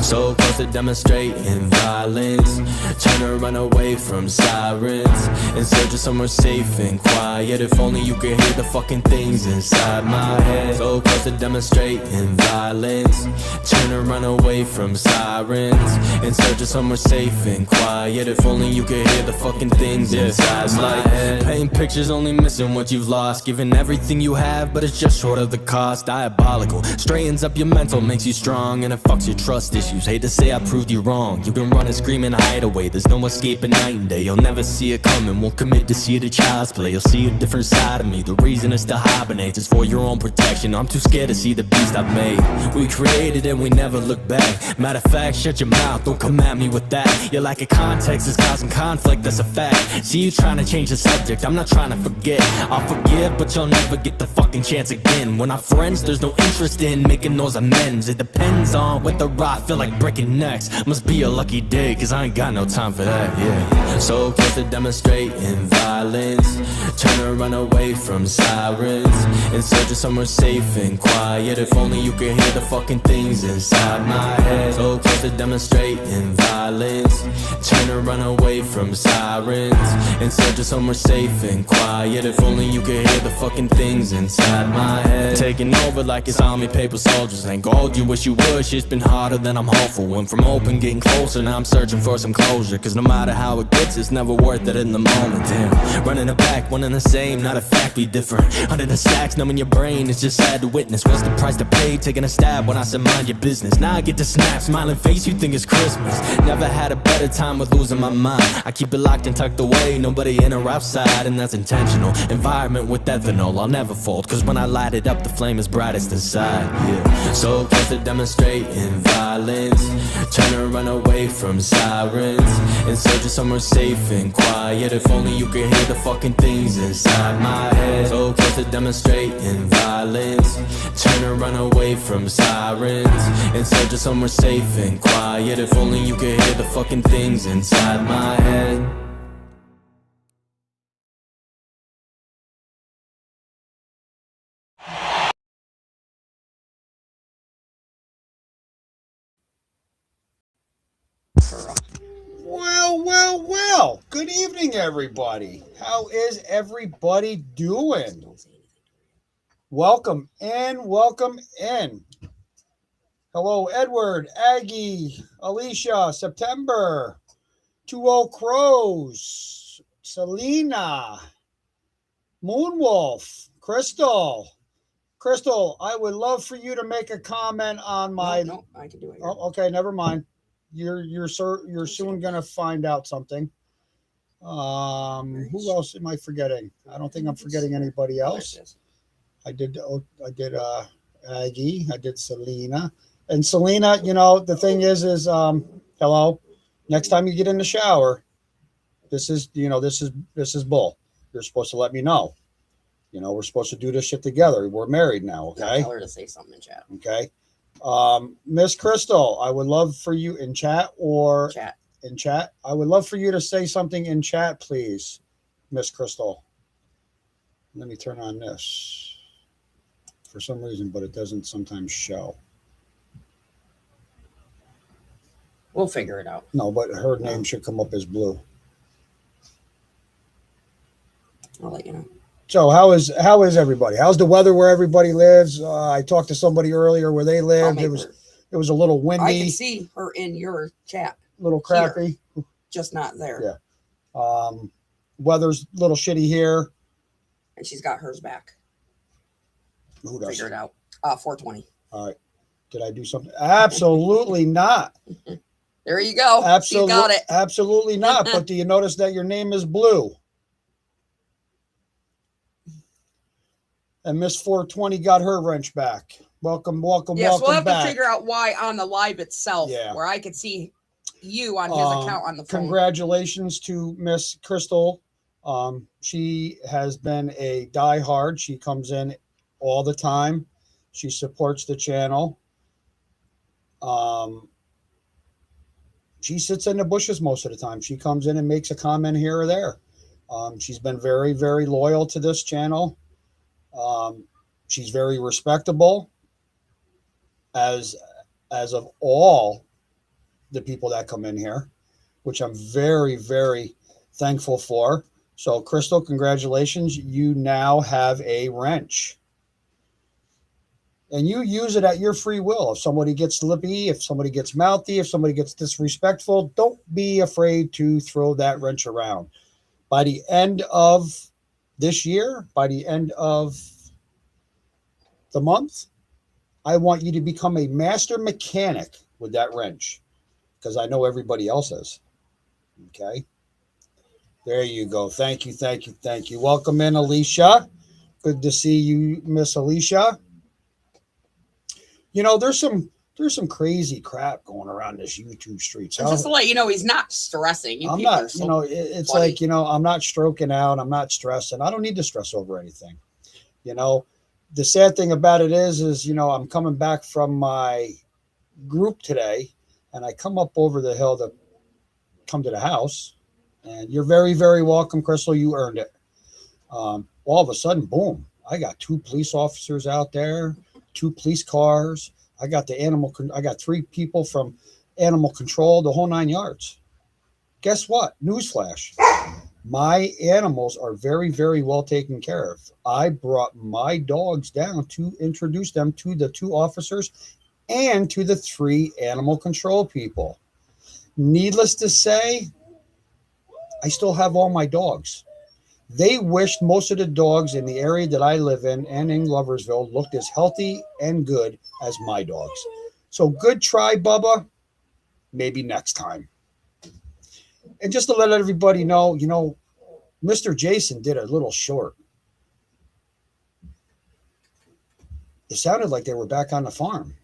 So close to demonstrating violence, trying to run away from sirens, in search of somewhere safe and quiet. If only you could hear the fucking things inside my head. So close to demonstrating violence, trying to run away from sirens, in search of somewhere safe and quiet. If only you could hear the fucking things inside my head. Paint pictures only missing what you've lost, giving everything you have but it's just short of the cost. Diabolical, straightens up your mental, makes you strong, and it fucks your trust issues. Hate to say I proved you wrong. You can run and scream and hide away, there's no escaping night and day. You'll never see it coming, won't commit to see the child's play. You'll see a different side of me, the reason is to hibernate, it's for your own protection. I'm too scared to see the beast I've made. We created and we never look back. Matter of fact, shut your mouth, don't come at me with that. Your lack of context is causing conflict, that's a fact. See you trying to change the subject, I'm not trying to forget. I'll forgive, but you'll never get the fucking chance again. When I'm friends, there's no interest in making those amends. It depends on whether I feel like breaking necks. Must be a lucky day, cause I ain't got no time for that, yeah. So close to demonstrating violence, trying to run away from sirens, in search of somewhere safe and quiet. If only you could hear the fucking things inside my head. So close to demonstrating violence, trying to run away from sirens, in search of somewhere safe and quiet. If only you could hear the fucking things inside my head. Taking over like it's army paper soldiers. Ain't gold, you wish you would. Shit's been harder than I'm hopeful. Went from open, getting closer, now I'm searching for some closure. Cause no matter how it gets, it's never worth it in the moment. Damn, running it back, one and the same, not a fact, be different. Under the stacks, numbing your brain, it's just sad to witness. What's the price to pay? Taking a stab when I said mind your business. Now I get to snap, smiling face, you think it's Christmas. Never had a better time with losing my mind. I keep it locked and tucked away, nobody in or outside, and that's intentional. Environment with ethanol, I'll never fold, cause when I light it up, the flame is brightest inside, yeah. So close to demonstrating violence, trying to run away from sirens, in search of somewhere safe and quiet. If only you could hear the fucking things inside my head. So close to demonstrating violence, trying to run away from sirens, in search of somewhere safe and quiet. If only you could hear the fucking things inside my head. Well. Good evening, everybody. How is everybody doing? Welcome in. Hello, Edward, Aggie, Alicia, September, 20 Crows, Selena, Moonwolf, Crystal. Crystal, I would love for you to make a comment on my... No, I can do it. Oh, okay, never mind. You're soon gonna find out something. Who else am I forgetting? I don't think I'm forgetting anybody else. I did Aggie. I did Selena. And Selena, you know, the thing is hello. Next time you get in the shower, this is bull. You're supposed to let me know. You know, we're supposed to do this shit together. We're married now, okay? Tell her to say something in chat. Okay. Miss Crystal, I would love for you in chat. I would love for you to say something in chat, please, Miss Crystal. Let me turn on this for some reason, but it doesn't sometimes show. We'll figure it out. No, but her name should come up as blue. I'll let you know. So how is everybody? How's the weather where everybody lives? I talked to somebody earlier where they lived. It was a little windy. I can see her in your chat. A little crappy. Here, just not there. Yeah. Weather's a little shitty here. And she's got hers back. Who does? Figure it out. 420. All right. Did I do something? Absolutely not. There you go. She got it. Absolutely not. But do you notice that your name is blue? And Miss 420 got her wrench back. Welcome yes, welcome we'll have back. to figure out why on the live itself, Yeah. where I could see you on his account on the phone. Congratulations to Miss Crystal. She has been a diehard. She comes in all the time. She supports the channel. She sits in the bushes most of the time. She comes in and makes a comment here or there. She's been very, very loyal to this channel. She's very respectable as of all the people that come in here, which I'm very, very thankful for. So, Crystal, congratulations. You now have a wrench. And you use it at your free will. If somebody gets lippy, if somebody gets mouthy, if somebody gets disrespectful, don't be afraid to throw that wrench around. By the end of this year, by the end of the month, I want you to become a master mechanic with that wrench, because I know everybody else is. Okay. There you go. Thank you, thank you, thank you. Welcome in, Alicia. Good to see you, Miss Alicia. You know, there's some crazy crap going around this YouTube streets. Just to let you know, he's not stressing. I'm not, so it's funny. Like, I'm not stroking out. I'm not stressing. I don't need to stress over anything. The sad thing about it is, I'm coming back from my group today, and I come up over the hill to come to the house, and you're very, very welcome, Crystal. You earned it. All of a sudden, boom, I got 2 police officers out there, 2 police cars. I got I got 3 people from animal control, the whole 9 yards. Guess what? Newsflash. My animals are very, very well taken care of. I brought my dogs down to introduce them to the 2 officers and to the 3 animal control people. Needless to say, I still have all my dogs. They wished most of the dogs in the area that I live in and in Gloversville looked as healthy and good as my dogs. So good try, Bubba. Maybe next time. And just to let everybody know, Mr. Jason did a little short. It sounded like they were back on the farm.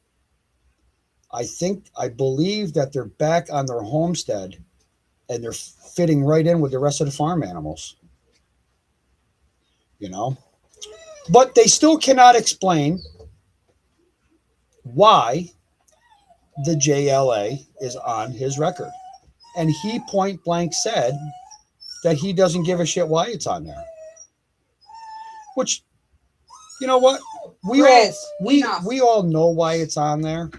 I believe that they're back on their homestead and they're fitting right in with the rest of the farm animals. But they still cannot explain why the JLA is on his record. And he point blank said that he doesn't give a shit why it's on there. Which, you know what? We all know why it's on there,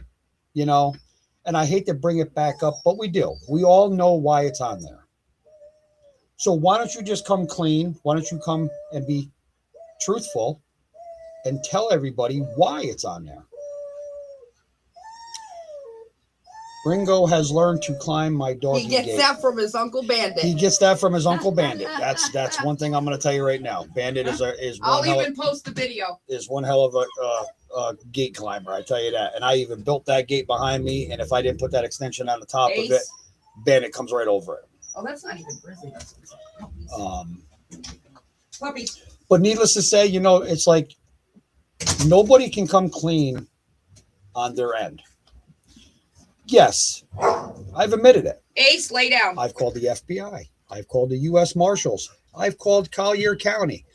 and I hate to bring it back up, but we do. We all know why it's on there. So why don't you just come clean? Why don't you come and be truthful and tell everybody why it's on there? Ringo has learned to climb my doggy gate. He gets that from his Uncle Bandit. He gets that from his Uncle Bandit. That's one thing I'm going to tell you right now. Bandit is I'll even post the video. Is one hell of a gate climber, I tell you that. And I even built that gate behind me, and if I didn't put that extension on the top of it, Bandit comes right over it. Oh, that's not even grizzly. That's puppies. But needless to say, it's like nobody can come clean on their end. Yes, I've admitted it. Ace, lay down. I've called the FBI. I've called the U.S. Marshals. I've called Collier County.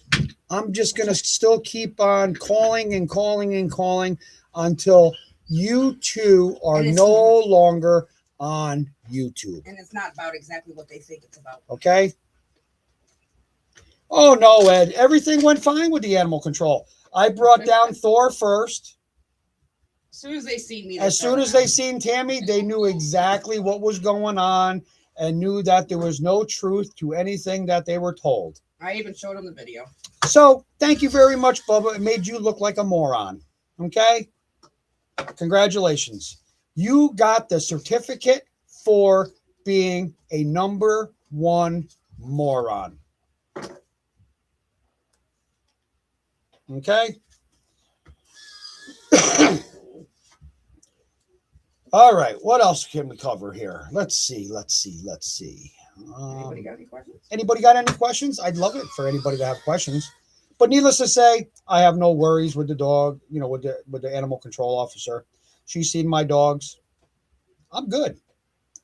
I'm just going to still keep on calling and calling and calling until you 2 are no longer on YouTube. And it's not about exactly what they think it's about. Okay? Oh, no, Ed. Everything went fine with the animal control. I brought down Thor first. As soon as they seen me. As soon as they seen Tammy, they knew exactly what was going on and knew that there was no truth to anything that they were told. I even showed them the video. So thank you very much, Bubba. It made you look like a moron. Okay? Congratulations. You got the certificate for being a number 1 moron. Okay? All right. What else can we cover here? Let's see. Anybody got any questions? Anybody got any questions? I'd love it for anybody to have questions. But needless to say, I have no worries with the dog, with the animal control officer. She's seen my dogs. I'm good.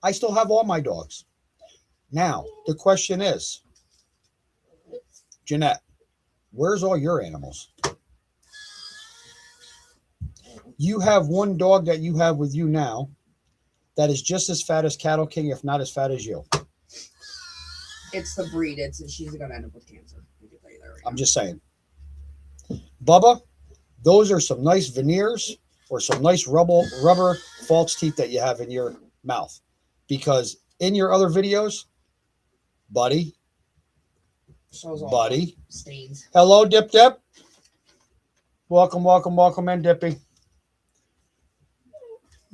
I still have all my dogs. Now, the question is, Jeanette, where's all your animals? You have one dog that you have with you now that is just as fat as Cattle King, if not as fat as you. It's the breed. She's going to end up with cancer. I'm just saying. Bubba, those are some nice veneers or some nice rubber false teeth that you have in your mouth. because in your other videos, buddy, stains. Hello, Dip Dip. Welcome in, Dippy.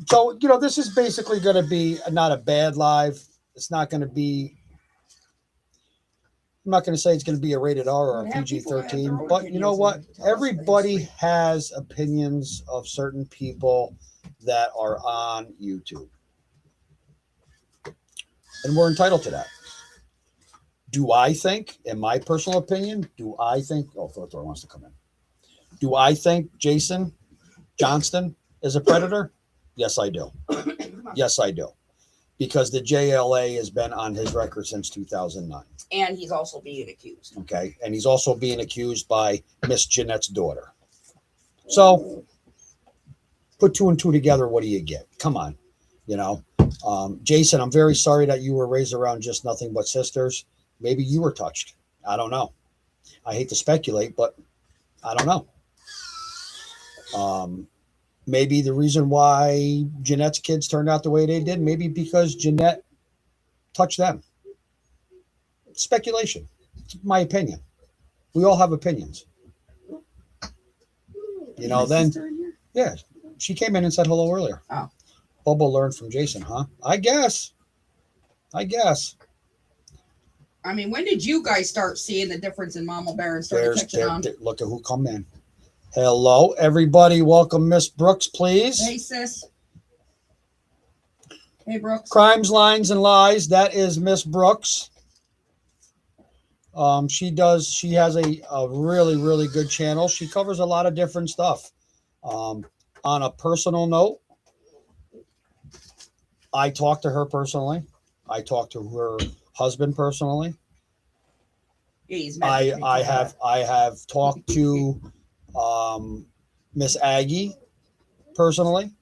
So, this is basically going to be not a bad live. It's not going to be, I'm not going to say it's going to be a rated R or a PG-13, but you know what? Everybody has opinions of certain people that are on YouTube. And we're entitled to that. Do I think, in my personal opinion, Thor wants to come in. Do I think Jason Johnston is a predator? Yes, I do. Yes, I do. Because the JLA has been on his record since 2009. And he's also being accused. Okay. And he's also being accused by Miss Jeanette's daughter. So put 2 and 2 together. What do you get? Come on. Jason, I'm very sorry that you were raised around just nothing but sisters. Maybe you were touched. I don't know. I hate to speculate, but I don't know. Maybe the reason why Jeanette's kids turned out the way they did, maybe because Jeanette touched them. Speculation. It's my opinion. We all have opinions. Yeah, she came in and said hello earlier. Oh. Bubba learned from Jason, huh? I guess. I mean, when did you guys start seeing the difference in Mama Bear and started catching on? Look at who come in. Hello, everybody. Welcome, Miss Brooks, please. Hey, sis. Hey, Brooks. Crimes, Lines, and Lies. That is Miss Brooks. She has a really, really good channel. She covers a lot of different stuff. On a personal note, I talked to her personally. I talked to her husband personally. Yeah, I have talked to Miss Aggie personally.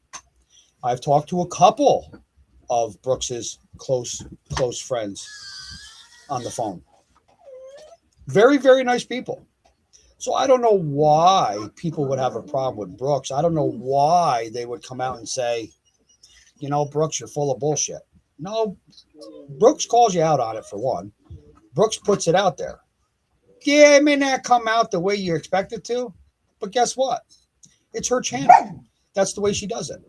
I've talked to a couple of Brooks's close friends on the phone. Very, very nice people. So I don't know why people would have a problem with Brooks. I don't know why they would come out and say, Brooks, you're full of bullshit. No, Brooks calls you out on it for one. Brooks puts it out there. Yeah, it may not come out the way you expect it to, but guess what? It's her channel. That's the way she does it.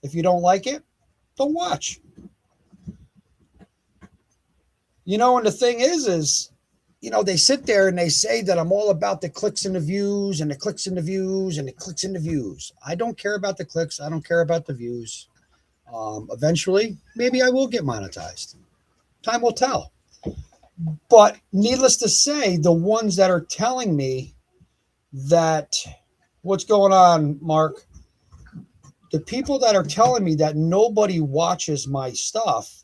If you don't like it, don't watch. And the thing is, they sit there and they say that I'm all about the clicks and the views and the clicks and the views and the clicks and the views. I don't care about the clicks. I don't care about the views. Eventually, maybe I will get monetized. Time will tell. But needless to say, the ones that are telling me that, what's going on, Mark? The people that are telling me that nobody watches my stuff,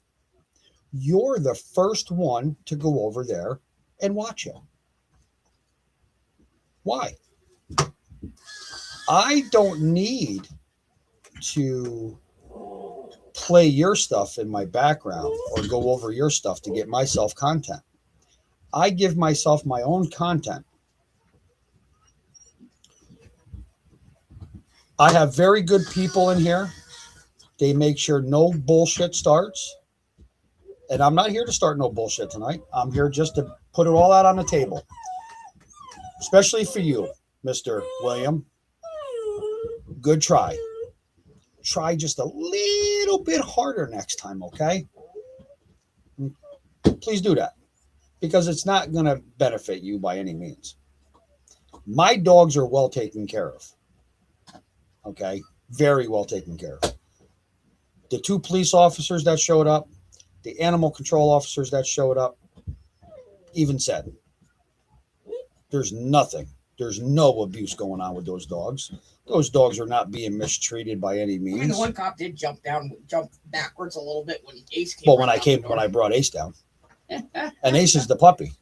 you're the first one to go over there and watch it. Why? I don't need to play your stuff in my background or go over your stuff to get myself content. I give myself my own content. I have very good people in here. They make sure no bullshit starts. And I'm not here to start no bullshit tonight. I'm here just to put it all out on the table. Especially for you, Mr. William. Good try. Try just a little bit harder next time, okay? Please do that. Because it's not going to benefit you by any means. My dogs are well taken care of. Okay? Very well taken care of. The 2 police officers that showed up, the animal control officers that showed up, even said, there's nothing. There's no abuse going on with those dogs. Those dogs are not being mistreated by any means. I mean, the one cop did jump backwards a little bit when Ace came. Well, when I brought Ace down. And Ace is the puppy.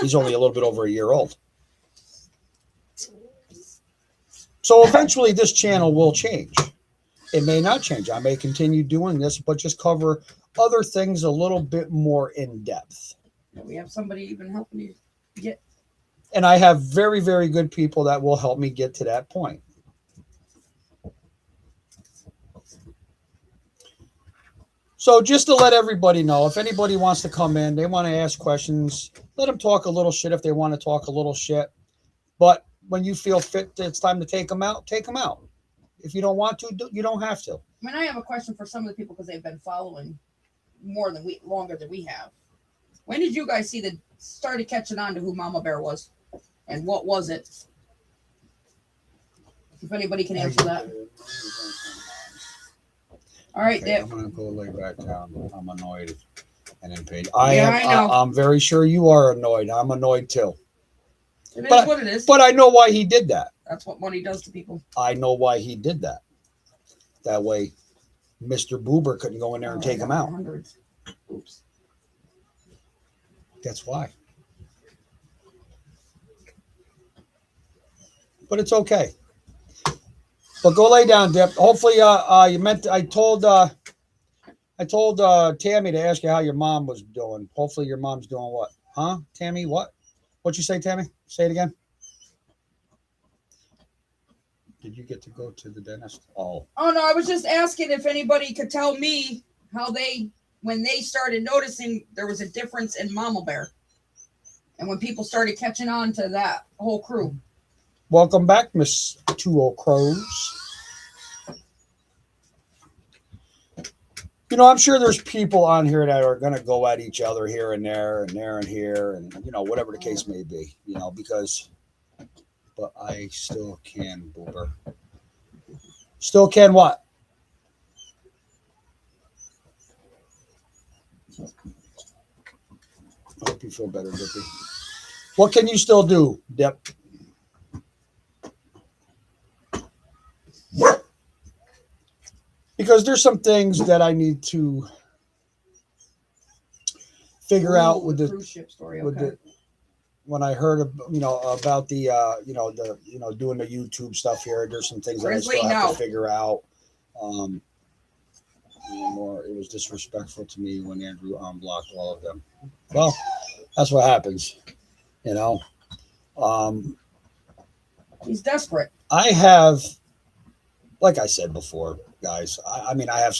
He's only a little bit over a year old. So eventually this channel will change. It may not change. I may continue doing this, but just cover other things a little bit more in depth. We have somebody even helping you get. And I have very, very good people that will help me get to that point. So just to let everybody know, if anybody wants to come in, they want to ask questions, let them talk a little shit if they want to talk a little shit. But when you feel fit, it's time to take them out, take them out. If you don't want to, you don't have to. I mean, I have a question for some of the people because they've been following longer than we have. When did you guys started catching on to who Mama Bear was? And what was it? If anybody can answer that. All right, okay, Dip. I'm gonna go lay back down. I'm annoyed and impatient. I know. I'm very sure you are annoyed. I'm annoyed too. It is what it is. But I know why he did that. That's what money does to people. I know why he did that. That way, Mr. Boober couldn't go in there and take him out. Hundreds. Oops. That's why. But it's okay. But go lay down, Dip. Hopefully, you meant. I told Tammy to ask you how your mom was doing. Hopefully, your mom's doing what? Huh, Tammy? What? What'd you say, Tammy? Say it again. Did you get to go to the dentist? Oh no, I was just asking if anybody could tell me how when they started noticing there was a difference in Mama Bear, and when people started catching on to that whole crew. Welcome back, Miss Two Old Crows. You know, I'm sure there's people on here that are going to go at each other here and there and there and here and, you know, whatever the case may be, you know, but I still can, Boober. Still can what? I hope you feel better, Dippy. What can you still do, Dip? Because there's some things that I need to figure out with the cruise ship story. When I heard about the doing the YouTube stuff here, there's some things that I still have to figure out. It was disrespectful to me when Andrew unblocked all of them. Well, that's what happens, you know. He's desperate. I have, like I said before, guys, I mean, I have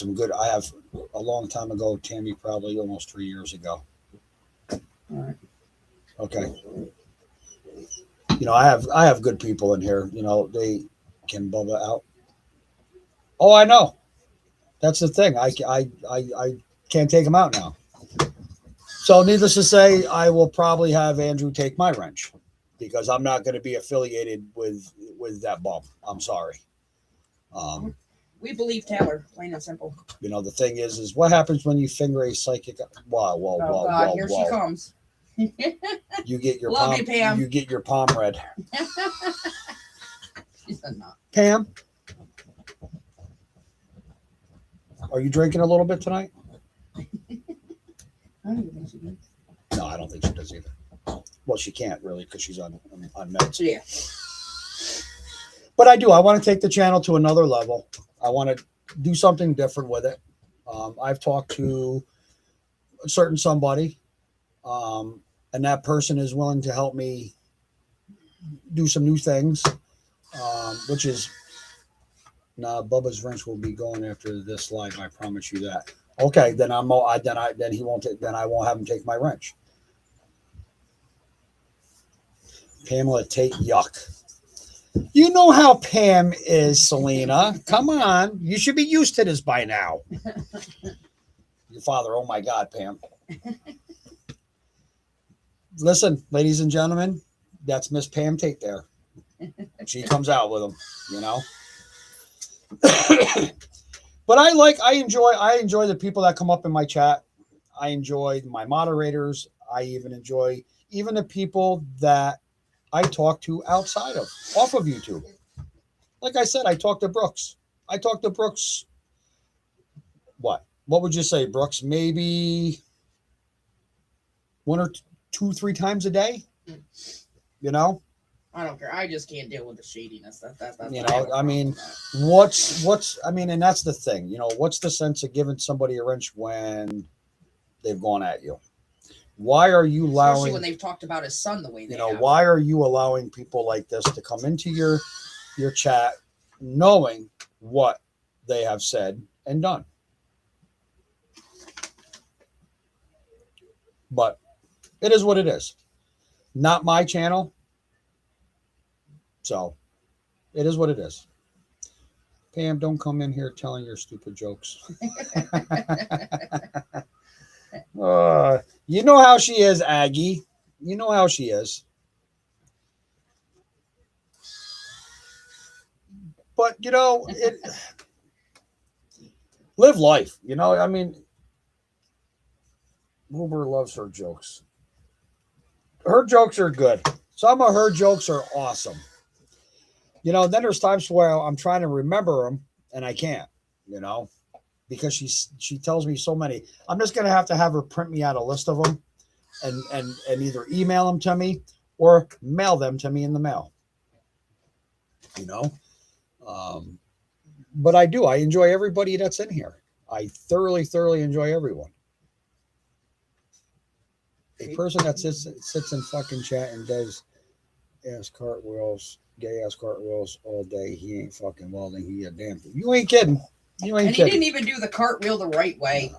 a long time ago, Tammy, probably almost 3 years ago. All right. Okay. You know, I have good people in here. You know, they can Bubba out. Oh, I know. That's the thing. I can't take them out now. So needless to say, I will probably have Andrew take my wrench because I'm not going to be affiliated with that bum. I'm sorry. We believe Taylor, plain and simple. You know, the thing is what happens when you finger a psychic? Whoa, here she comes. You get your Love palm. you, Pam. You get your palm red. She said not. Pam, are you drinking a little bit tonight? I don't even think she did. No, I don't think she does either. Well, she can't really because she's on meds. Yeah. But I do. I want to take the channel to another level. I want to do something different with it. I've talked to a certain somebody, and that person is willing to help me do some new things, which is Bubba's wrench will be going after this live. I promise you that. Okay, then I won't have him take my wrench. Pamela Tate, yuck. You know how Pam is, Selena. Come on. You should be used to this by now. Your father, oh my God, Pam. Listen, ladies and gentlemen, that's Miss Pam Tate there. She comes out with them, you know. But I enjoy the people that come up in my chat. I enjoy my moderators. I even enjoy the people that I talk to off of YouTube. Like I said, I talk to Brooks. What would you say, Brooks? Maybe 1 or 2, 3 times a day. You know. I don't care. I just can't deal with the shadiness. That's you know. I mean, what's? I mean, and that's the thing. You know, what's the sense of giving somebody a wrench when they've gone at you? Why are you allowing? Especially when they've talked about his son the way they have. Why are you allowing people like this to come into your chat, knowing what they have said and done? But it is what it is. Not my channel. So it is what it is. Pam, don't come in here telling your stupid jokes. You know how she is, Aggie. You know how she is. But, you know, live life. You know, I mean, Boober loves her jokes. Her jokes are good. Some of her jokes are awesome. You know, then there's times where I'm trying to remember them and I can't, you know, because she tells me so many. I'm just going to have her print me out a list of them and either email them to me or mail them to me in the mail, you know. But I enjoy everybody that's in here. I thoroughly enjoy everyone. A person that sits in fucking chat and does ass cartwheels, gay ass cartwheels all day, he ain't fucking welding. He a damn thing. You ain't kidding. You ain't kidding. He didn't even do the cartwheel the right way.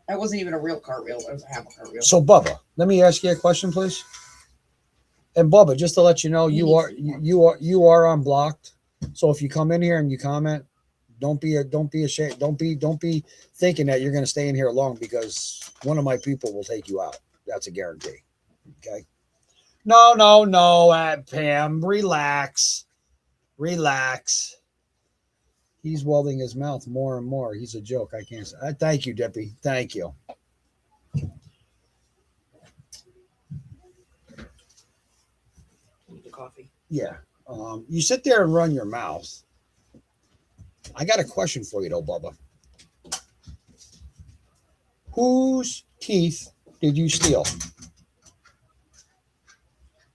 That wasn't even a real cartwheel. It was a half a cartwheel. So, Bubba, let me ask you a question, please. And Bubba, just to let you know, you are unblocked. So if you come in here and you comment, don't be ashamed. Don't be thinking that you're going to stay in here long, because one of my people will take you out. That's a guarantee. Okay. No, Pam, relax. He's welding his mouth more and more. He's a joke. I can't say. Thank you, Dippy. Thank you. Need the coffee. Yeah. You sit there and run your mouth. I got a question for you, though, Bubba. Whose teeth did you steal?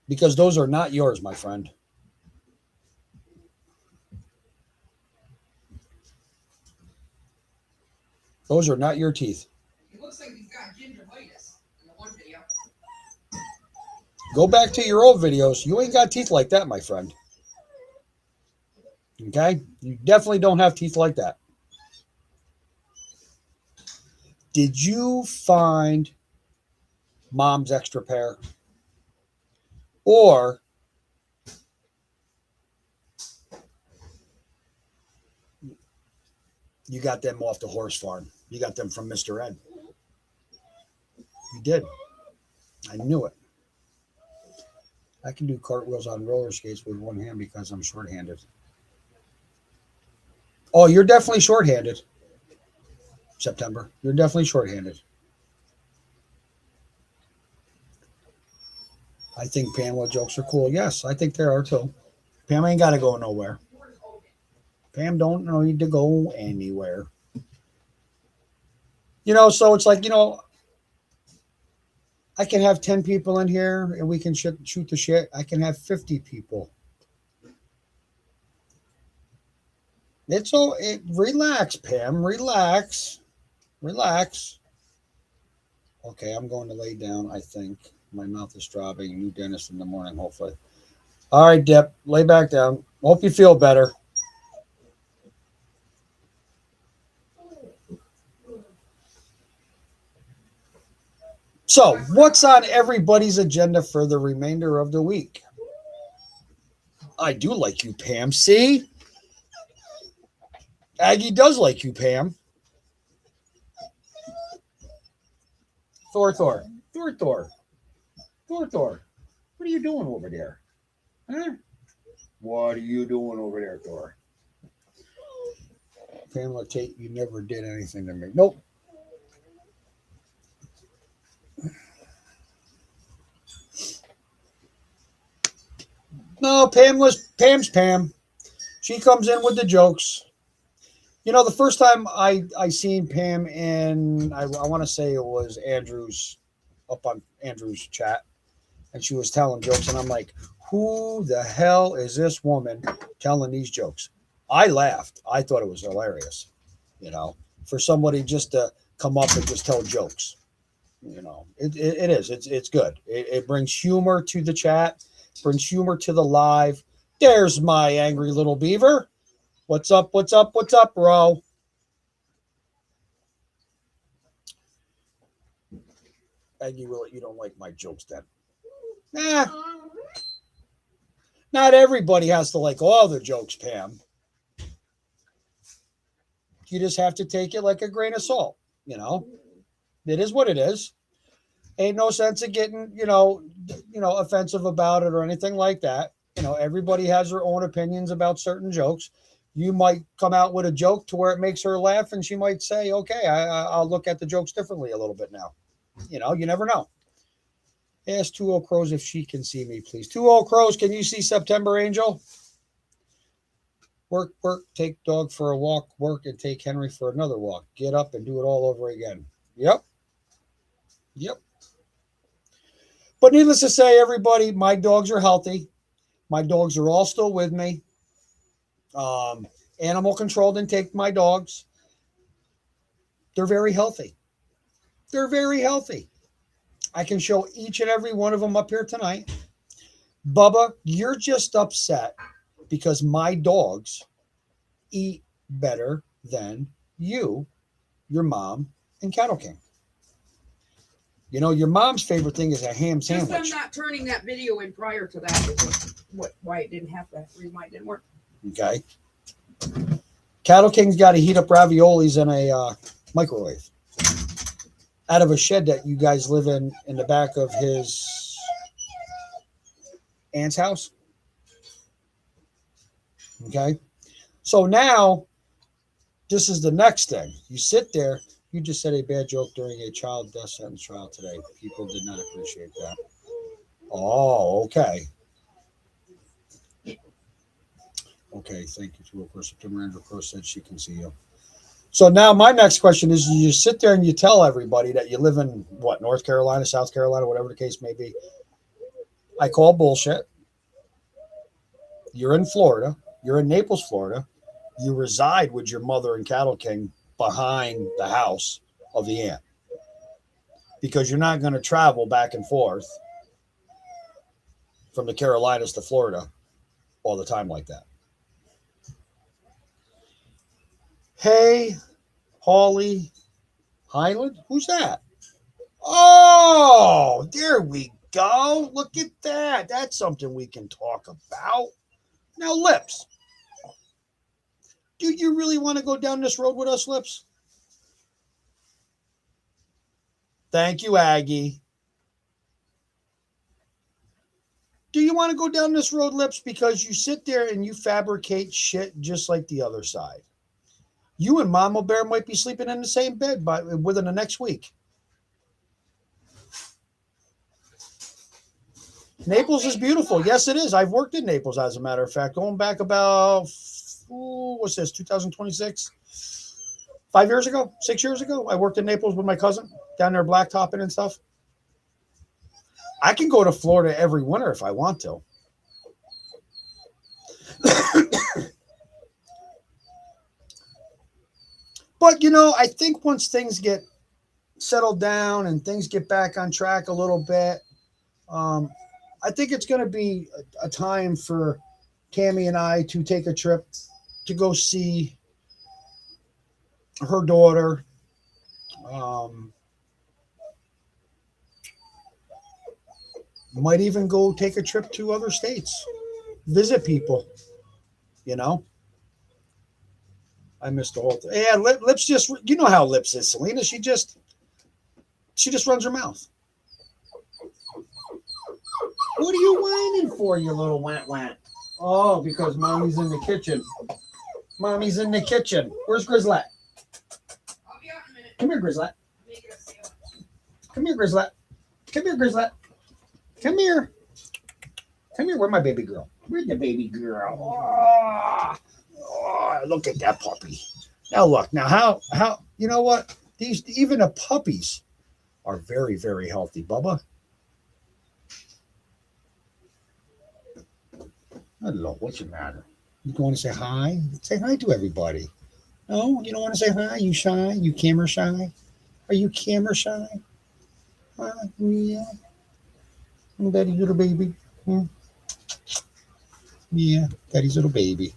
Because those are not yours, my friend. Those are not your teeth. It looks like he's got gingivitis in the one video. Go back to your old videos. You ain't got teeth like that, my friend. Okay? You definitely don't have teeth like that. Did you find mom's extra pair? Or you got them off the horse farm? You got them from Mr. Ed. You did. I knew it. I can do cartwheels on roller skates with one hand because I'm shorthanded. Oh, you're definitely shorthanded. September. You're definitely shorthanded. I think Pamela jokes are cool. Yes, I think there are too. Pam ain't got to go nowhere. Pam don't need to go anywhere. You know, so it's like, you know, I can have 10 people in here and we can shoot the shit. I can have 50 people. Relax, Pam. Relax. Okay, I'm going to lay down, I think. My mouth is throbbing. New dentist in the morning, hopefully. All right, Dip. Lay back down. Hope you feel better. So, what's on everybody's agenda for the remainder of the week? I do like you, Pam. See? Aggie does like you, Pam. Thor. What are you doing over there? Huh? What are you doing over there, Thor? Pamela Tate, you never did anything to me. Nope. No, Pam's Pam. She comes in with the jokes. You know, the first time I seen Pam in, I want to say it was up on Andrew's chat, and she was telling jokes, and I'm like, who the hell is this woman telling these jokes? I laughed. I thought it was hilarious, you know, for somebody just to come up and just tell jokes. You know, it is. It's good. It brings humor to the chat, brings humor to the live. There's my angry little beaver. What's up, bro? Aggie Willett, you don't like my jokes then. Nah. Not everybody has to like all the jokes, Pam. You just have to take it like a grain of salt. It is what it is. Ain't no sense of getting, offensive about it or anything like that. Everybody has their own opinions about certain jokes. You might come out with a joke to where it makes her laugh, and she might say, "Okay, I'll look at the jokes differently a little bit now." You never know. Ask 20 Crows if she can see me, please. 20 Crows, can you see September Angel? Work, take dog for a walk, work, and take Henry for another walk. Get up and do it all over again. Yep. But needless to say, everybody, my dogs are healthy. My dogs are all still with me. Animal control didn't take my dogs. They're very healthy. I can show each and every one of them up here tonight. Bubba, you're just upset because my dogs eat better than you, your mom, and Cattle King. Your mom's favorite thing is a ham sandwich. Just them not turning that video in prior to that is why it didn't have that. Reason why it didn't work. Okay. Cattle King's got to heat up raviolis in a microwave out of a shed that you guys live in the back of his aunt's house. Okay. So now, this is the next thing. You sit there. You just said a bad joke during a child death sentence trial today. People did not appreciate that. Oh, okay. Okay, thank you. To of course, September Andrew Crow said she can see you. So now my next question is: you sit there and you tell everybody that you live in North Carolina, South Carolina, whatever the case may be. I call bullshit. You're in Florida. You're in Naples, Florida. You reside with your mother and Cattle King behind the house of the aunt, because you're not going to travel back and forth from the Carolinas to Florida all the time like that. Hey, Holly Highland, who's that? Oh, there we go. Look at that. That's something we can talk about. Now, Lips, do you really want to go down this road with us, Lips? Thank you, Aggie. Do you want to go down this road, Lips? Because you sit there and you fabricate shit just like the other side. You and Mama Bear might be sleeping in the same bed within the next week. Naples is beautiful. Yes, it is. I've worked in Naples, as a matter of fact, going back about, what's this, 2026? 5 years ago, 6 years ago, I worked in Naples with my cousin down there blacktopping and stuff. I can go to Florida every winter if I want to. But, I think once things get settled down and things get back on track a little bit, I think it's going to be a time for Tammy and I to take a trip to go see her daughter. Might even go take a trip to other states, visit people, I missed the whole thing. Yeah, Lips just, how Lips is, Selena. She just runs her mouth. What are you whining for, you little want? Oh, because Mommy's in the kitchen. Mommy's in the kitchen. Where's Grizzlet? I'll be out in a minute. Come here, Grizzlet. Come here, Grizzlet. Come here, Grizzlet. Come here. Come here. Where's my baby girl? Where's the baby girl? Oh, look at that puppy. Now look. Now how you know what? Even the puppies are very, very healthy, Bubba. Hello, what's the matter? You want to say hi? Say hi to everybody. No, you don't want to say hi? You shy? You camera shy? Are you camera shy? Yeah. Daddy's little baby. Yeah, Daddy's little baby.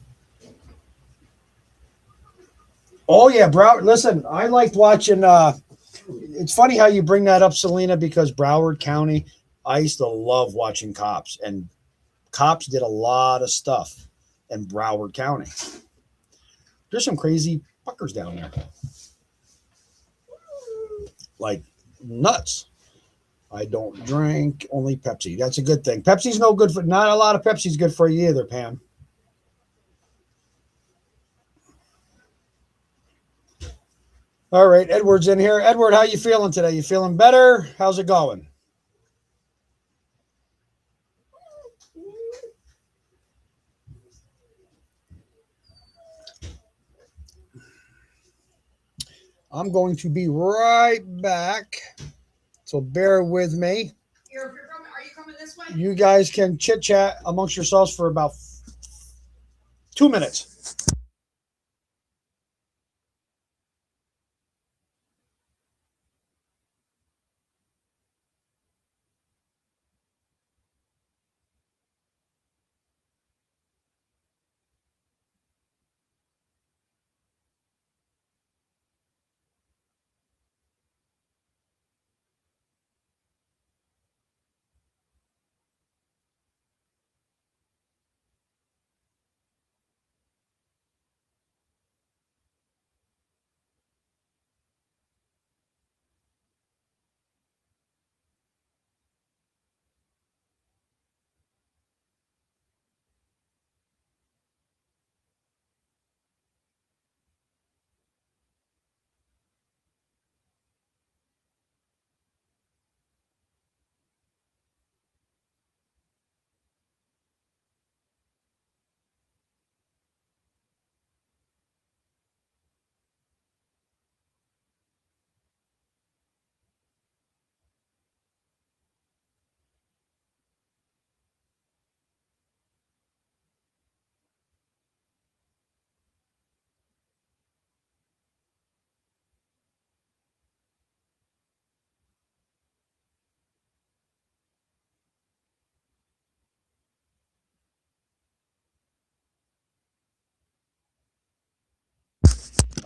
Oh yeah, bro. Listen, I liked watching. It's funny how you bring that up, Selena, because Broward County, I used to love watching Cops, and Cops did a lot of stuff in Broward County. There's some crazy fuckers down there. Like nuts. I don't drink, only Pepsi. That's a good thing. Pepsi's no good for, not a lot of Pepsi's good for you either, Pam. All right, Edward's in here. Edward, how you feeling today? You feeling better? How's it going? I'm going to be right back, so bear with me. Here, if you're coming, are you coming this way? You guys can chit chat amongst yourselves for about 2 minutes.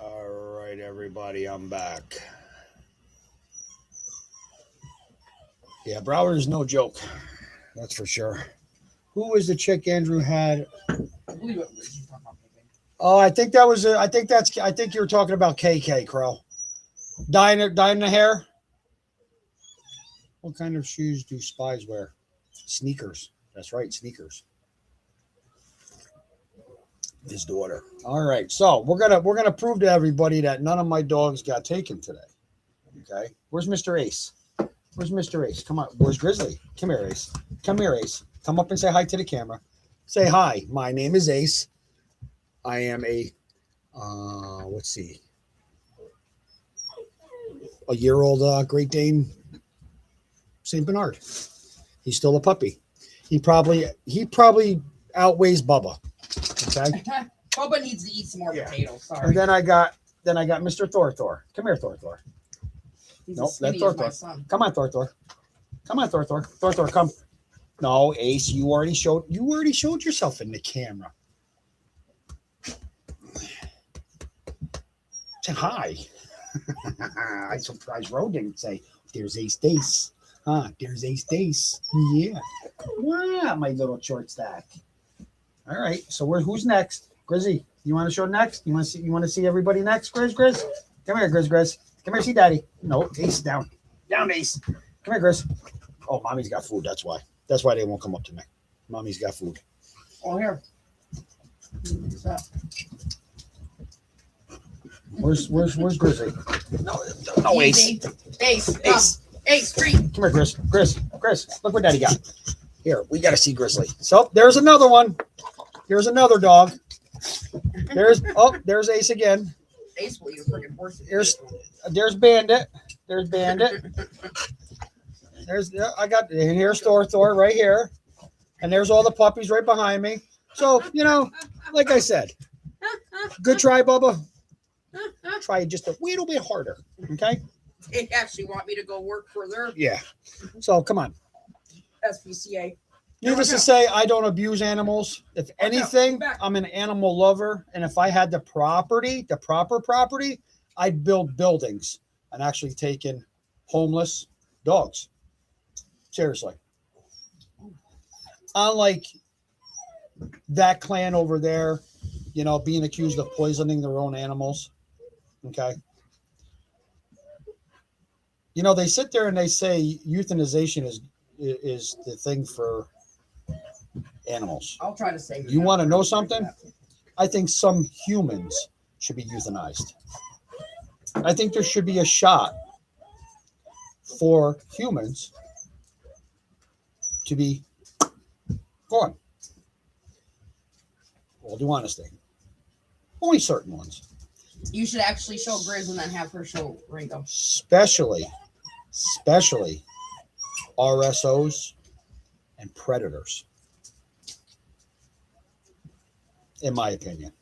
All right, everybody, I'm back. Yeah, Broward is no joke. That's for sure. Who was the chick Andrew had? Oh, I think that was. I think you were talking about KK Crow. Dyeing the hair. What kind of shoes do spies wear? Sneakers. That's right, sneakers. His daughter. All right, so we're gonna prove to everybody that none of my dogs got taken today. Okay, where's Mr. Ace? Where's Mr. Ace? Come on, where's Grizzly? Come here, Ace. Come here, Ace. Come up and say hi to the camera. Say hi. My name is Ace. I am a let's see, a year-old Great Dane Saint Bernard. He's still a puppy. He probably outweighs Bubba. Okay. Bubba needs to eat some more potatoes. Sorry. And then I got Mr. Thor. Come here, Thor. He's nope, that's Thor. Come on, Thor. Come on, Thor. Thor, come. No, Ace, you already showed yourself in the camera. Say hi. I surprised Rogan and say, there's Ace Dace. There's Ace Dace. Yeah. Wow, my little short stack. All right. So who's next? Grizzy, you want to show next? You want to see everybody next? Grizz? Come here, Grizz. Come here, see Daddy. No, Ace down. Down, Ace. Come here, Grizz. Oh, Mommy's got food. That's why. That's why they won't come up to me. Mommy's got food. Oh, here. Where's Grizzly? No, Ace. Ace, treat. Come here, Grizz. Look what Daddy got. Here, we got to see Grizzly. So there's another one. Here's another dog. There's Ace again. Ace, will you freaking horse? There's Bandit. There's here's Thor right here, and there's all the puppies right behind me. So like I said, good try, Bubba. Try just a little bit harder, okay? They actually want me to go work for their So come on. SPCA. Needless to say, I don't abuse animals. If anything, I'm an animal lover, and if I had the proper property, I'd build buildings and actually taken homeless dogs. Seriously. Unlike that clan over there, being accused of poisoning their own animals. Okay. They sit there and they say euthanization is the thing for animals. I'll try to save it. You want to know something? I think some humans should be euthanized. I think there should be a shot for humans to be gone. All due honesty. Only certain ones. You should actually show Grizz and then have her show Ringo. Especially RSOs and predators. In my opinion.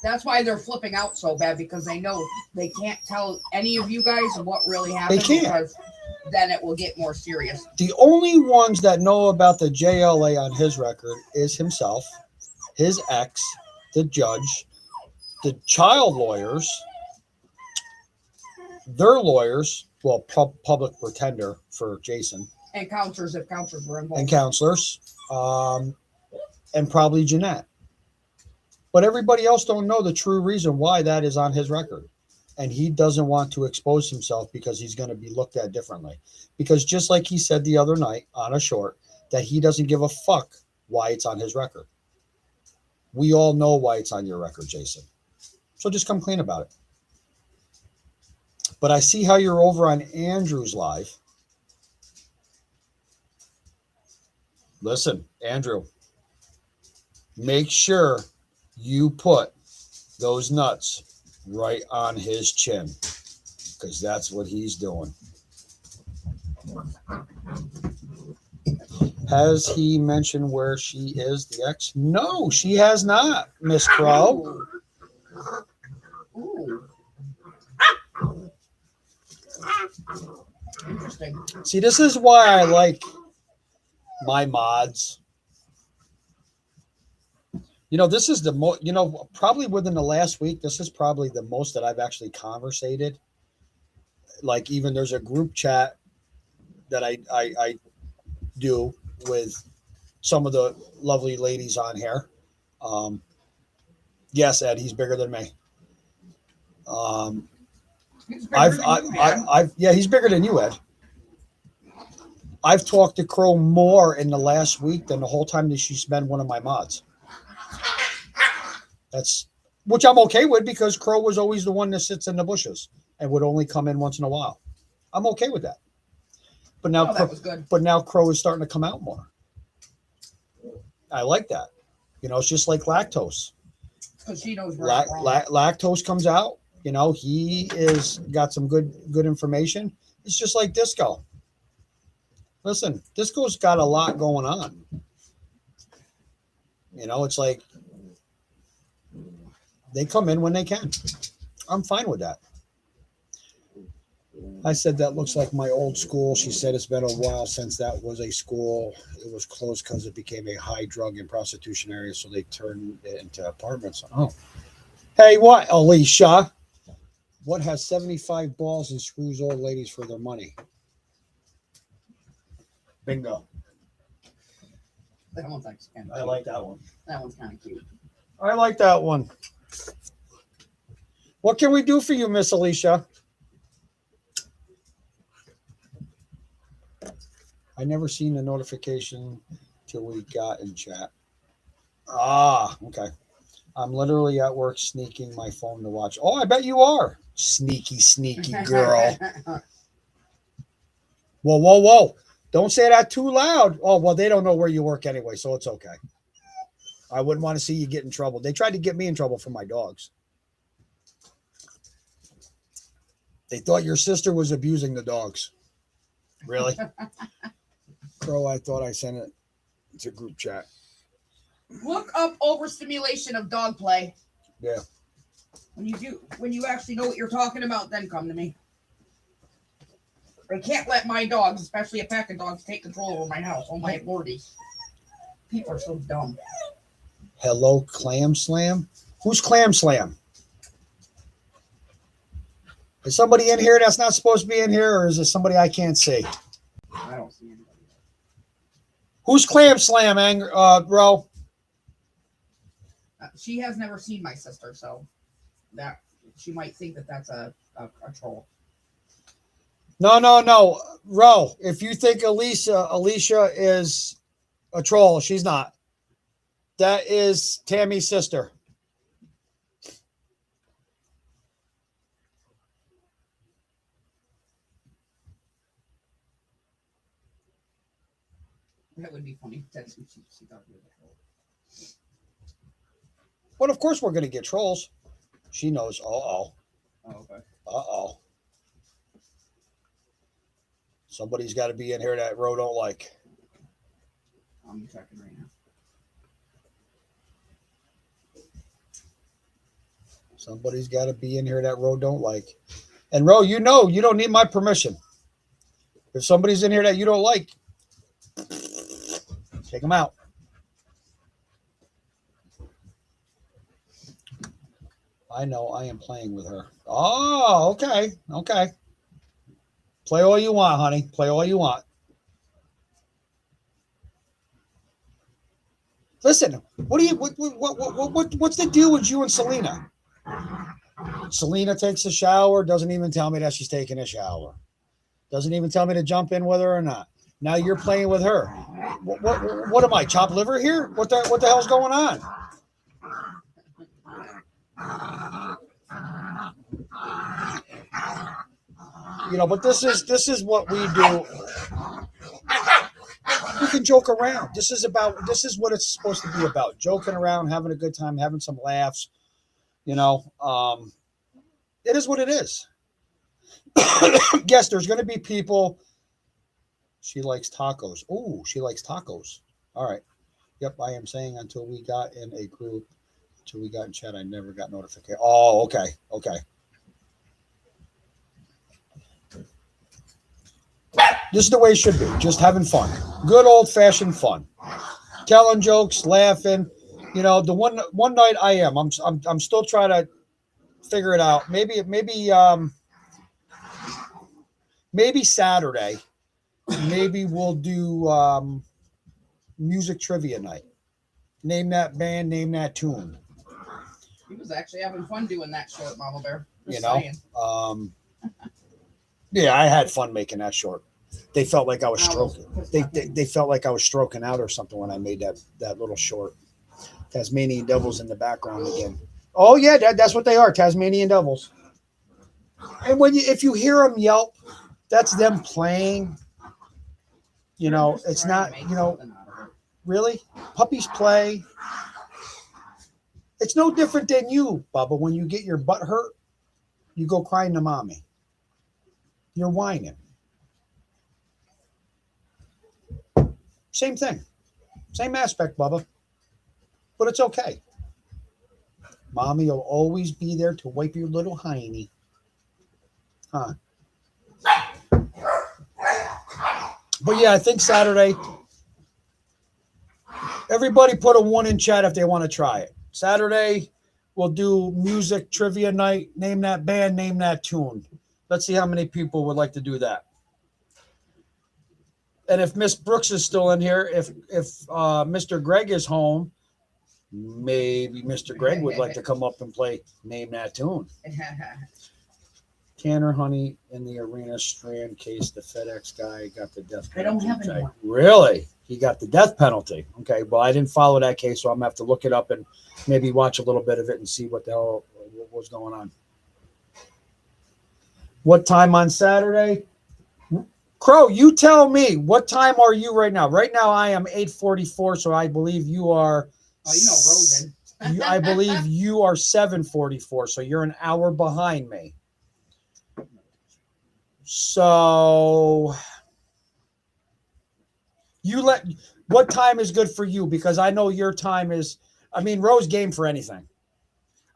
That's why they're flipping out so bad, because they know they can't tell any of you guys what really happened. They can't. Because then it will get more serious. The only ones that know about the JLA on his record is himself, his ex, the judge, the child lawyers, their lawyers, well, public pretender for Jason. And counselors, if counselors were involved. And counselors, and probably Jeanette. But everybody else don't know the true reason why that is on his record. And he doesn't want to expose himself because he's going to be looked at differently. Because just like he said the other night on a short, that he doesn't give a fuck why it's on his record. We all know why it's on your record, Jason. So just come clean about it. But I see how you're over on Andrew's live. Listen, Andrew, make sure you put those nuts right on his chin, because that's what he's doing. Has he mentioned where she is, the ex? No, she has not, Miss Crow. Ooh. Interesting. See, this is why I like my mods. This is the most, probably within the last week, this is probably the most that I've actually conversated. Like, even there's a group chat that I do with some of the lovely ladies on here. Yes, Ed, he's bigger than me. He's bigger than you, man. Yeah, he's bigger than you, Ed. I've talked to Crow more in the last week than the whole time that she's been one of my mods. Which I'm okay with, because Crow was always the one that sits in the bushes and would only come in once in a while. I'm okay with that. But now, that was good. But now Crow is starting to come out more. I like that. It's just like lactose. Because she knows right from wrong. Lactose comes out. He is got some good information. It's just like Disco. Listen, Disco's got a lot going on. It's like they come in when they can. I'm fine with that. I said, that looks like my old school. She said it's been a while since that was a school. It was closed because it became a high drug and prostitution area, so they turned it into apartments. Oh. Hey, what, Alicia? What has 75 balls and screws old ladies for their money? Bingo. That one's actually kind of I like that one. That one's kind of cute. I like that one. What can we do for you, Miss Alicia? I never seen the notification till we got in chat. Ah, okay. I'm literally at work sneaking my phone to watch. Oh, I bet you are. Sneaky girl. Whoa. Don't say that too loud. Oh, well, they don't know where you work anyway, so it's okay. I wouldn't want to see you get in trouble. They tried to get me in trouble for my dogs. They thought your sister was abusing the dogs. Really? Crow, I thought I sent it to group chat. Look up overstimulation of dog play. Yeah. When you actually know what you're talking about, then come to me. I can't let my dogs, especially a pack of dogs, take control over my house. Oh my lordy. People are so dumb. Hello, Clam Slam? Who's Clam Slam? Is somebody in here that's not supposed to be in here, or is it somebody I can't see? I don't see anybody. Who's Clam Slam, Ro? She has never seen my sister, so that she might think that that's a troll. No. Ro, if you think Alicia is a troll, she's not. That is Tammy's sister. That would be funny. That's what she thought we were a troll. But of course we're going to get trolls. She knows. Oh, okay. Somebody's got to be in here that Ro don't like. I'm checking right now. Somebody's got to be in here that Ro don't like. And Ro, you know you don't need my permission. If somebody's in here that you don't like, take them out. I know I am playing with her. Oh, okay. Play all you want, honey. Play all you want. Listen, what's the deal with you and Selena? Selena takes a shower, doesn't even tell me that she's taking a shower. Doesn't even tell me to jump in with her or not. Now you're playing with her. What am I, chopped liver here? What the hell's going on? But this is what we do. We can joke around. This is what it's supposed to be about. Joking around, having a good time, having some laughs. It is what it is. Yes, there's going to be people. She likes tacos. Oh, she likes tacos. All right. Yep, I am saying until we got in a group, until we got in chat, I never got notification. Oh, okay. This is the way it should be. Just having fun. Good old-fashioned fun. Telling jokes, laughing. The one night I am. I'm still trying to figure it out. Maybe Saturday. Maybe we'll do music trivia night. Name that band, name that tune. He was actually having fun doing that short, Mama Bear. Yeah, I had fun making that short. They felt like I was stroking. They felt like I was stroking out or something when I made that little short. Tasmanian devils in the background again. Oh yeah, that's what they are, Tasmanian devils. And if you hear them yelp, that's them playing. It's not. Really, puppies play. It's no different than you, Bubba. When you get your butt hurt, you go crying to mommy. You're whining. Same thing. Same aspect, Bubba. But it's okay. Mommy will always be there to wipe your little hiney. Huh. But yeah, I think Saturday, everybody put a 1 in chat if they want to try it. Saturday, we'll do music trivia night. Name that band, name that tune. Let's see how many people would like to do that. And if Miss Brooks is still in here, if Mr. Greg is home, maybe Mr. Greg would like to come up and play Name That Tune. Tanner Honey in the arena strand case. The FedEx guy got the death penalty. I don't have any more. Really? He got the death penalty. Okay, well, I didn't follow that case, so I'm going to have to look it up and maybe watch a little bit of it and see what the hell was going on. What time on Saturday? Crow, you tell me. What time are you right now? Right now, I am 8:44, so I believe you are. Oh, Rosen. I believe you are 7:44, so you're an hour behind me. So, what time is good for you? Because I know your time is. Ro's game for anything.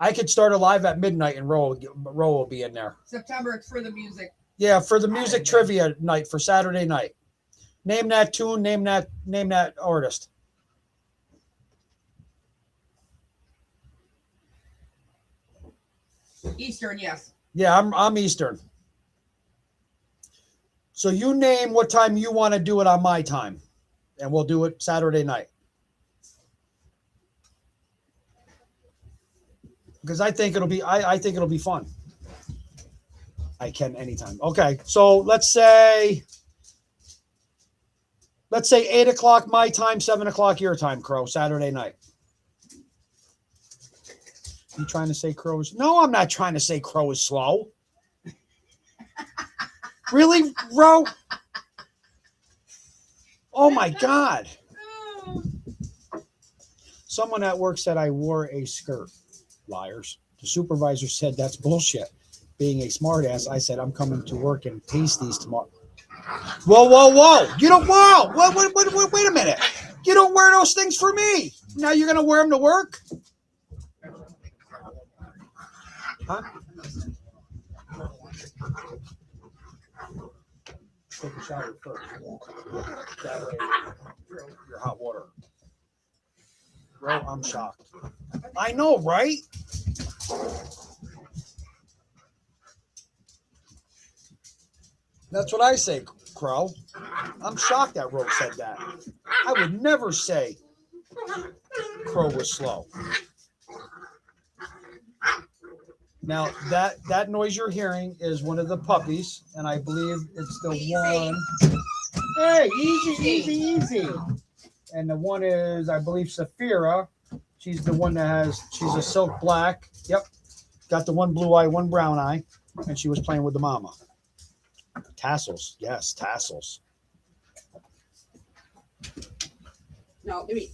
I could start a live at midnight and Ro will be in there. September, it's for the music. Yeah, for the music trivia night for Saturday night. Name that tune, name that artist. Eastern, yes. Yeah, I'm Eastern. So you name what time you want to do it on my time, and we'll do it Saturday night. Because I think it'll be I think it'll be fun. I can anytime. Okay, so let's say 8 o'clock my time, 7 o'clock your time, Crow, Saturday night. You trying to say Crow is? No, I'm not trying to say Crow is slow. Really, Ro? Oh my God. Someone at work said I wore a skirt. Liars. The supervisor said that's bullshit. Being a smartass, I said I'm coming to work in pasties tomorrow. Whoa! You don't. Whoa! Wait a minute. You don't wear those things for me. Now you're gonna wear them to work? Huh? Take a shower first. That way, your hot water. Bro, I'm shocked. I know, right? That's what I say, Crow. I'm shocked that Rose said that. I would never say Crow was slow. Now, that noise you're hearing is one of the puppies, and I believe it's the one. Hey, easy. And the one is, I believe, Saphira. She's the one she's a silk black. Yep. Got the one blue eye, one brown eye, and she was playing with the mama. Tassels. Yes, tassels. No, give me.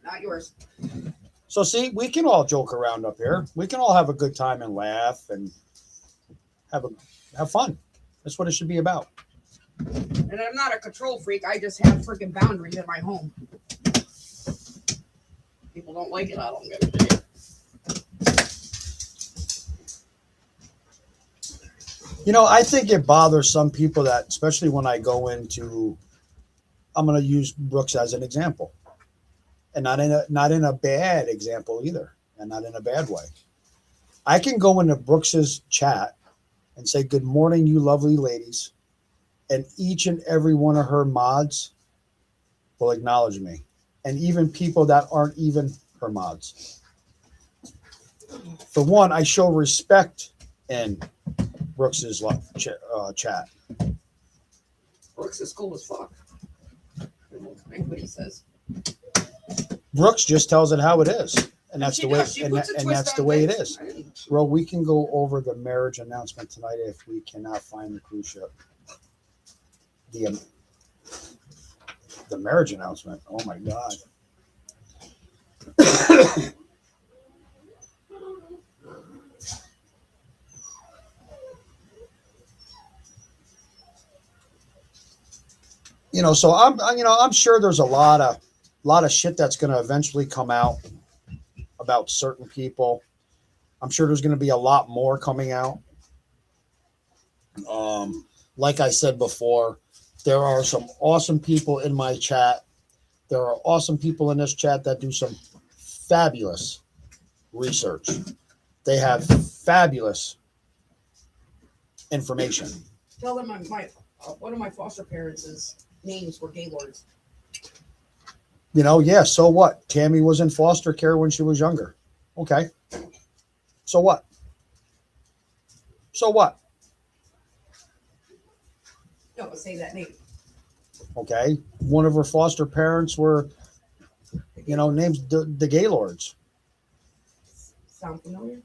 Not yours. So see, we can all joke around up here. We can all have a good time and laugh and have fun. That's what it should be about. And I'm not a control freak. I just have freaking boundaries in my home. People don't like it. I don't get it. You know, I think it bothers some people that, especially when I go into, I'm going to use Brooks as an example, and not in a bad example either, and not in a bad way. I can go into Brooks's chat and say, "Good morning, you lovely ladies," and each and every one of her mods will acknowledge me, and even people that aren't even her mods. For one, I show respect in Brooks's chat. Brooks is cool as fuck. Everybody says. Brooks just tells it how it is, and that's the way. And that's the way it is. Bro, we can go over the marriage announcement tonight if we cannot find the cruise ship. The marriage announcement. Oh my God. You know, so I'm sure there's a lot of shit that's going to eventually come out about certain people. I'm sure there's going to be a lot more coming out. Like I said before, there are some awesome people in my chat. There are awesome people in this chat that do some fabulous research. They have fabulous information. Tell them one of my foster parents' names were Gaylords. You know, yeah, so what? Tammy was in foster care when she was younger. Okay. So what? No, say that name. Okay. One of her foster parents were, named the Gaylords. Sound familiar?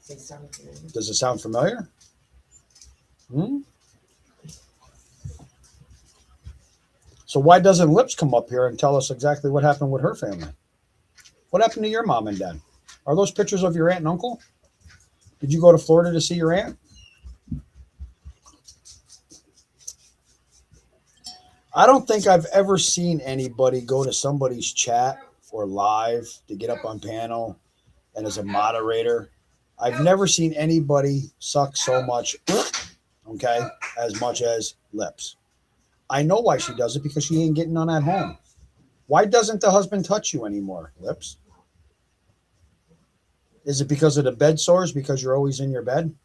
Sound familiar. Does it sound familiar? So why doesn't Lips come up here and tell us exactly what happened with her family? What happened to your mom and dad? Are those pictures of your aunt and uncle? Did you go to Florida to see your aunt? I don't think I've ever seen anybody go to somebody's chat or live to get up on panel and as a moderator. I've never seen anybody suck so much, okay, as much as Lips. I know why she does it, because she ain't getting none at home. Why doesn't the husband touch you anymore, Lips? Is it because of the bed sores? Because you're always in your bed?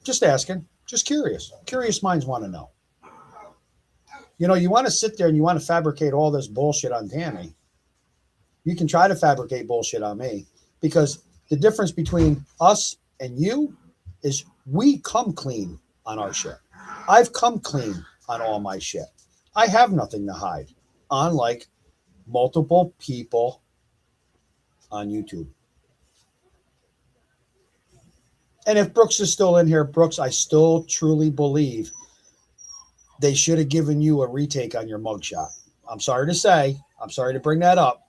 Just asking. Just curious. Curious minds want to know. You know, you want to sit there and you want to fabricate all this bullshit on Tammy. You can try to fabricate bullshit on me, because the difference between us and you is we come clean on our shit. I've come clean on all my shit. I have nothing to hide, unlike multiple people on YouTube. And if Brooks is still in here, Brooks, I still truly believe they should have given you a retake on your mugshot. I'm sorry to say, I'm sorry to bring that up,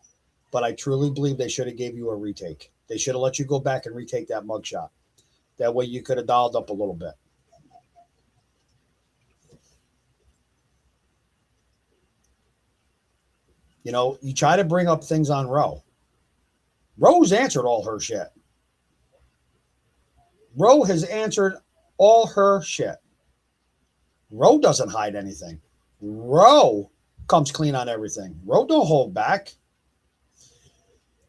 but I truly believe they should have gave you a retake. They should have let you go back and retake that mugshot. That way you could have dialed up a little bit. You know, you try to bring up things on Roe. Roe's answered all her shit. Roe has answered all her shit. Roe doesn't hide anything. Roe comes clean on everything. Roe don't hold back.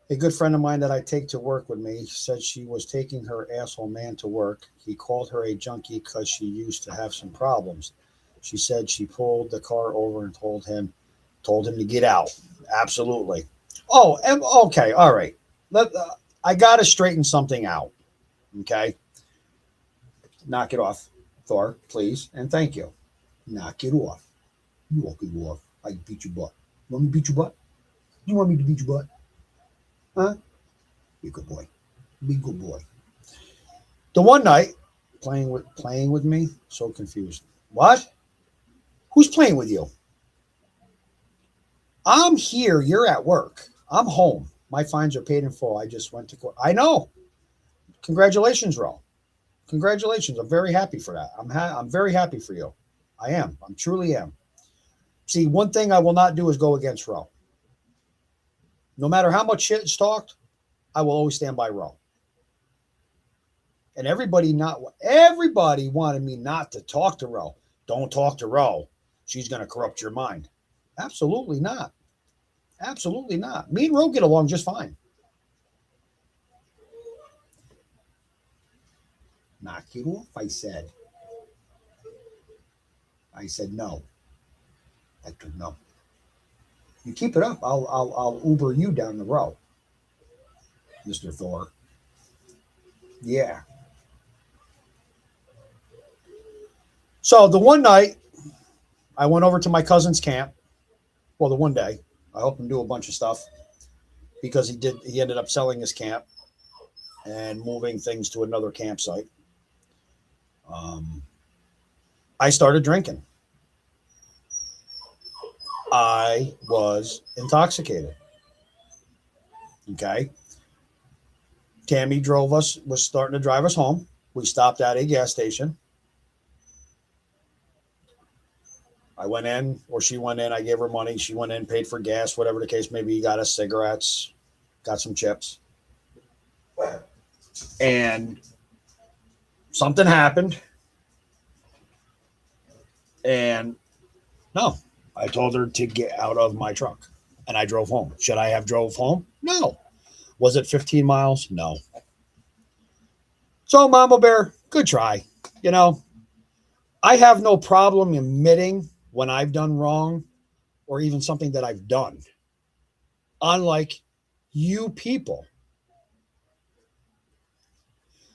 A good friend of mine that I take to work with me said she was taking her asshole man to work. He called her a junkie because she used to have some problems. She said she pulled the car over and told him to get out. Absolutely. Oh, okay. All right. I got to straighten something out. Okay. Knock it off, Thor, please. And thank you. Knock it off. Knock it off. I beat your butt. You want me to beat your butt? You want me to beat your butt? Huh? Be a good boy. Be a good boy. The one night, playing with me, so confused. What? Who's playing with you? I'm here. You're at work. I'm home. My fines are paid in full. I just went to court. I know. Congratulations, Ro. Congratulations. I'm very happy for that. I'm very happy for you. I am. I truly am. See, one thing I will not do is go against Ro. No matter how much shit is talked, I will always stand by Ro. And everybody wanted me not to talk to Ro. Don't talk to Ro. She's going to corrupt your mind. Absolutely not. Absolutely not. Me and Ro get along just fine. Knock it off, I said. I said no. Hector, no. You keep it up, I'll Uber you down the road, Mr. Thor. Yeah. So the one night, I went over to my cousin's camp. Well, the one day, I helped him do a bunch of stuff because he ended up selling his camp and moving things to another campsite. I started drinking. I was intoxicated. Okay. Tammy was starting to drive us home. We stopped at a gas station. I went in, or she went in. I gave her money. She went in, paid for gas, whatever the case may be. Got us cigarettes, got some chips. And something happened. And no, I told her to get out of my truck. And I drove home. Should I have drove home? No. Was it 15 miles? No. So, Mama Bear, good try. You know, I have no problem admitting when I've done wrong or even something that I've done. Unlike you people.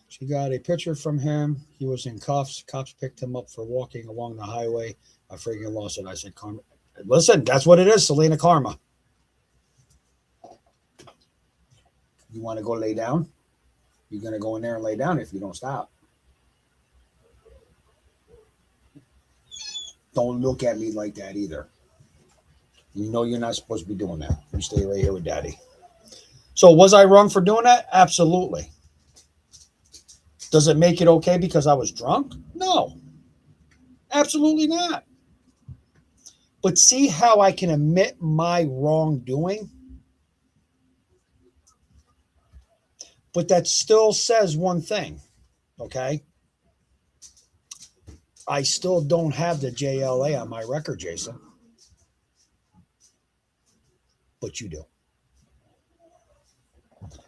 She got a picture from him. He was in cuffs. Cops picked him up for walking along the highway. I freaking lost it. I said, karma. Listen, that's what it is, Selena, karma. You want to go lay down? You're going to go in there and lay down if you don't stop. Don't look at me like that either. You know you're not supposed to be doing that. You stay right here with Daddy. So was I wrong for doing that? Absolutely. Does it make it okay because I was drunk? No. Absolutely not. But see how I can admit my wrongdoing? But that still says one thing, okay? I still don't have the JLA on my record, Jason. But you do.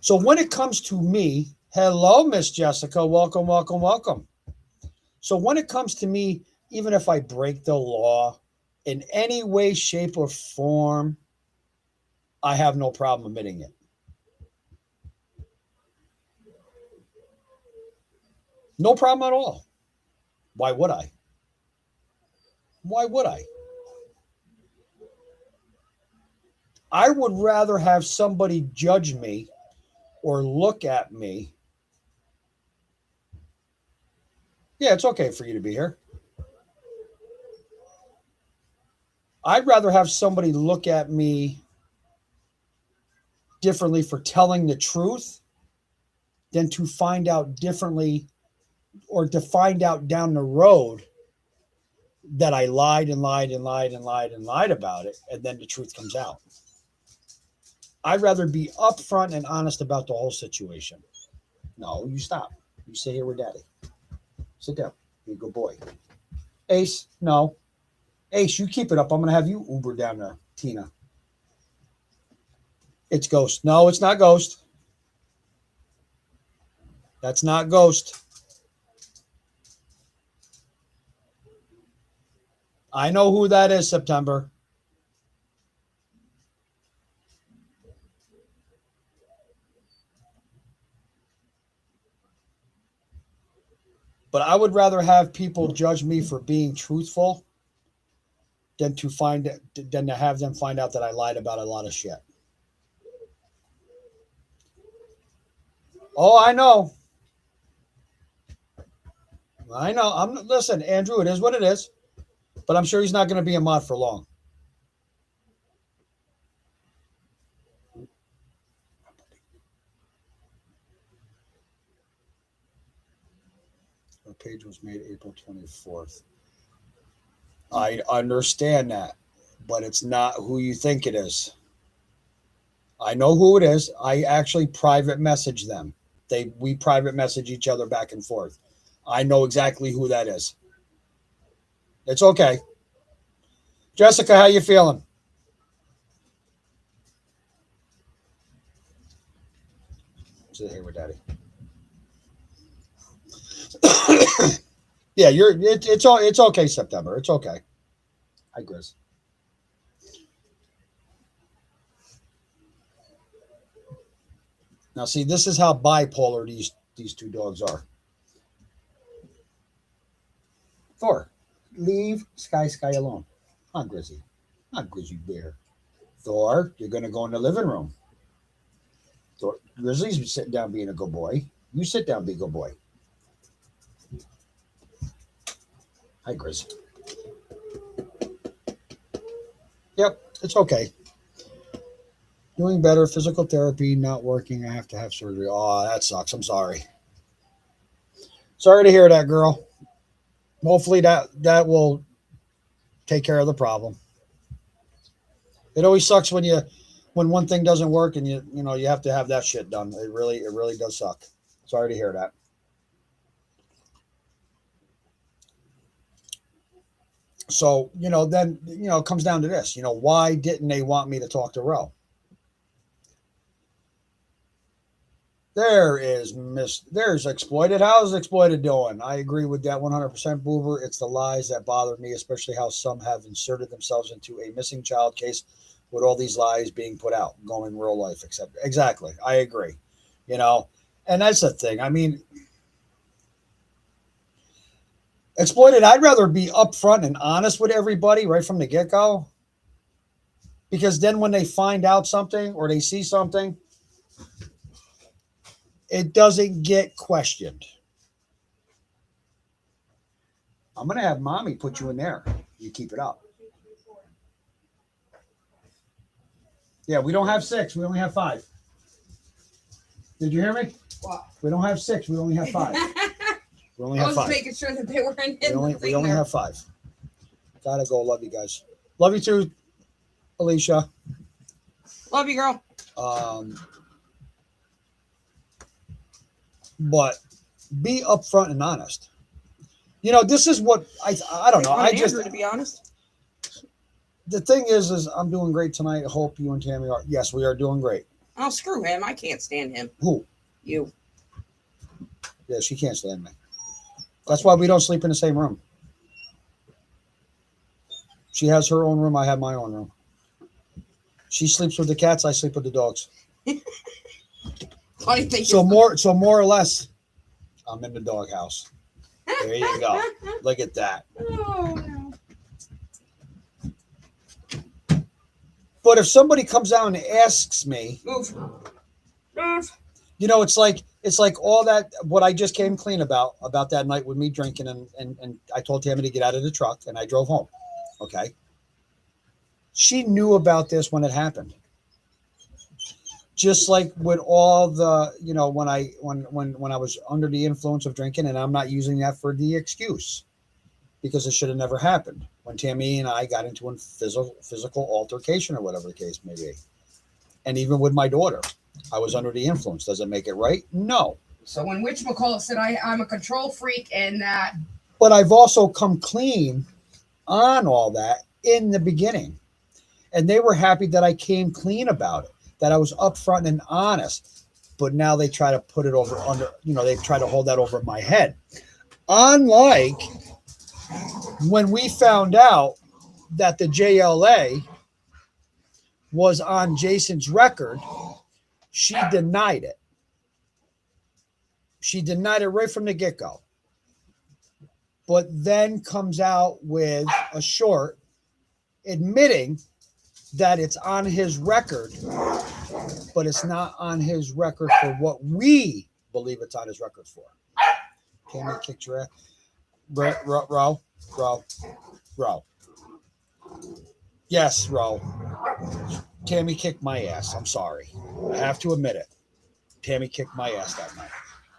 So when it comes to me, hello, Miss Jessica. Welcome, welcome, welcome. So when it comes to me, even if I break the law in any way, shape, or form, I have no problem admitting it. No problem at all. Why would I? Why would I? I would rather have somebody judge me or look at me. Yeah, it's okay for you to be here. I'd rather have somebody look at me differently for telling the truth than to find out differently or to find out down the road that I lied and lied and lied and lied and lied about it, and then the truth comes out. I'd rather be upfront and honest about the whole situation. No, you stop. You sit here with Daddy. Sit down. Be a good boy. Ace, no. Ace, you keep it up. I'm going to have you Uber down to Tina. It's Ghost. No, it's not Ghost. That's not Ghost. I know who that is, September. But I would rather have people judge me for being truthful than to have them find out that I lied about a lot of shit. Oh, I know. Listen, Andrew, it is what it is. But I'm sure he's not going to be a mod for long. Our page was made April 24th. I understand that, but it's not who you think it is. I know who it is. I actually private message them. We private message each other back and forth. I know exactly who that is. It's okay. Jessica, how you feeling? Sit here with Daddy. Yeah, it's okay, September. It's okay. Hi, Grizz. Now, see, this is how bipolar these two dogs are. Thor, leave Sky alone. Not Grizzy. Not Grizzly Bear. Thor, you're going to go in the living room. Thor, Grizzly's sitting down being a good boy. You sit down, be a good boy. Hi, Grizz. Yep, it's okay. Doing better. Physical therapy not working. I have to have surgery. Oh, that sucks. I'm sorry. Sorry to hear that, girl. Hopefully that will take care of the problem. It always sucks when one thing doesn't work and you have to have that shit done. It really does suck. Sorry to hear that. So, then, it comes down to this, why didn't they want me to talk to Ro? There's Exploited. How's Exploited doing? I agree with that 100%, Boober. It's the lies that bother me, especially how some have inserted themselves into a missing child case with all these lies being put out, going real life, except exactly. I agree. And that's the thing. I mean, Exploited, I'd rather be upfront and honest with everybody right from the get-go. Because then when they find out something or they see something, it doesn't get questioned. I'm going to have Mommy put you in there. You keep it up. Yeah, we don't have 6. We only have 5. Did you hear me? What? We don't have 6. We only have 5. We only have 5. I was making sure that they weren't in We only have 5. Gotta go. Love you guys. Love you too, Alicia. Love you, girl. But be upfront and honest. This is what I don't know. I just, to be honest. The thing is I'm doing great tonight. I hope you and Tammy are. Yes, we are doing great. Oh, screw him. I can't stand him. Who? You. Yeah, she can't stand me. That's why we don't sleep in the same room. She has her own room. I have my own room. She sleeps with the cats. I sleep with the dogs. Funny thing. So more or less, I'm in the doghouse. There you go. Look at that. Oh, no. But if somebody comes out and asks me, Move. you know, it's like all that what I just came clean about that night with me drinking and I told Tammy to get out of the truck and I drove home. Okay. She knew about this when it happened. Just like with all the, you know, when I was under the influence of drinking, and I'm not using that for the excuse because it should have never happened. When Tammy and I got into a physical altercation or whatever the case may be. And even with my daughter, I was under the influence. Does it make it right? No. So when whatchamacallit said I'm a control freak and that. But I've also come clean on all that in the beginning. And they were happy that I came clean about it, that I was upfront and honest. But now they try to put it over under, you know, they try to hold that over my head. Unlike when we found out that the JLA was on Jason's record, she denied it. She denied it right from the get-go. But then comes out with a short admitting that it's on his record, but it's not on his record for what we believe it's on his record for. Tammy kicked your ass. Row. Yes, Row. Tammy kicked my ass. I'm sorry. I have to admit it. Tammy kicked my ass that night.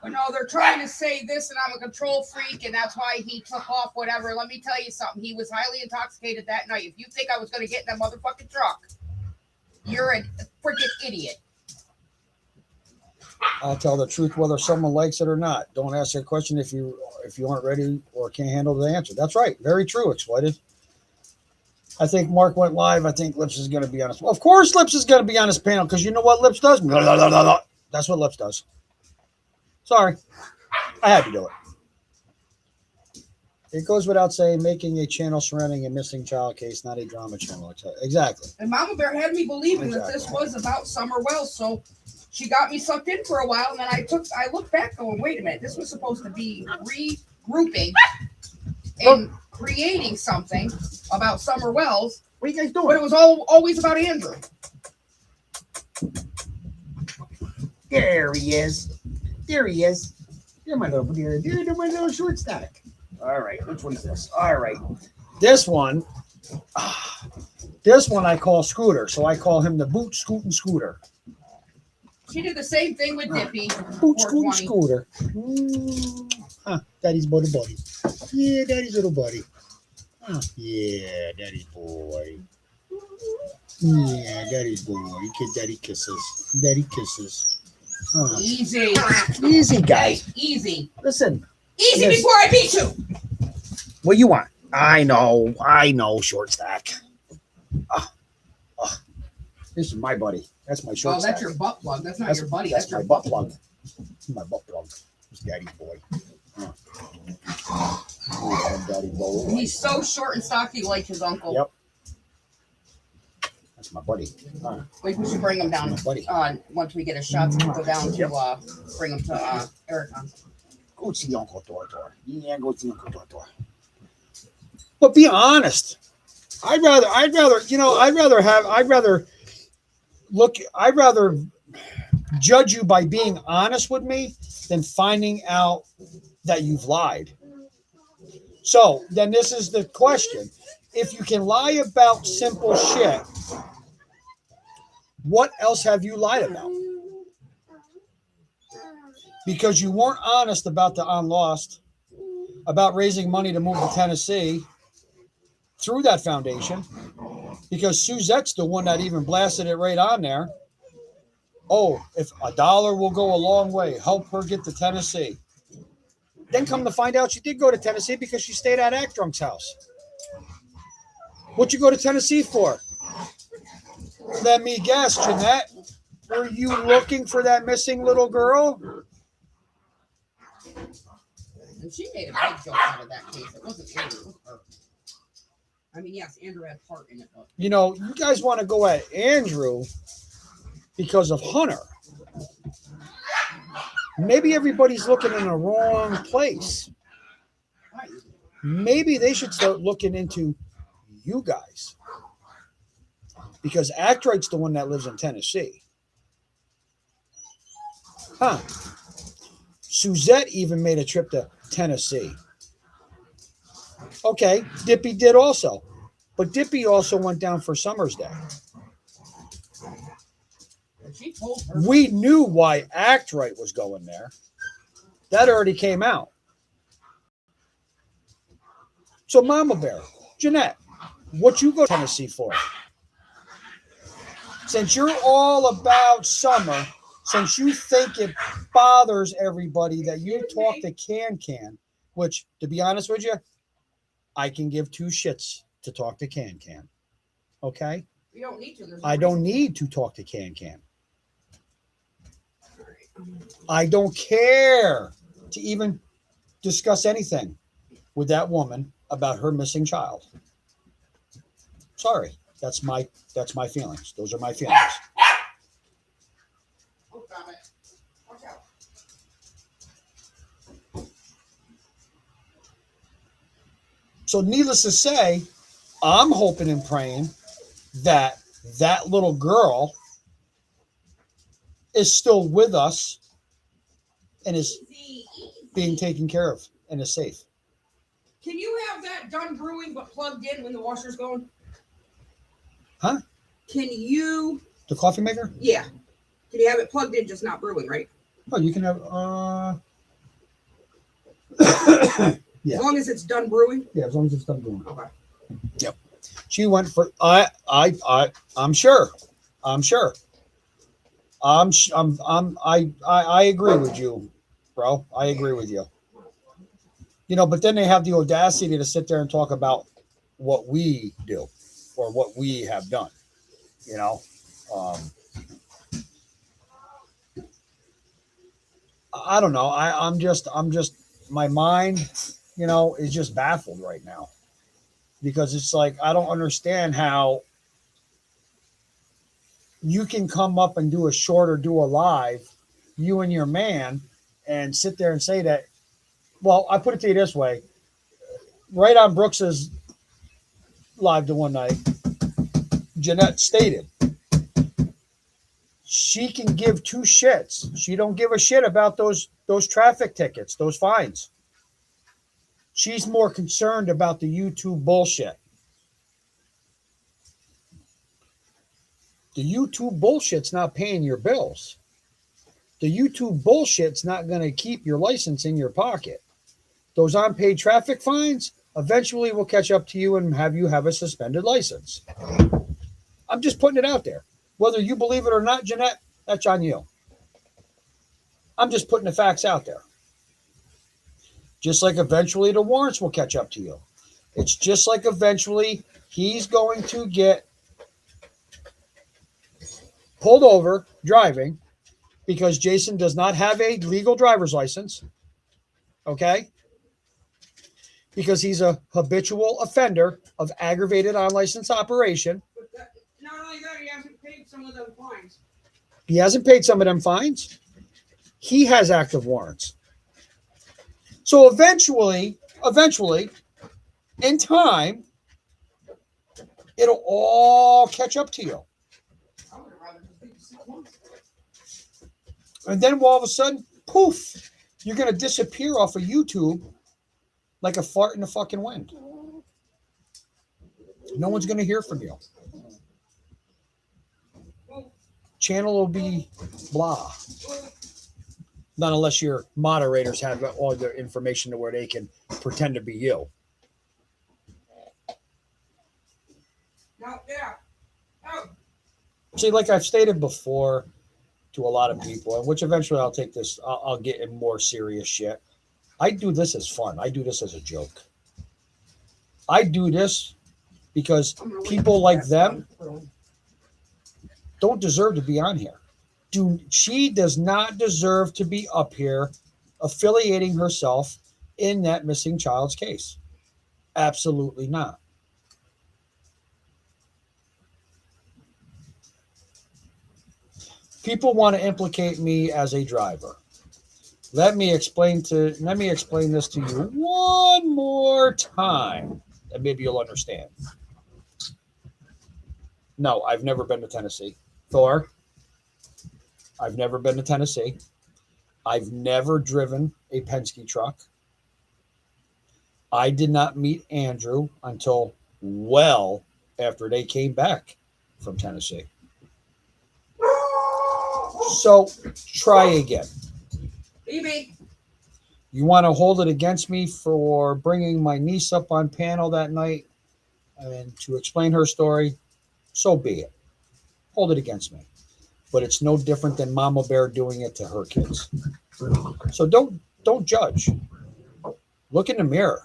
Well, no, they're trying to say this and I'm a control freak and that's why he took off, whatever. Let me tell you something. He was highly intoxicated that night. If you think I was going to get in that motherfucking truck, you're a freaking idiot. I'll tell the truth whether someone likes it or not. Don't ask a question if you aren't ready or can't handle the answer. That's right. Very true, Exploited. I think Mark went live. I think Lips is going to be on his. Of course, Lips is going to be on his panel because you know what Lips does? That's what Lips does. Sorry. I had to do it. It goes without saying, making a channel surrounding a missing child case, not a drama channel. Exactly. And Mama Bear had me believing that this was about Summer Wells, so she got me sucked in for a while, and then I looked back going, wait a minute, this was supposed to be regrouping and creating something about Summer Wells. What are you guys doing? But it was always about Andrew. There he is. There he is. You're my little short stack. All right, which one's this? All right. This one I call Scooter, so I call him the Boot Scootin' Scooter. She did the same thing with Dippy. Boot Scootin' Scooter. Daddy's buddy. Yeah, Daddy's little buddy. Yeah, Daddy's boy. Yeah, Daddy's boy. Daddy kisses. Daddy kisses. Easy. Easy, guy. Easy. Listen. Easy before I beat you. What you want? I know, short stack. This is my buddy. That's my short stack. Oh, that's your butt plug. That's not your buddy. That's your my butt plug. My butt plug. It's Daddy's boy. Daddy boy. He's so short and stocky like his uncle. Yep. That's my buddy. Wait, we should bring him down. Once we get his shots, we'll go down to bring him to Ericon. Go see Uncle Tortor. Yeah, go see Uncle Tortor. But be honest. I'd rather judge you by being honest with me than finding out that you've lied. So then this is the question. If you can lie about simple shit, what else have you lied about? Because you weren't honest about the On Lost, about raising money to move to Tennessee through that foundation, because Suzette's the one that even blasted it right on there. Oh, if $1 will go a long way, help her get to Tennessee. Then come to find out she did go to Tennessee because she stayed at Act Drunk's house. What'd you go to Tennessee for? Let me guess, Jeanette. Were you looking for that missing little girl? And she made a big joke out of that case. It wasn't Andrew. It was her. I mean, yes, Andrew had part in it. But... You know, you guys want to go at Andrew because of Hunter. Maybe everybody's looking in the wrong place. Maybe they should start looking into you guys. Because Actrite's the one that lives in Tennessee. Huh. Suzette even made a trip to Tennessee. Okay, Dippy did also. But Dippy also went down for Summer's Day. She told her. We knew why Actrite was going there. That already came out. So Mama Bear, Jeanette, what you go to Tennessee for? Since you're all about Summer, since you think it bothers everybody that you talk to Can, which, to be honest with you, I can give two shits to talk to Can. Okay? You don't need to. I don't need to talk to Can. I don't care to even discuss anything with that woman about her missing child. Sorry. That's my feelings. Those are my feelings. Oh, got it. Watch out. So needless to say, I'm hoping and praying that that little girl is still with us and is being taken care of and is safe. Can you have that done brewing but plugged in when the washer's going? Huh? Can you... The coffee maker? Yeah. Can you have it plugged in, just not brewing, right? Oh, you can have... Yeah. As long as it's done brewing? Yeah, as long as it's done brewing. Okay. Yep. She went for... I'm sure. I agree with you, bro. I agree with you. You know, but then they have the audacity to sit there and talk about what we do or what we have done. You know, I don't know. I'm just my mind, you know, is just baffled right now because it's like I don't understand how you can come up and do a short or do a live, you and your man, and sit there and say that. Well, I put it to you this way. Right on Brooks's live the one night, Jeanette stated she can give two shits. She don't give a shit about those traffic tickets, those fines. She's more concerned about the YouTube bullshit. The YouTube bullshit's not paying your bills. The YouTube bullshit's not going to keep your license in your pocket. Those unpaid traffic fines eventually will catch up to you and have you have a suspended license. I'm just putting it out there. Whether you believe it or not, Jeanette, that's on you. I'm just putting the facts out there. Just like eventually the warrants will catch up to you. It's just like eventually he's going to get pulled over driving because Jason does not have a legal driver's license. Okay? Because he's a habitual offender of aggravated unlicensed operation. But not only that, he hasn't paid some of them fines. He hasn't paid some of them fines. He has active warrants. So eventually, in time, it'll all catch up to you. I would rather just leave the 6 months. And then all of a sudden, poof, you're going to disappear off of YouTube like a fart in the fucking wind. No one's going to hear from you. Channel will be blah. Not unless your moderators have all their information to where they can pretend to be you. No, yeah. Oh. See, like I've stated before to a lot of people, and which eventually I'll take this, I'll get in more serious shit. I do this as fun. I do this as a joke. I do this because people like them don't deserve to be on here. She does not deserve to be up here affiliating herself in that missing child's case. Absolutely not. People want to implicate me as a driver. Let me explain this to you one more time, and maybe you'll understand. No, I've never been to Tennessee. Thor, I've never been to Tennessee. I've never driven a Penske truck. I did not meet Andrew until well after they came back from Tennessee. So try again. Baby. You want to hold it against me for bringing my niece up on panel that night and to explain her story? So be it. Hold it against me. But it's no different than Mama Bear doing it to her kids. So don't judge. Look in the mirror.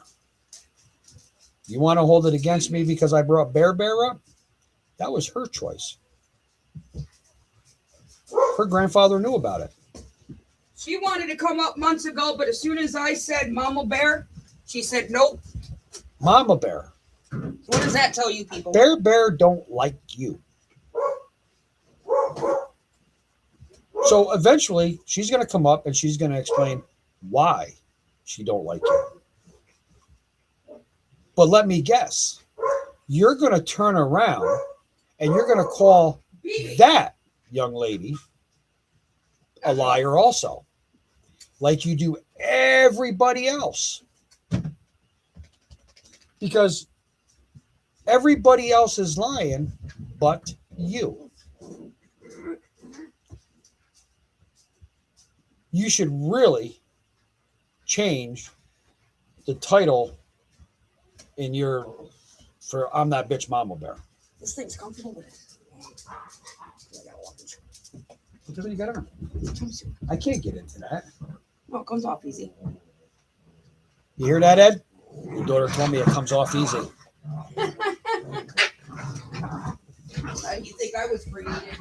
You want to hold it against me because I brought Bear up? That was her choice. Her grandfather knew about it. She wanted to come up months ago, but as soon as I said Mama Bear, she said nope. Mama Bear. What does that tell you people? Bear don't like you. So eventually she's going to come up and she's going to explain why she don't like you. But let me guess. You're going to turn around and you're going to call that young lady a liar also, like you do everybody else. Because everybody else is lying but you. You should really change the title in your for I'm That Bitch Mama Bear. This thing's comfortable with it. What do you got on? I can't get into that. No, it comes off easy. You hear that, Ed? Your daughter told me it comes off easy. You think I was creative?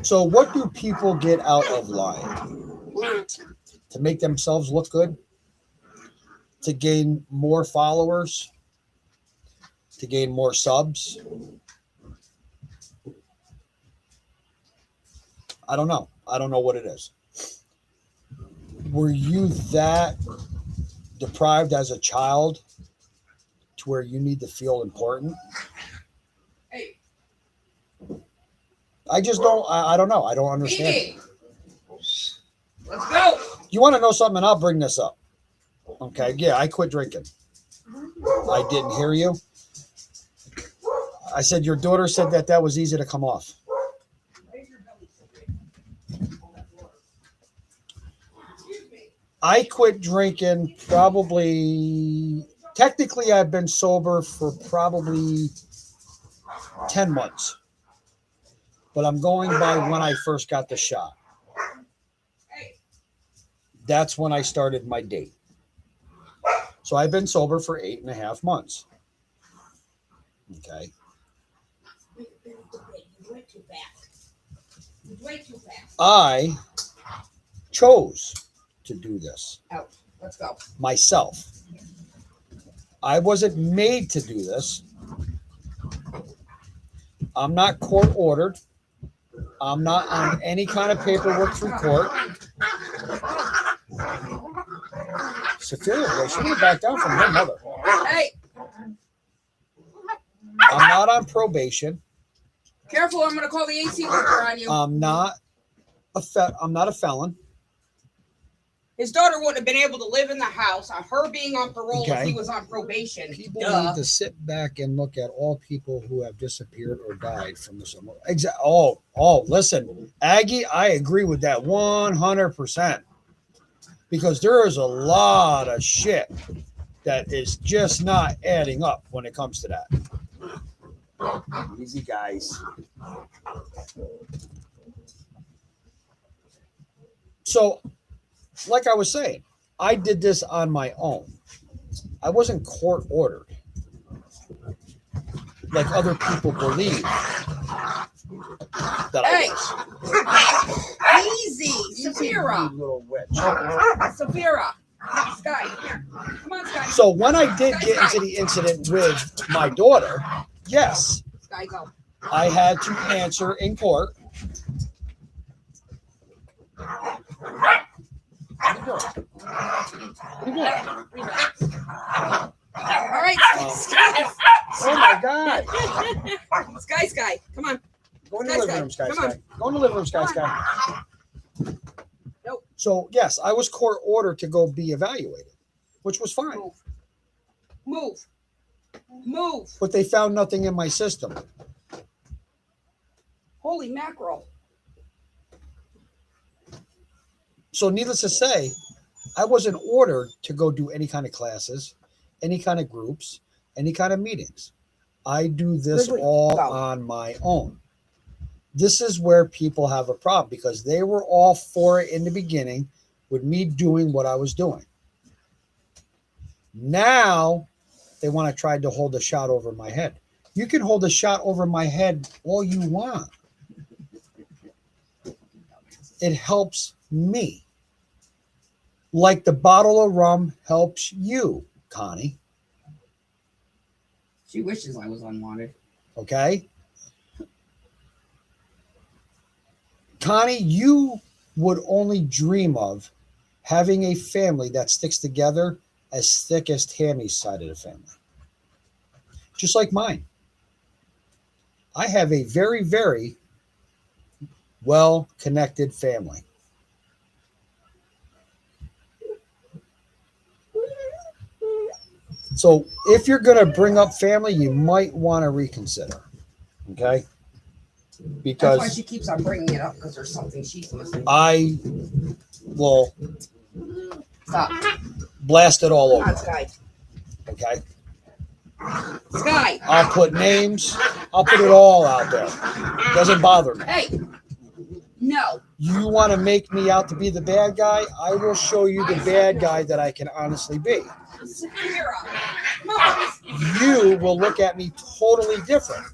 So what do people get out of lying? To make themselves look good? To gain more followers? To gain more subs? I don't know. I don't know what it is. Were you that deprived as a child to where you need to feel important? Hey. I just don't. I don't know. I don't understand. Baby. Let's go. You want to know something? I'll bring this up. Okay. Yeah, I quit drinking. I didn't hear you. I said your daughter said that was easy to come off. I quit drinking probably, technically I've been sober for probably 10 months. But I'm going by when I first got the shot. That's when I started my date. So I've been sober for 8.5 months. Okay. I chose to do this. Out. Let's go. Myself. I wasn't made to do this. I'm not court ordered. I'm not on any kind of paperwork through court. Sophia, she went back down from her mother. Hey. I'm not on probation. Careful, I'm going to call the AC worker on you. I'm not a felon. His daughter wouldn't have been able to live in the house on her being on parole if Okay. he was on probation. People need to sit back and look at all people who have disappeared or died from this. Listen, Aggie, I agree with that 100%. Because there is a lot of shit that is just not adding up when it comes to that. Easy, guys. So, like I was saying, I did this on my own. I wasn't court ordered. like other people believe that Hey. I was. Easy, You Saphira. little witch. Saphira. Sky, here. Come on, Sky. So when I did get into the incident with my daughter, yes, Sky, go. I had to answer in court. All right, Sky. Oh my God. Sky. Come on. Go in the living room, Sky. Come on. Go in the living room, Sky. Nope. So yes, I was court ordered to go be evaluated, which was fine. Move. But they found nothing in my system. Holy mackerel. So needless to say, I wasn't ordered to go do any kind of classes, any kind of groups, any kind of meetings. I do this all on my own. This is where people have a problem because they were all for it in the beginning with me doing what I was doing. Now they want to try to hold a shot over my head. You can hold a shot over my head all you want. It helps me. Like the bottle of rum helps you, Connie. She wishes I was unwanted. Okay? Connie, you would only dream of having a family that sticks together as thick as Tammy's side of the family. Just like mine. I have a very, very well-connected family. So if you're going to bring up family, you might want to reconsider. Okay? Because that's why she keeps on bringing it up because there's something she's missing. I will Stop. blast it all Come over. on, Sky. Okay? Sky. I'll put names. I'll put it all out there. Doesn't bother me. Hey. No. You want to make me out to be the bad guy? I will show you the bad guy that I can honestly be. Saphira. Come on. You will look at me totally different.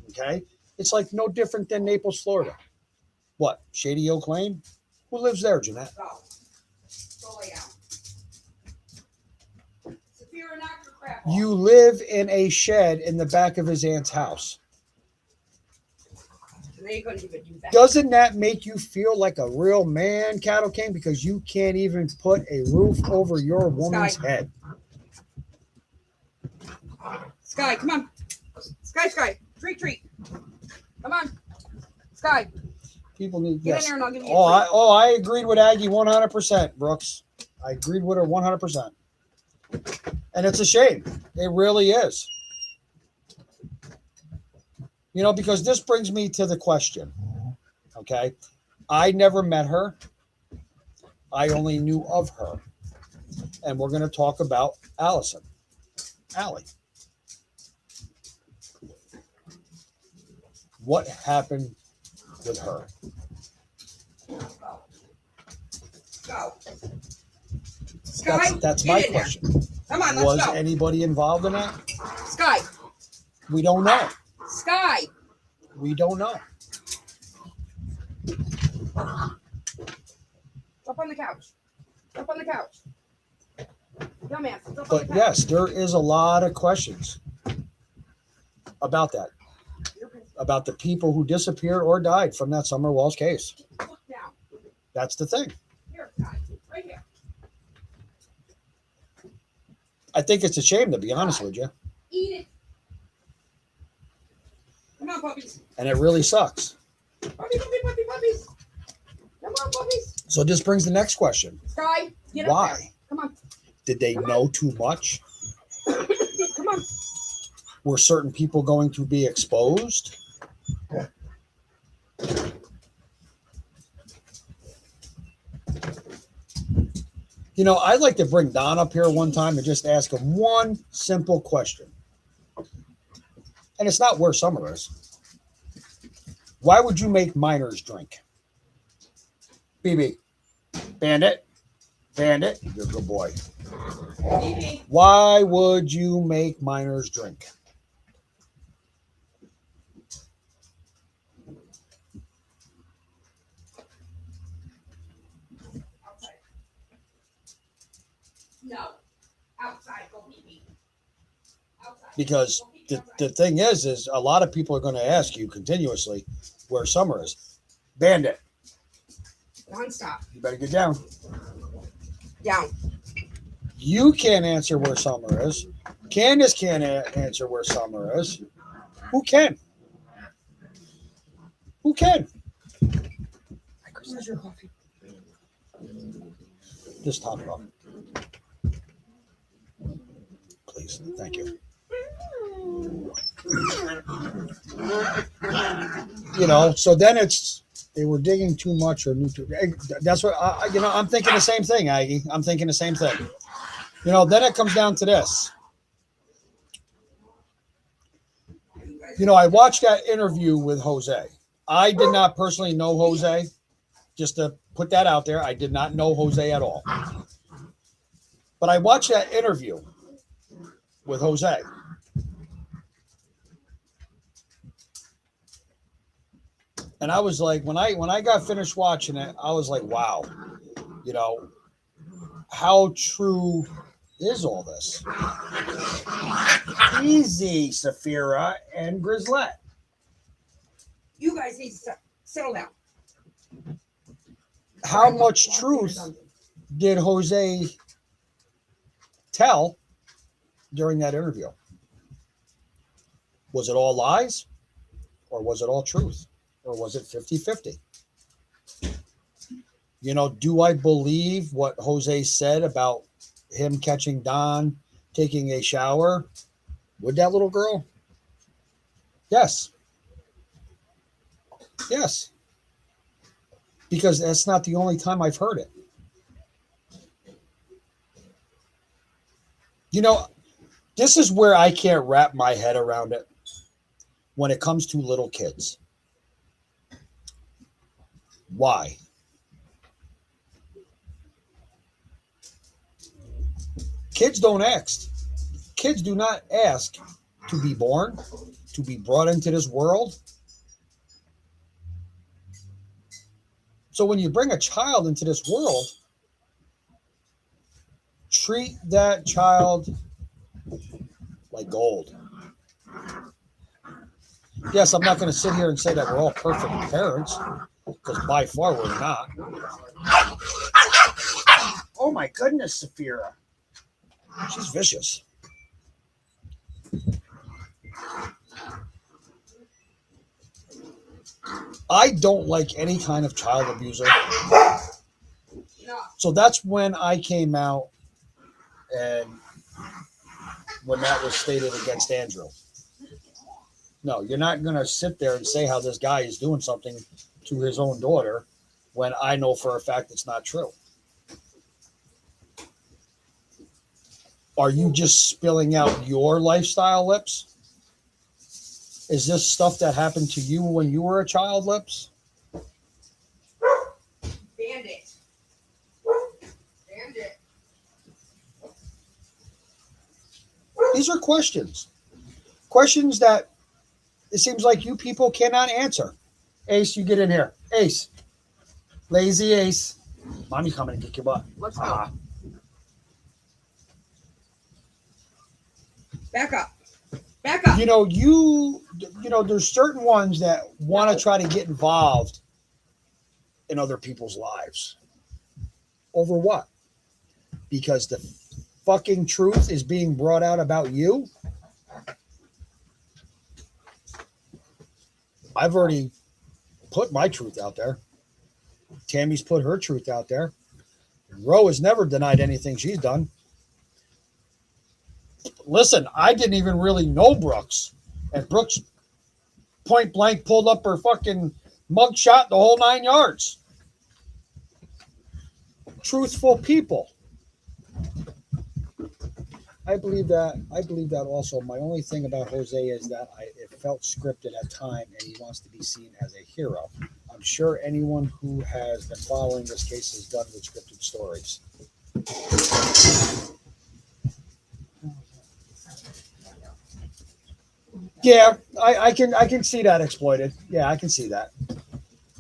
Okay? It's like no different than Naples, Florida. What? Shady Oak Lane? Who lives there, Jeanette? Go. Go lay down. Saphira, knock your crap off. You live in a shed in the back of his aunt's house. They couldn't even do that. Doesn't that make you feel like a real man, Cattle King? Because you can't even put a roof over your woman's head. Sky, come on. Sky. Treat. Come on. Sky. People need Get yes. in there and I'll give you a treat. I agreed with Aggie 100%, Brooks. I agreed with her 100%. And it's a shame. It really is. You know, because this brings me to the question. Okay. I never met her. I only knew of her. And we're going to talk about Allison. Allie. What happened with her? Go. Sky, That's get my in there. question. Come on, let's Was go. anybody involved in that? Sky. We don't know. Sky. We don't know. Up on the couch. Dumbass. Up on the But couch. yes, there is a lot of questions about that. About the people who disappeared or died from that Summer Walsh case. Look down. That's the thing. Here, Sky. Right here. I think it's a shame, to be honest with you. Eat it. Come on, puppies. And it really sucks. Puppies. Come on, puppies. So this brings the next question. Sky, get up there. Why? Come on. Did they know too much? Come on. Were certain people going to be exposed? You know, I'd like to bring Don up here one time and just ask him one simple question. And it's not where Summer is. Why would you make minors drink? BB. Bandit. Bandit, you're a good boy. Maybe. Why would you make minors drink? Outside. No. Outside. Go pee pee. Outside. Because the thing is a lot of people are going to ask you continuously where Summer is. Bandit, Non-stop. you better get down. Down. You can't answer where Summer is. Candace can't answer where Summer is. Who can? Who can? Where's your coffee? Just top it off. Please. Thank you. You know, so then it's they were digging too much or new too. That's what I'm thinking the same thing, Aggie. I'm thinking the same thing. You know, then it comes down to this. You know, I watched that interview with Jose. I did not personally know Jose. Just to put that out there, I did not know Jose at all. But I watched that interview with Jose. And I was like, when I got finished watching it, I was like, wow, you know, how true is all this? Easy, Safira and Grizzlette. You guys need to settle down. How much truth did Jose tell during that interview? Was it all lies? Or was it all truth? Or was it 50-50? You know, do I believe what Jose said about him catching Don taking a shower with that little girl? Yes. Yes. Because that's not the only time I've heard it. You know, this is where I can't wrap my head around it when it comes to little kids. Why? Kids don't ask. Kids do not ask to be born, to be brought into this world. So when you bring a child into this world, treat that child like gold. Yes, I'm not going to sit here and say that we're all perfect parents, because by far we're not. Oh my goodness, Safira. She's vicious. I don't like any kind of child abuser. No. So that's when I came out and when that was stated against Andrew. No, you're not going to sit there and say how this guy is doing something to his own daughter when I know for a fact it's not true. Are you just spilling out your lifestyle, Lips? Is this stuff that happened to you when you were a child, Lips? Bandit. Bandit. These are questions. Questions that it seems like you people cannot answer. Ace, you get in here. Ace. Lazy Ace. Mommy coming to kick your butt. Let's go. Back up. Back up. You know, there's certain ones that want to try to get involved in other people's lives. Over what? Because the fucking truth is being brought out about you? I've already put my truth out there. Tammy's put her truth out there. Ro has never denied anything she's done. Listen, I didn't even really know Brooks. And Brooks point blank pulled up her fucking mug shot the whole 9 yards. Truthful people. I believe that also. My only thing about Jose is that it felt scripted at time and he wants to be seen as a hero. I'm sure anyone who has been following this case is done with scripted stories. Yeah, I can see that exploited. Yeah, I can see that.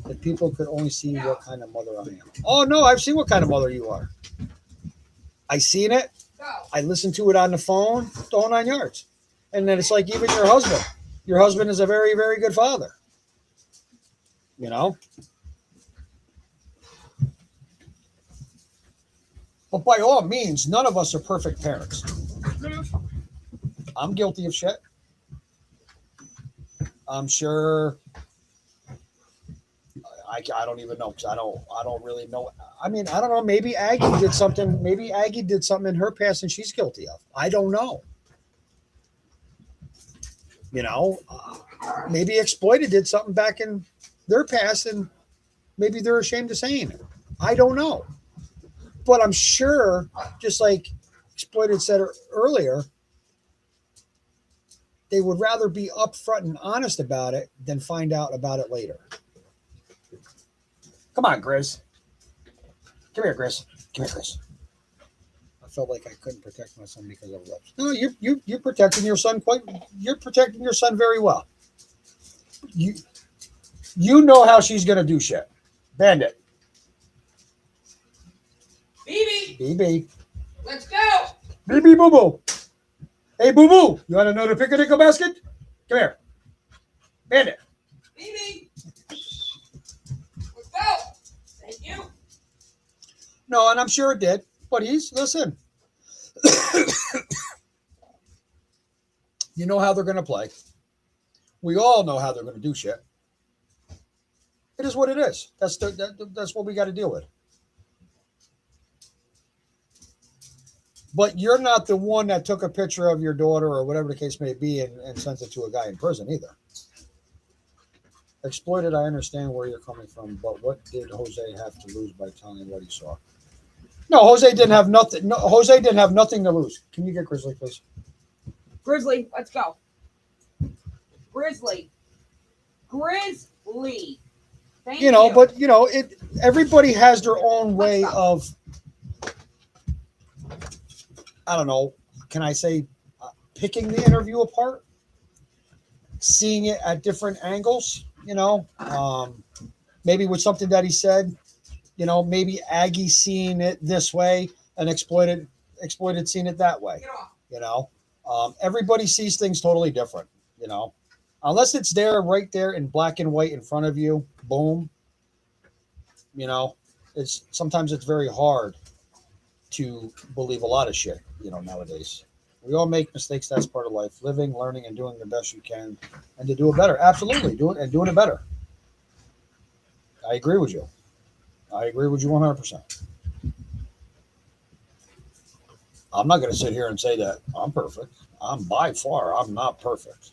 If people could only see what kind of mother I am. Oh no, I've seen what kind of mother you are. I seen it. I listened to it on the phone, the whole 9 yards. And then it's like even your husband. Your husband is a very, very good father. You know? But by all means, none of us are perfect parents. I'm guilty of shit. I'm sure I don't even know because I don't really know. I mean, I don't know. Maybe Aggie did something. Maybe Aggie did something in her past and she's guilty of. I don't know. You know, maybe Exploited did something back in their past and maybe they're ashamed of saying it. I don't know. But I'm sure, just like Exploited said earlier, they would rather be upfront and honest about it than find out about it later. Come on, Grizz. Come here, Grizz. Come here, Grizz. I felt like I couldn't protect my son because of lips. No, you're protecting your son you're protecting your son very well. You know how she's gonna do shit. Bandit. BB. Let's go. BB Boo Boo. Hey Boo Boo, you want to know the picnic basket? Come here. Bandit. BB. Let's go. Thank you. No, and I'm sure it did. But listen. You know how they're going to play. We all know how they're going to do shit. It is what it is. That's what we got to deal with. But you're not the one that took a picture of your daughter or whatever the case may be and sent it to a guy in prison either. Exploited, I understand where you're coming from, but what did Jose have to lose by telling what he saw? No, Jose didn't have nothing. No, Jose didn't have nothing to lose. Can you get Grizzly, please? Grizzly, let's go. Grizzly. Thank you. But everybody has their own way of, I don't know, can I say picking the interview apart, seeing it at different angles, maybe with something that he said, maybe Aggie seeing it this way and exploited seeing it that way, everybody sees things totally different, unless it's right there in black and white in front of you, boom, sometimes it's very hard to believe a lot of shit, nowadays. We all make mistakes. That's part of life. Living, learning, and doing the best you can, and to do it better. Absolutely, doing it better. I agree with you. 100%. I'm not going to sit here and say that I'm perfect. I'm not perfect.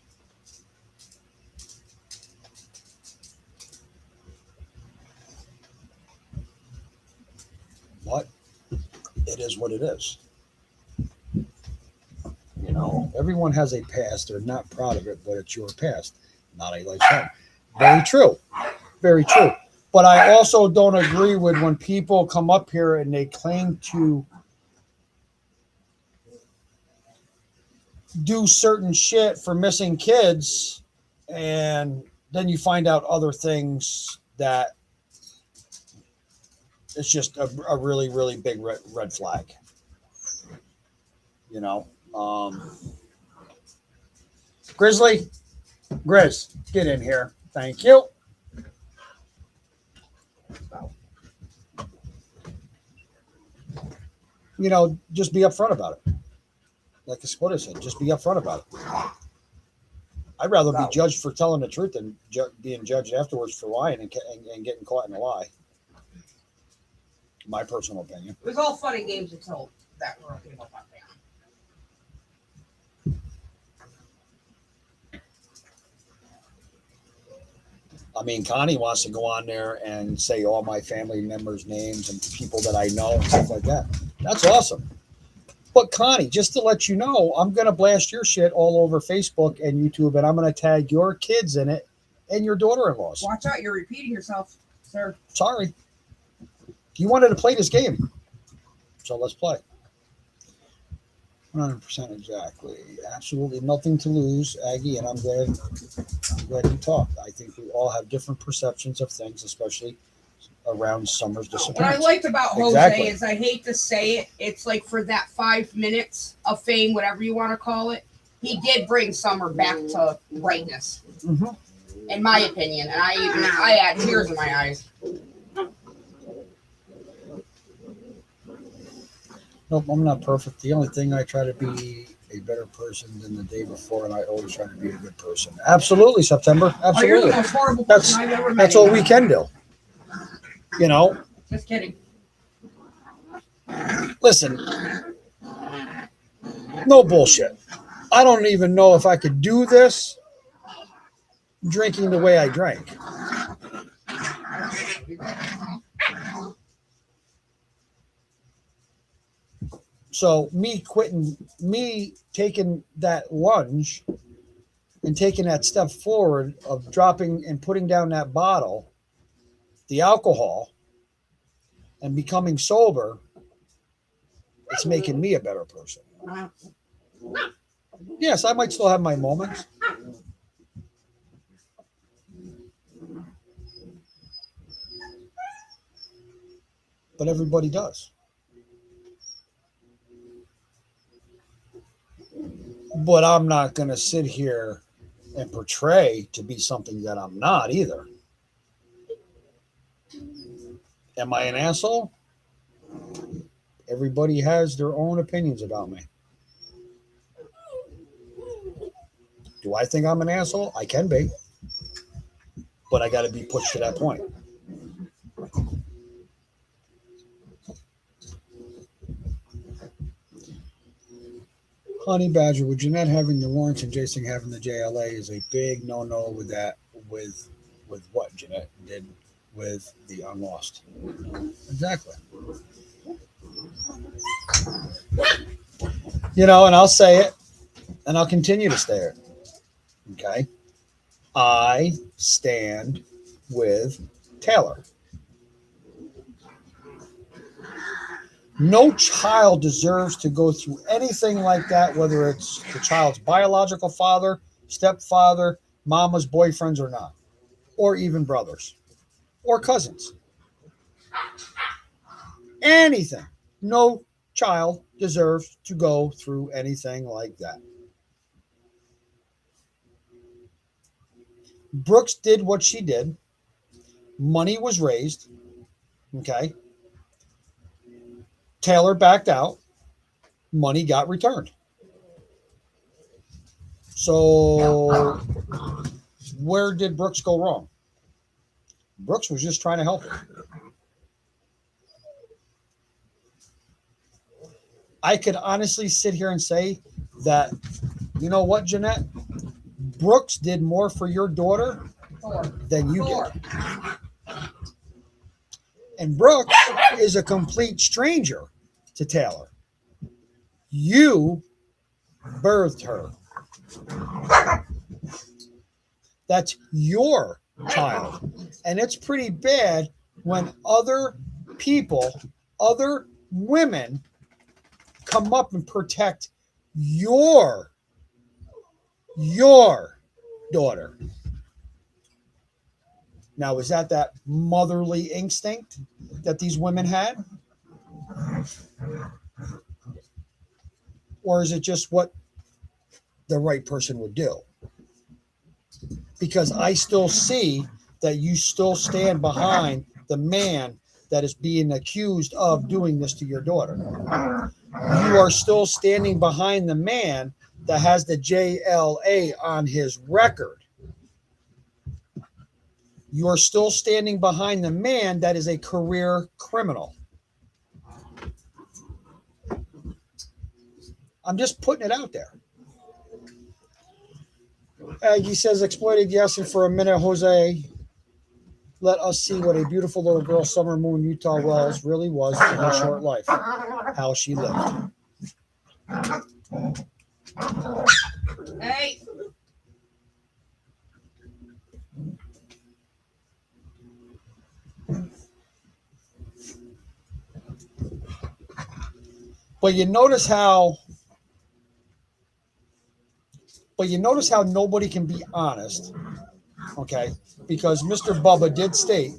But it is what it is. Everyone has a past. They're not proud of it, but it's your past, not a lifetime. Very true. Very true. But I also don't agree with when people come up here and they claim to do certain shit for missing kids, and then you find out other things that it's just a really, really big red flag. Grizzly, Grizz, get in here. Thank you. Just be upfront about it. Like Escoda said, just be upfront about it. I'd rather be judged for telling the truth than being judged afterwards for lying and getting caught in a lie. My personal opinion. It was all fun and games until that girl came up on there. I mean, Connie wants to go on there and say all my family members' names and people that I know and stuff like that. That's awesome. But Connie, just to let you know, I'm going to blast your shit all over Facebook and YouTube, and I'm going to tag your kids in it and your daughter-in-laws. Watch out. You're repeating yourself, sir. Sorry. You wanted to play this game. So let's play. 100% exactly. Absolutely nothing to lose, Aggie, and I'm glad you talked. I think we all have different perceptions of things, especially around Summer's disappearance. What I liked about Jose is, I hate to say it, it's like for that 5 minutes of fame, whatever you want to call it, he did bring Summer back to brightness, in my opinion. And I had tears in my eyes. Nope, I'm not perfect. The only thing, I try to be a better person than the day before, and I always try to be a good person. Absolutely, September. Absolutely. Oh, you're the most horrible person I've ever met. That's all we can do. You know? Just kidding. Listen, no bullshit. I don't even know if I could do this drinking the way I drank. So me taking that lunge and taking that step forward of dropping and putting down that bottle, the alcohol, and becoming sober, it's making me a better person. Yes, I might still have my moments. But everybody does. But I'm not going to sit here and portray to be something that I'm not either. Am I an asshole? Everybody has their own opinions about me. Do I think I'm an asshole? I can be. But I got to be pushed to that point. Honey Badger, with Jeanette having the warrants and Jason having the JLA is a big no-no with that, with what Jeanette did with the Unlost. Exactly. You know, and I'll say it, and I'll continue to say it. Okay? I stand with Taylor. No child deserves to go through anything like that, whether it's the child's biological father, stepfather, mama's boyfriends or not, or even brothers or cousins. Anything. No child deserves to go through anything like that. Brooks did what she did. Money was raised. Okay. Taylor backed out. Money got returned. So where did Brooks go wrong? Brooks was just trying to help her. I could honestly sit here and say that, you know what, Jeanette? Brooks did more for your daughter than you did. And Brooks is a complete stranger to Taylor. You birthed her. That's your child. And it's pretty bad when other people, other women come up and protect your daughter. Now, is that motherly instinct that these women had? Or is it just what the right person would do? Because I still see that you still stand behind the man that is being accused of doing this to your daughter. You are still standing behind the man that has the JLA on his record. You are still standing behind the man that is a career criminal. I'm just putting it out there. Aggie says, exploited, yes, and for a minute, Jose, let us see what a beautiful little girl Summer Moon Utah Wells really was in her short life, how she lived. Hey. But you notice how nobody can be honest, okay? Because Mr. Bubba did state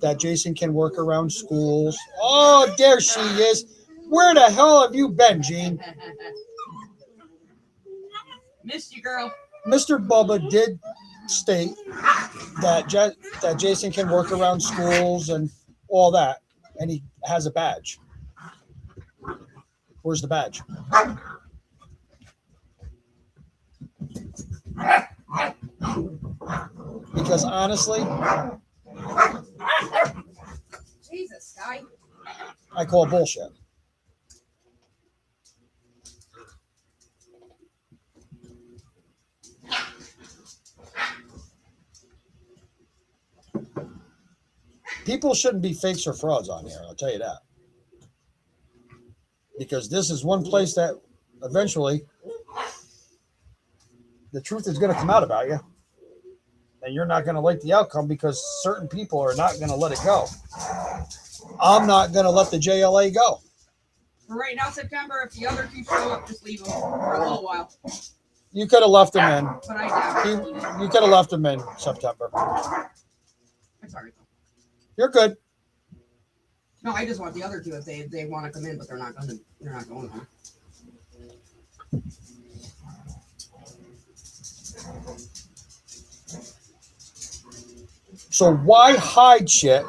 that Jason can work around schools. Oh, there she is. Where the hell have you been, Gene? Missed you, girl. Mr. Bubba did state that Jason can work around schools and all that, and he has a badge. Where's the badge? Because honestly, Jesus, Sky. I call bullshit. People shouldn't be fakes or frauds on here, I'll tell you that. Because this is one place that eventually the truth is going to come out about you. And you're not going to like the outcome because certain people are not going to let it go. I'm not going to let the JLA go. For right now, September, if the other two show up, just leave them for a little while. You could have left him in. But I doubt it. You could have left him in September. I'm sorry. You're good. No, I just want the other two if they want to come in, but they're not going to. So why hide shit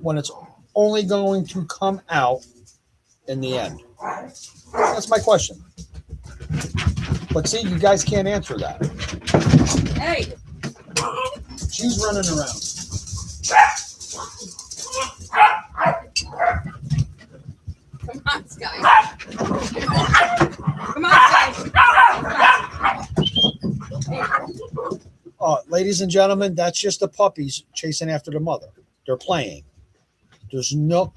when it's only going to come out in the end? That's my question. But see, you guys can't answer that. Hey! She's running around. Come on, Sky. Come on, Sky. Ladies and gentlemen, that's just the puppies chasing after the mother. They're playing. There's no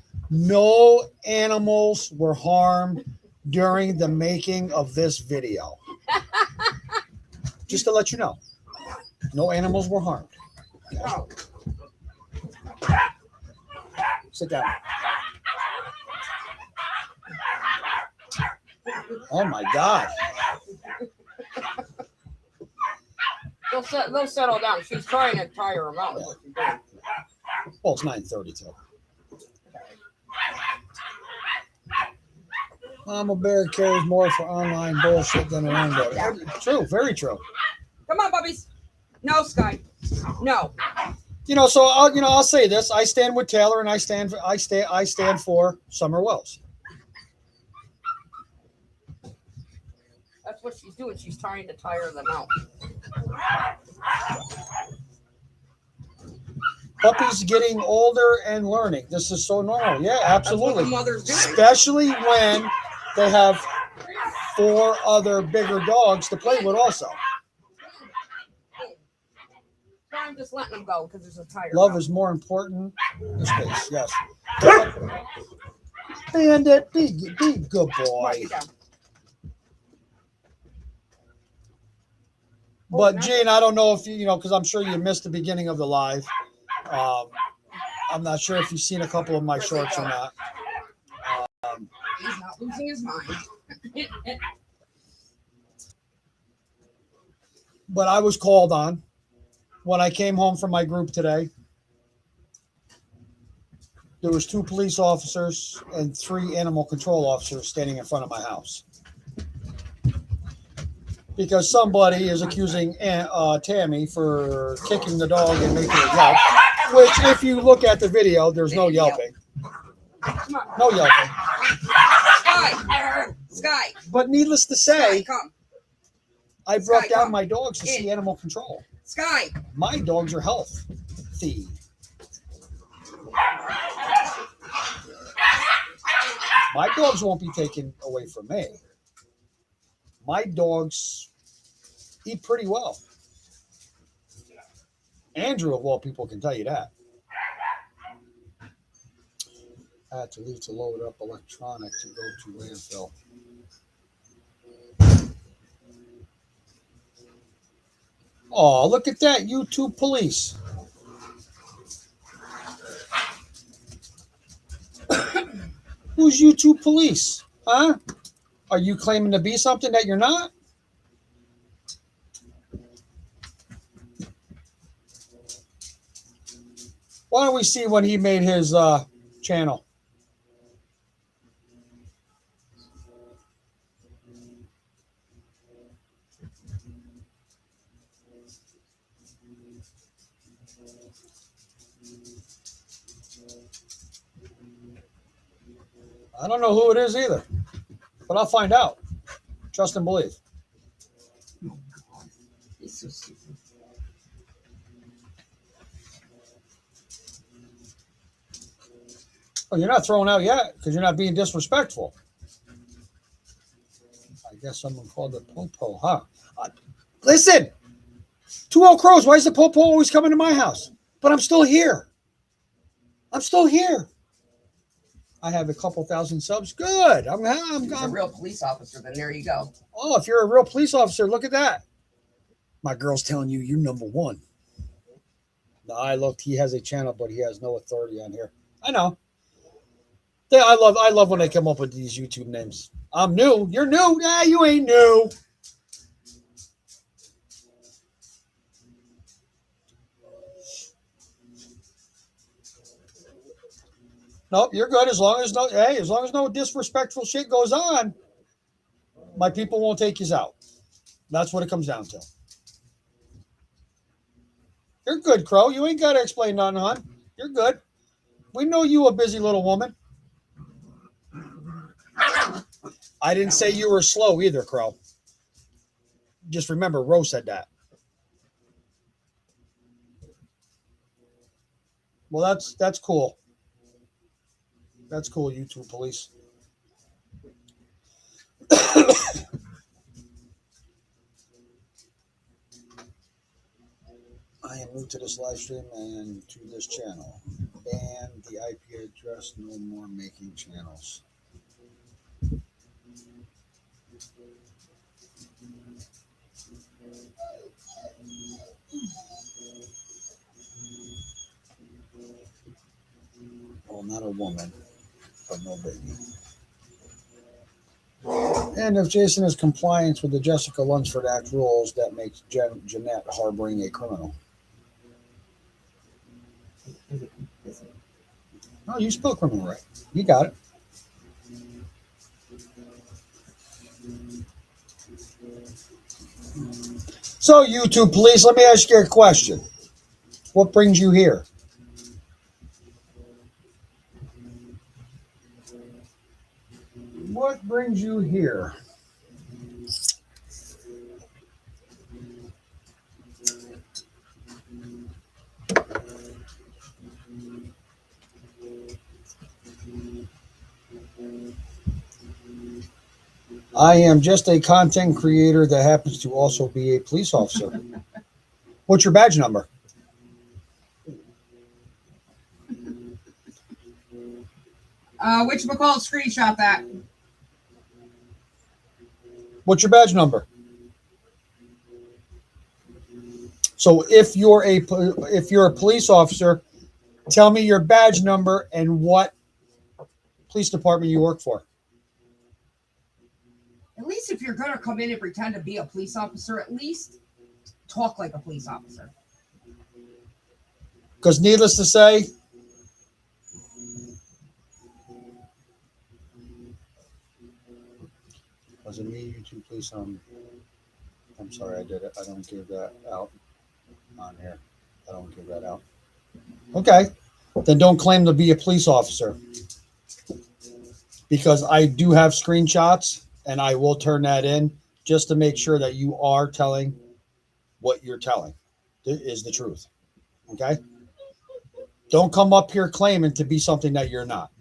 animals were harmed during the making of this video. Just to let you know, no animals were harmed. Okay? Sit down. Oh my God. They'll settle down. She's trying to tire them out. Well, it's 9:32. Mama Bear cares more for online bullshit than her own daughter. True, very true. Come on, puppies. No, Sky. No. So I'll say this. I stand with Taylor, and I stand for Summer Wells. That's what she's doing. She's trying to tire them out. Puppies getting older and learning. This is so normal. Yeah, absolutely. That's what the mothers do. Especially when they have 4 other bigger dogs to play with also. I'm just letting them go because there's a tire. Love is more important than space. Yes. Bandit, be good boy. But Gene, I don't know if because I'm sure you missed the beginning of the live. I'm not sure if you've seen a couple of my shorts or not. He's not losing his mind. But I was called on when I came home from my group today. There was 2 police officers and 3 animal control officers standing in front of my house. Because somebody is accusing Tammy for kicking the dog and making it yelp. Which, if you look at the video, there's no yelping. No yelping. Sky. But needless to say, Sky, come. I brought Sky, down come. my dogs to see In. animal control. Sky. My dogs are healthy. My dogs won't be taken away from me. My dogs eat pretty well. Andrew, of all people, can tell you that. I had to leave to load up electronic to go to landfill. Oh, look at that. YouTube police. Who's YouTube police? Huh? Are you claiming to be something that you're not? Why don't we see when he made his channel? I don't know who it is either, but I'll find out. Trust and believe. Oh, God. He's so stupid. Oh, you're not throwing out yet because you're not being disrespectful. I guess someone called it Popo, huh? Listen, 2-0 Crows. Why is the Popo always coming to my house? But I'm still here. I'm still here. I have a couple thousand subs. Good. I'm a real police officer. Then there you go. Oh, if you're a real police officer, look at that. My girl's telling you you're number one. No, I looked. He has a channel, but he has no authority on here. I know. I love when they come up with these YouTube names. I'm new. You're new. Nah, you ain't new. Nope, you're good as long as no disrespectful shit goes on. My people won't take you out. That's what it comes down to. You're good, Crow. You ain't got to explain nothing, hon. You're good. We know you a busy little woman. I didn't say you were slow either, Crow. Just remember, Rose said that. Well, that's cool. That's cool, YouTube police. I am new to this live stream and to this channel. Ban the IP address. No more making channels. Well, not a woman, but no baby. And if Jason is compliant with the Jessica Lunsford Act rules, that makes Jeanette harboring a criminal. No, you spell criminal right. You got it. So, YouTube police, let me ask you a question. What brings you here? What brings you here? I am just a content creator that happens to also be a police officer. What's your badge number? Whatchamacallit, screenshot that. What's your badge number? So if you're a police officer, tell me your badge number and what police department you work for. At least if you're going to come in and pretend to be a police officer, at least talk like a police officer. Because needless to say, was it me, YouTube, please? I'm sorry, I did it. I don't give that out on here. I don't give that out. Okay. Then don't claim to be a police officer. Because I do have screenshots and I will turn that in just to make sure that you are telling what you're telling is the truth. Okay? Don't come up here claiming to be something that you're not.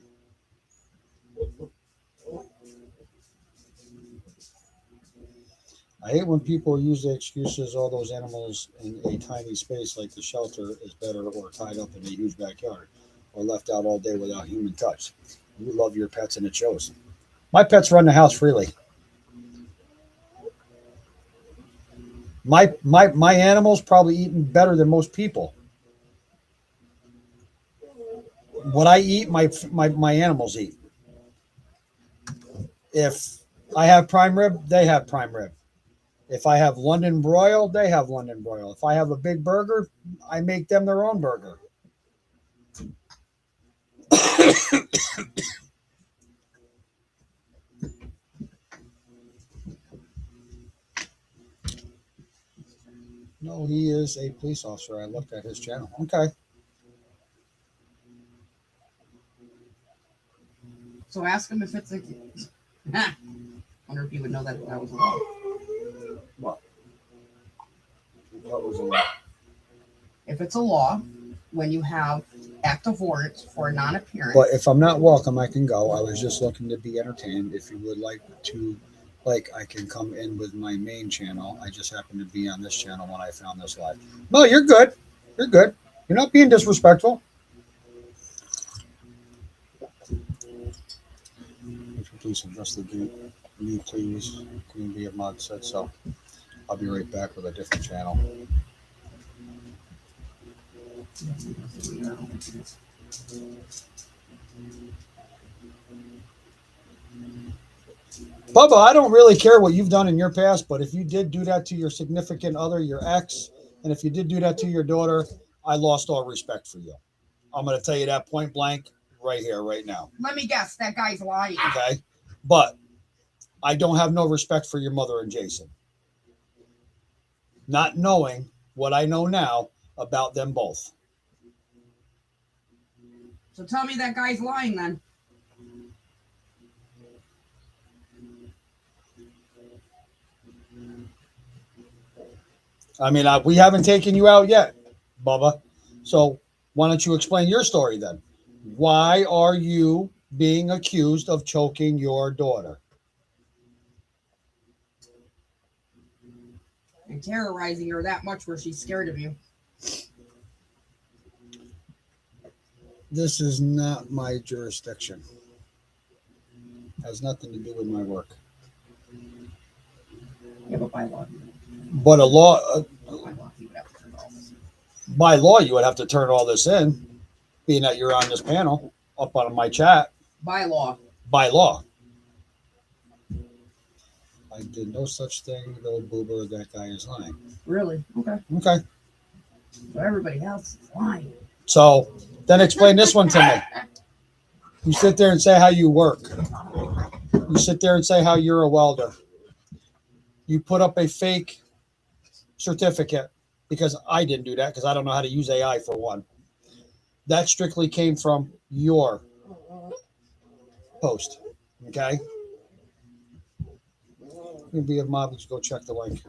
I hate when people use the excuses all those animals in a tiny space like the shelter is better or tied up in a huge backyard or left out all day without human touch. You love your pets and it shows. My pets run the house freely. My animals probably eating better than most people. What I eat, my animals eat. If I have prime rib, they have prime rib. If I have London broil, they have London broil. If I have a big burger, I make them their own burger. No, he is a police officer. I looked at his channel. Okay. So ask him if it's a. Wonder if you would know that was a law. What? What was it? If it's a law, when you have active warrants for a non-appearance. But if I'm not welcome, I can go. I was just looking to be entertained. If you would like to, I can come in with my main channel. I just happen to be on this channel when I found this live. No, you're good. You're good. You're not being disrespectful. Please address the gate. Me, please. Queen Bee of Mod said so. I'll be right back with a different channel. Bubba, I don't really care what you've done in your past, but if you did do that to your significant other, your ex, and if you did do that to your daughter, I lost all respect for you. I'm going to tell you that point blank right here, right now. Let me guess, that guy's lying. Okay? But I don't have no respect for your mother and Jason. Not knowing what I know now about them both. So tell me that guy's lying then. I mean, we haven't taken you out yet, Bubba. So why don't you explain your story then? Why are you being accused of choking your daughter? And terrorizing her that much where she's scared of you. This is not my jurisdiction. Has nothing to do with my work. Yeah, but by law. But a law, By law, you would have to turn all this. by law, you would have to turn all this in, being that you're on this panel, up on my chat. By law. By law. I did no such thing, though, Boober. That guy is lying. Really? Okay. Okay. So everybody else is lying. So then explain this one to me. You sit there and say how you work. You sit there and say how you're a welder. You put up a fake certificate because I didn't do that because I don't know how to use AI for one. That strictly came from your post. Okay? You'll be a mob. Let's go check the link.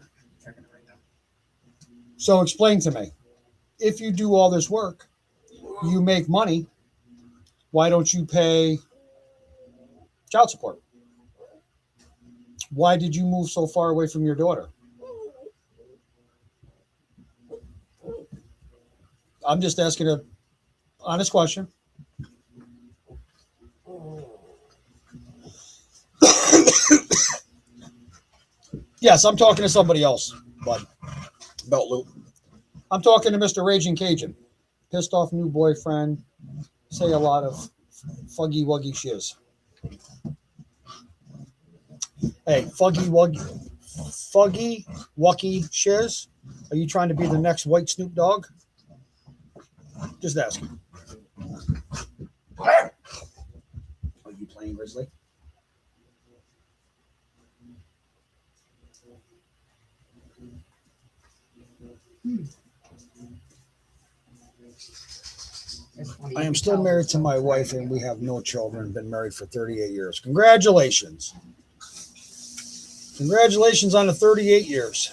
So explain to me, if you do all this work, you make money, why don't you pay child support? Why did you move so far away from your daughter? I'm just asking a honest question. Yes, I'm talking to somebody else, bud. Belt loop. I'm talking to Mr. Raging Cajun. Pissed off new boyfriend. Say a lot of fuggy wuggy shiz. Hey, fuggy wucky shiz. Are you trying to be the next white Snoop Dogg? Just asking. Are you playing Grizzly? I am still married to my wife and we have no children. Been married for 38 years. Congratulations. Congratulations on the 38 years.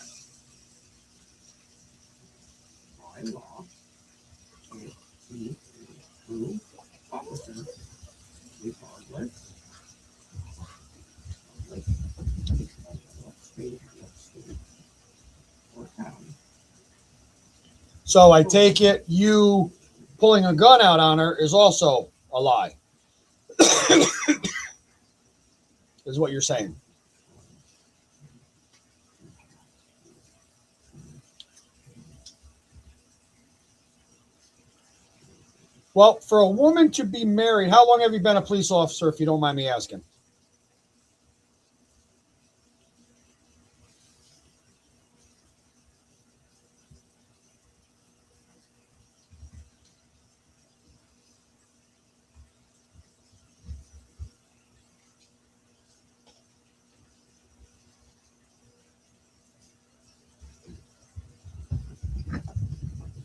So I take it you pulling a gun out on her is also a lie. Is what you're saying. Well, for a woman to be married, how long have you been a police officer, if you don't mind me asking?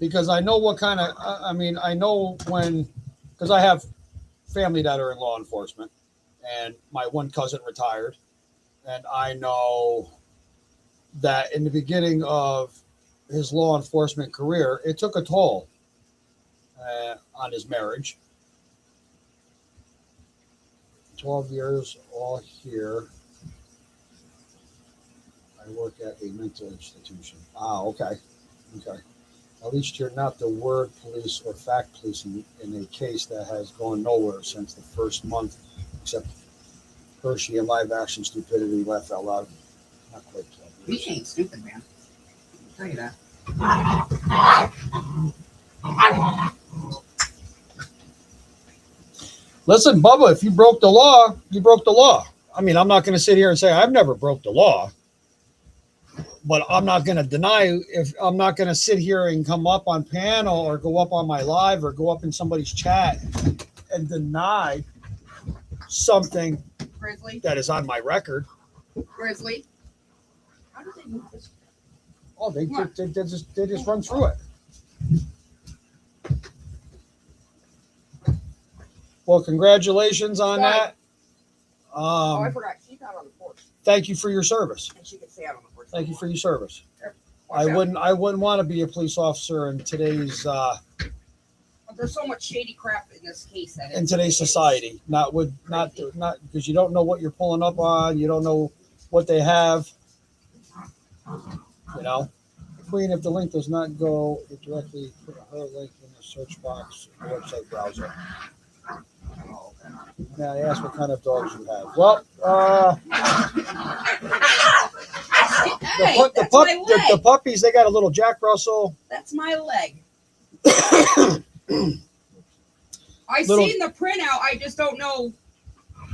because I know what kind of, I mean, I know when, because I have family that are in law enforcement, and my one cousin retired, and I know that in the beginning of his law enforcement career, it took a toll on his marriage. 12 years all here. I work at a mental institution. Ah, okay. Okay. At least you're not the word police or fact police in a case that has gone nowhere since the first month, except Hershey and live action stupidity, laugh out loud. Not quite 12 years. He ain't stupid, man. I'll tell you that. Listen, Bubba, if you broke the law, you broke the law. I mean, I'm not going to sit here and say I've never broke the law, but I'm not going to deny, if I'm not going to sit here and come up on panel or go up on my live or go up in somebody's chat and deny something Grizzly. that is on my record. Grizzly. How did they move this? Oh, they just run through it. Well, congratulations on that. I forgot. She's out on the porch. Thank you for your service. And she can stay out on the porch. Thank you for your service. Watch out. I wouldn't want to be a police officer in today's There's so much shady crap in this case that in today's society. Not because you don't know what you're pulling up on. You don't know what they have. You know, Queen, if the link does not go, it directly put her link in the search box in the website browser. Now, I asked what kind of dogs you have. Well, Hey, that's my leg. the puppies, they got a little Jack Russell. That's my leg. I Little- seen the printout. I just don't know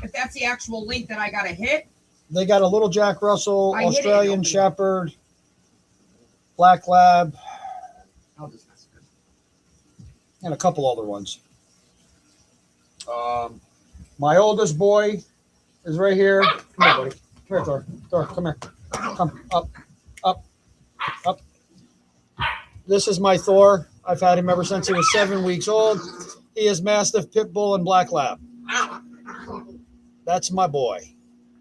if that's the actual link that I gotta hit. They got a little Jack Russell, I hit it, Australian open it. Shepherd, Black Lab, I'll just mess with it. and a couple other ones. My oldest boy is right here. Come here, buddy. Come here, Thor. Thor, come here. Come up, up, up. This is my Thor. I've had him ever since he was 7 weeks old. He is Mastiff, Pit Bull, and Black Lab. That's my boy.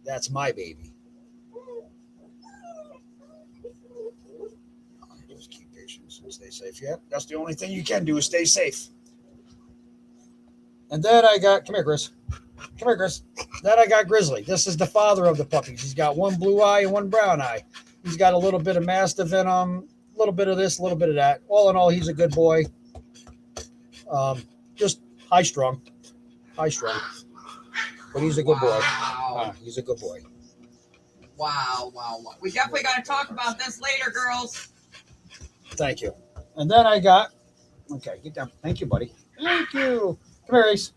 That's my baby. Just keep patient and stay safe. Yeah, that's the only thing you can do is stay safe. And then I got, come here, Chris. Come here, Chris. Then I got Grizzly. This is the father of the puppies. He's got one blue eye and one brown eye. He's got a little bit of Mastiff in him, a little bit of this, a little bit of that. All in all, he's a good boy. Just high strung. But he's a good boy. Wow. He's a good boy. Wow. We definitely got to talk about this later, girls. Thank you. And then I got, okay, get down. Thank you, buddy. Thank you. Come here, Ace.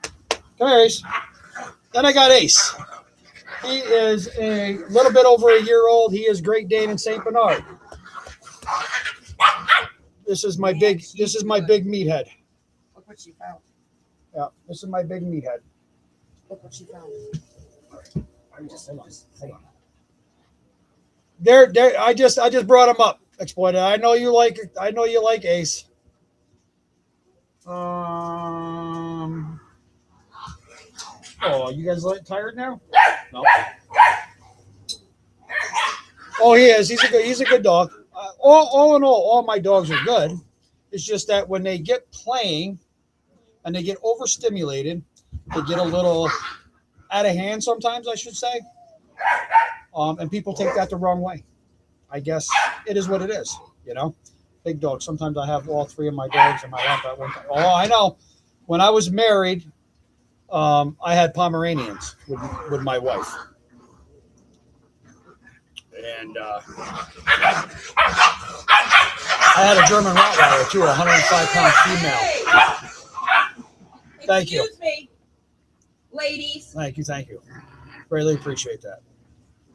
Come here, Ace. Then I got Ace. He is a little bit over a year old. He is Great Dane and Saint Bernard. This is my big meathead. Look what she found. Yeah, this is my big meathead. Look what she found. Hold on. There. I just brought him up. Exploited. I know you like Ace. Oh, you guys tired now? No. Oh, he is. He's a good dog. All in all my dogs are good. It's just that when they get playing and they get overstimulated, they get a little out of hand sometimes, I should say. And people take that the wrong way. I guess it is what it is, you know. Big dogs. Sometimes I have all three of my dogs in my lap at one time. Oh, I know. When I was married, I had Pomeranians with my wife. And I had a German Rottweiler too, a 105-pound female. Thank you. Excuse me, ladies. Thank you. Greatly appreciate that.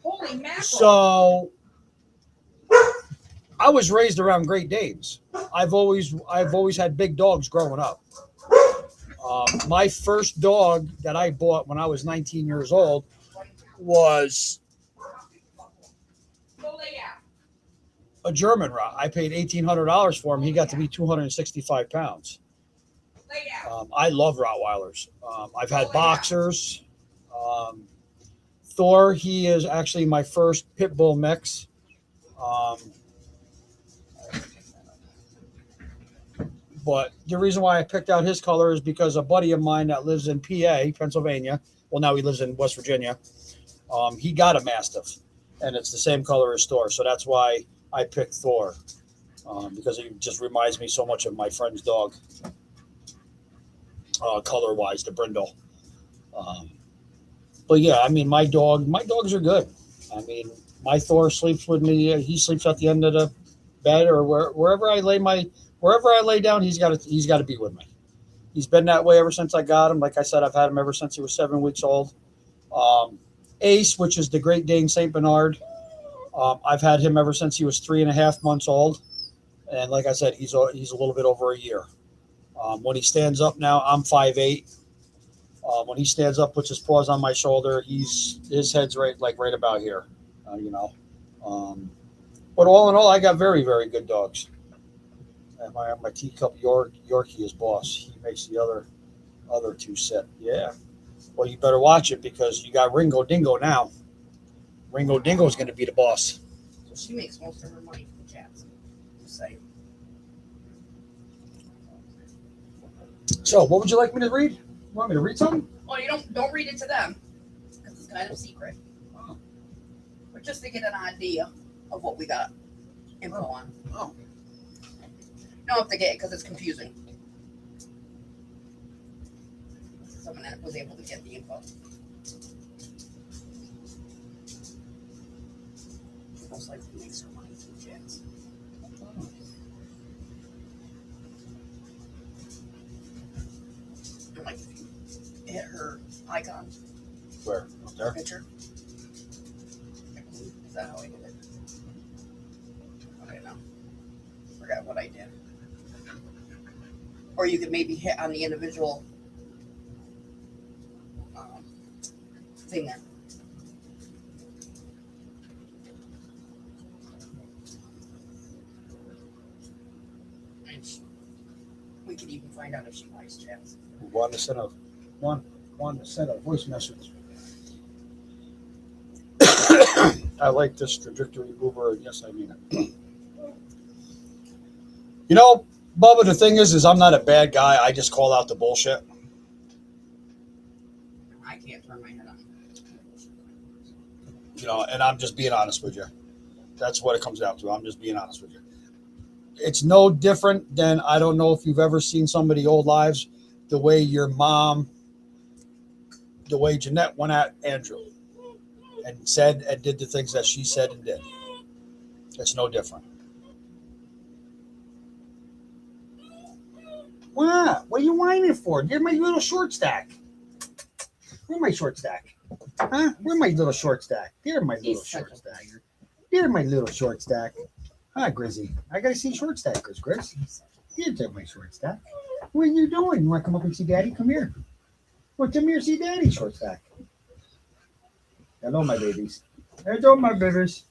Holy mackerel. So I was raised around Great Danes. I've always had big dogs growing up. My first dog that I bought when I was 19 years old was a German Rot. I paid $1,800 for him. He got to be 265 pounds. I love Rottweilers. I've had boxers. Thor, he is actually my first pit bull mix. But the reason why I picked out his color is because a buddy of mine that lives in PA, Pennsylvania, well, now he lives in West Virginia, he got a Mastiff, and it's the same color as Thor. So that's why I picked Thor, because it just reminds me so much of my friend's dog, color-wise, the Brindle. But yeah, I mean, my dogs are good. I mean, my Thor sleeps with me. He sleeps at the end of the bed or wherever I lay down. He's got to be with me. He's been that way ever since I got him. Like I said, I've had him ever since he was 7 weeks old. Ace, which is the Great Dane Saint Bernard, I've had him ever since he was 3.5 months old. And like I said, he's a little bit over a year. When he stands up now, I'm 5'8". When he stands up, puts his paws on my shoulder, his head's right about here, you know. But all in all, I got very, very good dogs. And my teacup Yorkie is boss. He makes the other two sit. Yeah. Well, you better watch it because you got Ringo Dingo now. Ringo Dingo is going to be the boss. So she makes most of her money from the chats. Just saying. So, what would you like me to read? You want me to read something? Well, you don't read it to them because it's kind of secret. Oh. But just to get an idea of what we got info on. Oh. You don't have to get it because it's confusing. Someone that was able to get the info. Most likely makes her money through chats. Like if you hit her icon. Where? Up there? Picture. Is that how I did it? Okay, no. Forgot what I did. Or you could maybe hit on the individual thing there. We could even find out if she likes chats. Wanted to send a voice message. I like this trajectory, Boober. Yes, I mean it. You know, Bubba, the thing is I'm not a bad guy. I just call out the bullshit. I can't turn my head on. You know, and I'm just being honest with you. That's what it comes down to. I'm just being honest with you. It's no different than, I don't know if you've ever seen some of the old lives, the way your mom, the way Jeanette went at Andrew and said and did the things that she said and did. It's no different. What? What are you whining for? You're my little short stack. Where's my short stack? Huh? Where's my little short stack? There's my little short stack. There's my little short stack. Hi, Grizzy. I gotta see short stack, Grizz. Here's my short stack. What are you doing? You want to come up and see Daddy? Come here. Well, come here, see Daddy, short stack. Hello, my babies. Hello, my babies.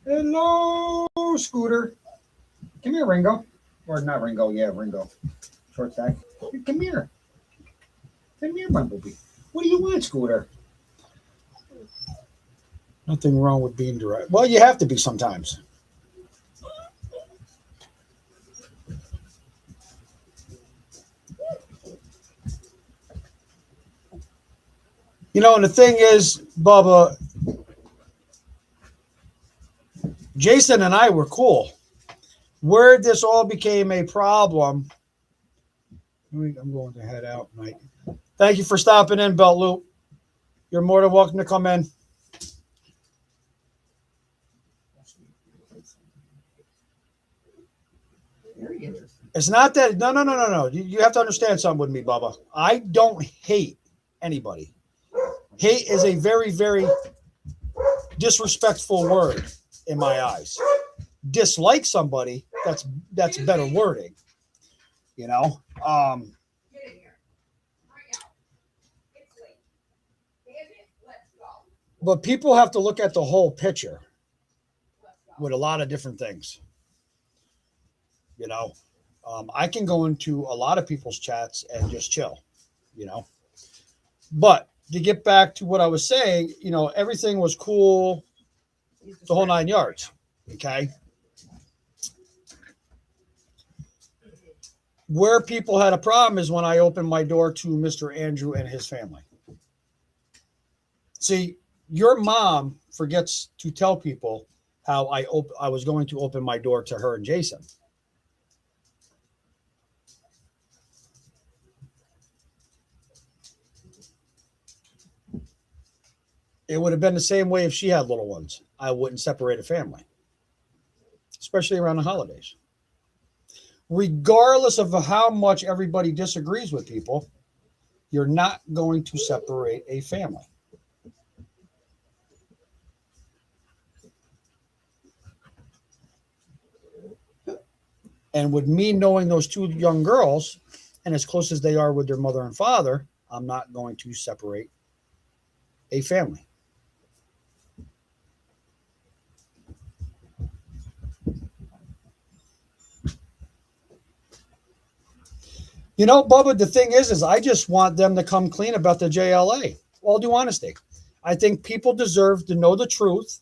Hello, Scooter. Come here, Ringo. Or not Ringo, yeah, Ringo. Short stack. Come here. Come here, my baby. What do you want, Scooter? Nothing wrong with being direct. Well, you have to be sometimes. You know, and the thing is, Bubba, Jason and I were cool. Where this all became a problem, I'm going to head out, Mike. Thank you for stopping in, Belt Loop. You're more than welcome to come in. It's not that, no. You have to understand something with me, Bubba. I don't hate anybody. Hate is a very, very disrespectful word in my eyes. Dislike somebody, that's better wording. You know? But people have to look at the whole picture. with a lot of different things. You know, I can go into a lot of people's chats and just chill, you know. But to get back to what I was saying, you know, everything was cool, the whole 9 yards. Okay. Where people had a problem is when I opened my door to Mr. Andrew and his family. See, your mom forgets to tell people how I was going to open my door to her and Jason. It would have been the same way if she had little ones. I wouldn't separate a family, especially around the holidays. Regardless of how much everybody disagrees with people, you're not going to separate a family. And with me knowing those two young girls, and as close as they are with their mother and father, I'm not going to separate a family. You know, Bubba, the thing is I just want them to come clean about the JLA. All due honesty. I think people deserve to know the truth.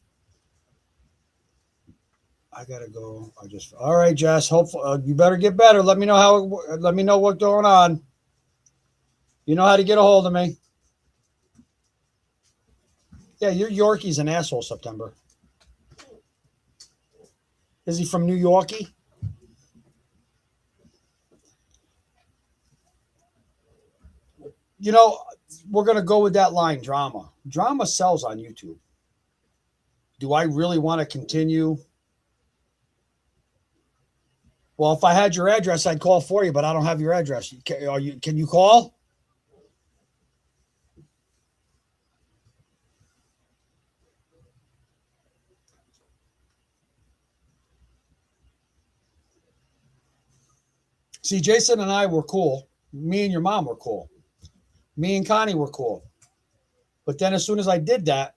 I gotta go. All right, Jess. Hopefully, you better get better. Let me know let me know what's going on. You know how to get a hold of me. Yeah, your Yorkie's an asshole, September. Is he from New Yorkie? You know, we're going to go with that line, drama. Drama sells on YouTube. Do I really want to continue? Well, if I had your address, I'd call for you, but I don't have your address. Can you call? See, Jason and I were cool. Me and your mom were cool. Me and Connie were cool. But then as soon as I did that,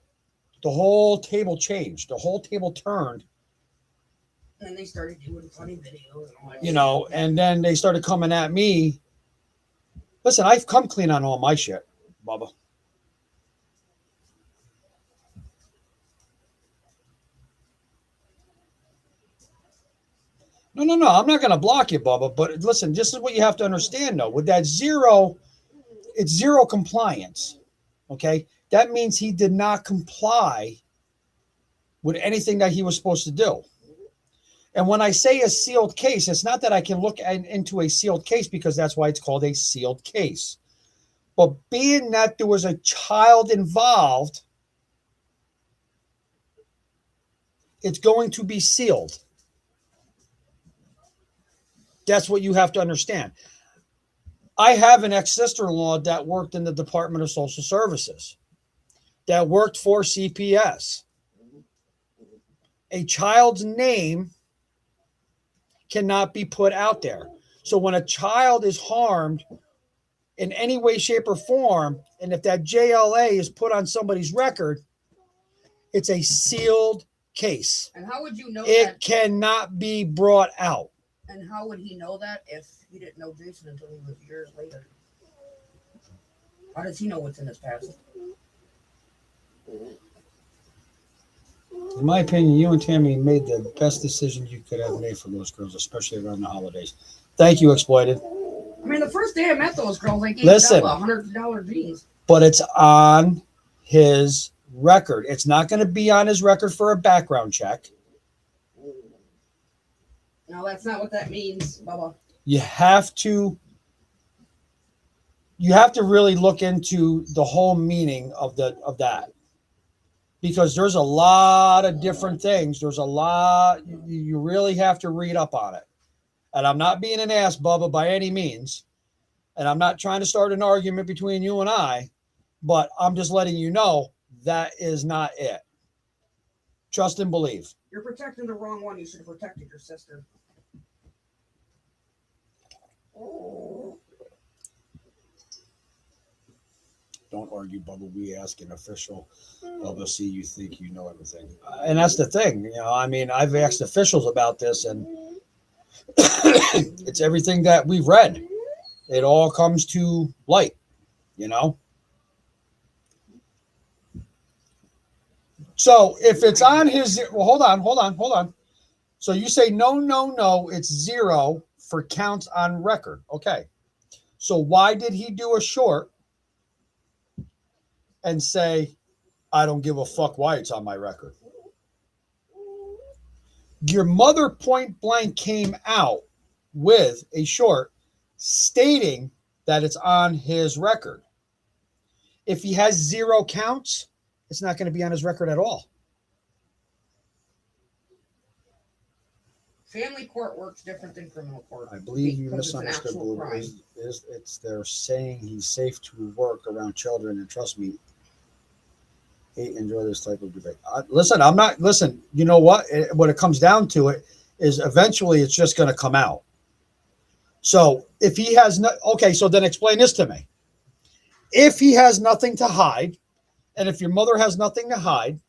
the whole table changed. The whole table turned. And they started doing funny videos and all that. You know, and then they started coming at me. Listen, I've come clean on all my shit, Bubba. No. I'm not going to block you, Bubba. But listen, this is what you have to understand, though. With that it's zero compliance. Okay? That means he did not comply with anything that he was supposed to do. And when I say a sealed case, it's not that I can look into a sealed case because that's why it's called a sealed case. But being that there was a child involved, it's going to be sealed. That's what you have to understand. I have an ex-sister-in-law that worked in the Department of Social Services, that worked for CPS. A child's name cannot be put out there. So when a child is harmed in any way, shape, or form, and if that JLA is put on somebody's record, it's a sealed case. And how would you know it that? Cannot be brought out. And how would he know that if he didn't know Jason until he was years later? How does he know what's in his past? In my opinion, you and Tammy made the best decision you could have made for those girls, especially around the holidays. Thank you, Exploited. I mean, the first day I met those girls, I gave Listen, Bella $100 jeans. But it's on his record. It's not going to be on his record for a background check. No, that's not what that means, Bubba. You have to really look into the whole meaning of that. Because there's a lot of different things. There's a lot. You really have to read up on it. And I'm not being an ass, Bubba, by any means. And I'm not trying to start an argument between you and I. But I'm just letting you know that is not it. Trust and believe. You're protecting the wrong one. You should have protected your sister. Don't argue, Bubba. We ask an official. Bubba, see, you think you know everything. And that's the thing. You know, I mean, I've asked officials about this, and it's everything that we've read. It all comes to light, you know? So if it's on his, well, hold on. So you say no, it's 0 for counts on record. Okay. So why did he do a short and say, I don't give a fuck why it's on my record? Your mother point blank came out with a short stating that it's on his record. If he has 0 counts, it's not going to be on his record at all. Family court works different than criminal court. I believe you misunderstood, Boober. It's they're saying he's safe to work around children, and trust me, enjoy this type of debate. Listen, you know what? What it comes down to it is eventually it's just going to come out. So if he has no, okay, so then explain this to me. If he has nothing to hide, and if your mother has nothing to hide,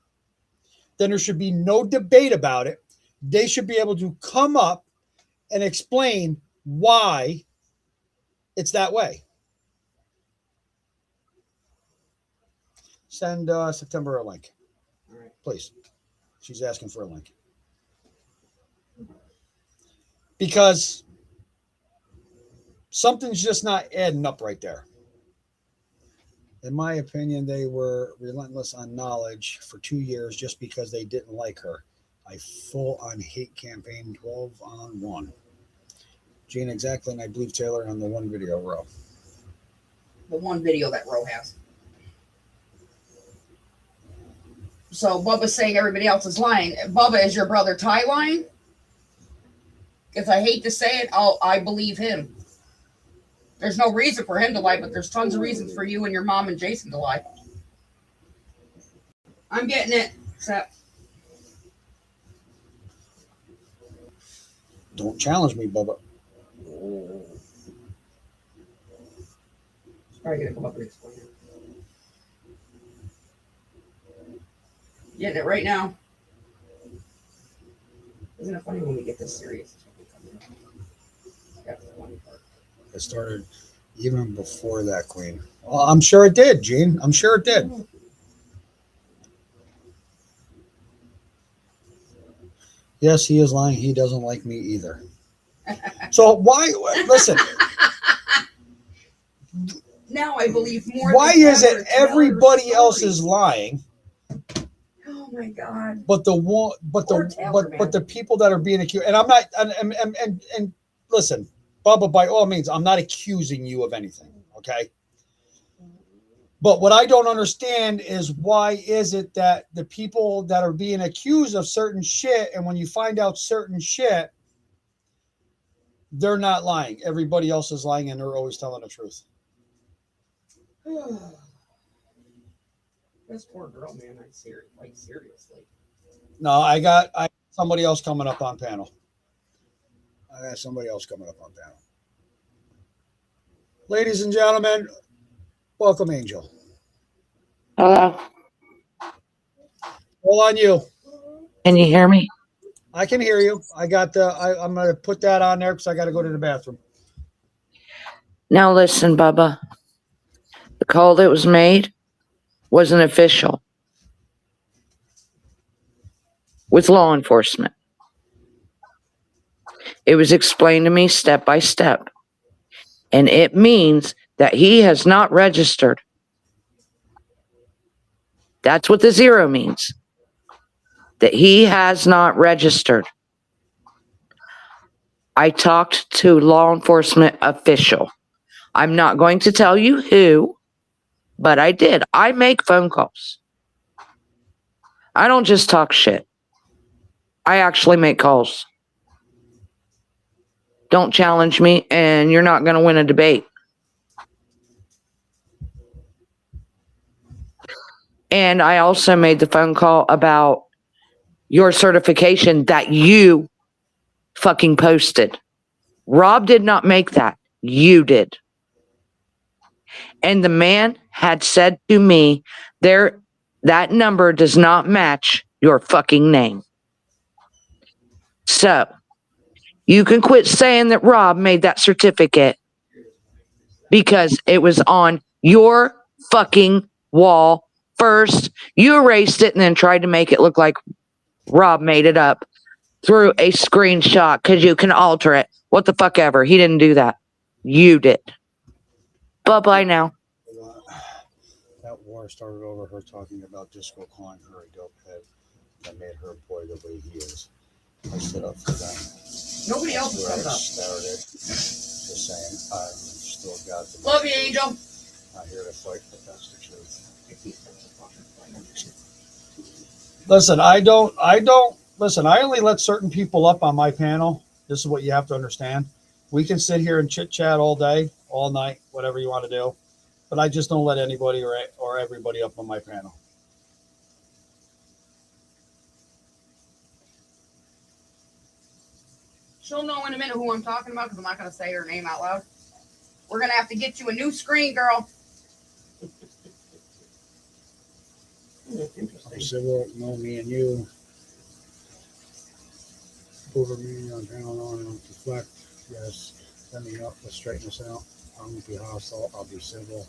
then there should be no debate about it. They should be able to come up and explain why it's that way. Send September a link. All right. Please. She's asking for a link. Because something's just not adding up right there. In my opinion, they were relentless on knowledge for 2 years just because they didn't like her. A full-on hate campaign, 12-on-1. Gene, exactly, and I believe Taylor on the one video, Row. The one video that Row has. So Bubba's saying everybody else is lying. Bubba, is your brother Ty lying? Because I hate to say it, I believe him. There's no reason for him to lie, but there's tons of reasons for you and your mom and Jason to lie. I'm getting it, Seth. Don't challenge me, Bubba. Probably gonna come up and explain it. Getting it right now. Isn't it funny when we get this serious? That's the funny part. It started even before that, Queen. Well, I'm sure it did, Gene. I'm sure it did. Yes, he is lying. He doesn't like me either. So why? Listen. Now I believe more. Why is it everybody else is lying? Oh my God! But the people that are being accused, and I'm not, and listen, Bubba, by all means, I'm not accusing you of anything, okay? But what I don't understand is why is it that the people that are being accused of certain shit, and when you find out certain shit, they're not lying. Everybody else is lying, and they're always telling the truth. This poor girl, man. Seriously. No, I got somebody else coming up on panel. Ladies and gentlemen, welcome, Angel. Hello. All on you. Can you hear me? I can hear you. I got the. I'm going to put that on there because I got to go to the bathroom. Now listen, Bubba. The call that was made wasn't official with law enforcement. It was explained to me step by step. And it means that he has not registered. That's what the 0 means. That he has not registered. I talked to law enforcement official. I'm not going to tell you who, but I did. I make phone calls. I don't just talk shit. I actually make calls. Don't challenge me, and you're not going to win a debate. And I also made the phone call about your certification that you fucking posted. Rob did not make that. You did. And the man had said to me, that number does not match your fucking name. So you can quit saying that Rob made that certificate because it was on your fucking wall first. You erased it and then tried to make it look like Rob made it up through a screenshot because you can alter it. What the fuck ever. He didn't do that. You did. Bye-bye now. That war started over her talking about Disco calling her a dope head that made her boy the way he is. I stood up for that. Nobody else has Where stepped I up. started just saying I'm still got the Love you, Angel. not here to fight, but that's the truth. Listen, listen, I only let certain people up on my panel. This is what you have to understand. We can sit here and chit chat all day, all night, whatever you want to do. But I just don't let anybody or everybody up on my panel. She'll know in a minute who I'm talking about because I'm not going to say her name out loud. We're going to have to get you a new screen, girl. That's interesting. Civil, no, me and you. Boober me on panel on and deflect. Yes, send me up. Let's straighten this out. I won't be hostile. I'll be civil.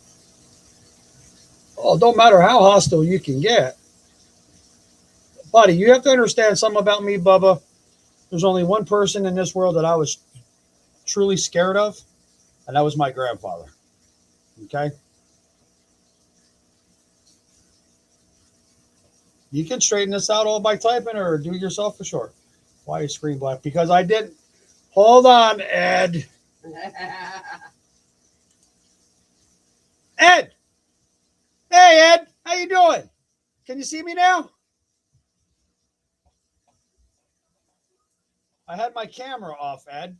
Oh, it don't matter how hostile you can get. Buddy, you have to understand something about me, Bubba. There's only one person in this world that I was truly scared of, and that was my grandfather. Okay? You can straighten this out all by typing or do it yourself for sure. Why is screen black? Because I didn't. Hold on, Ed. Ed! Hey, Ed! How you doing? Can you see me now? I had my camera off, Ed.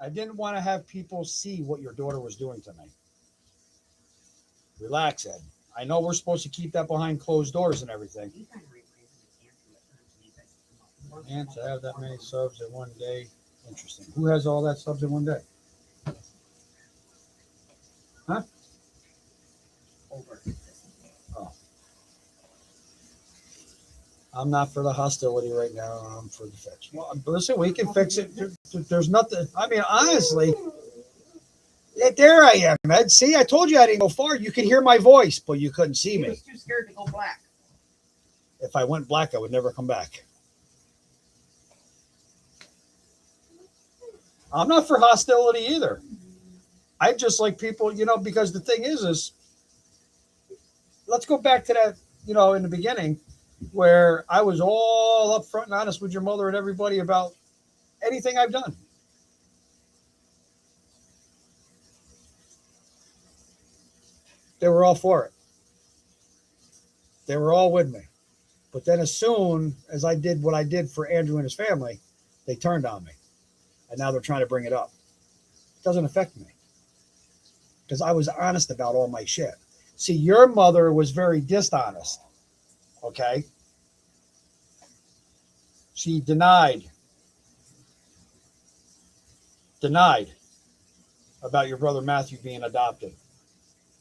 I didn't want to have people see what your daughter was doing to me. Relax, Ed. I know we're supposed to keep that behind closed doors and everything. And to have that many subs in one day, interesting. Who has all that subs in one day? Huh? Oh. I'm not for the hostility right now. I'm for the fix. Well, listen, we can fix it. There's nothing. I mean, honestly, there I am, Ed. See, I told you I didn't go far. You could hear my voice, but you couldn't see me. He was too scared to go black. If I went black, I would never come back. I'm not for hostility either. I just like people, because the thing is let's go back to that, in the beginning where I was all upfront and honest with your mother and everybody about anything I've done. They were all for it. They were all with me. But then as soon as I did what I did for Andrew and his family, they turned on me. And now they're trying to bring it up. It doesn't affect me. Because I was honest about all my shit. See, your mother was very dishonest. Okay? She denied about your brother Matthew being adopted.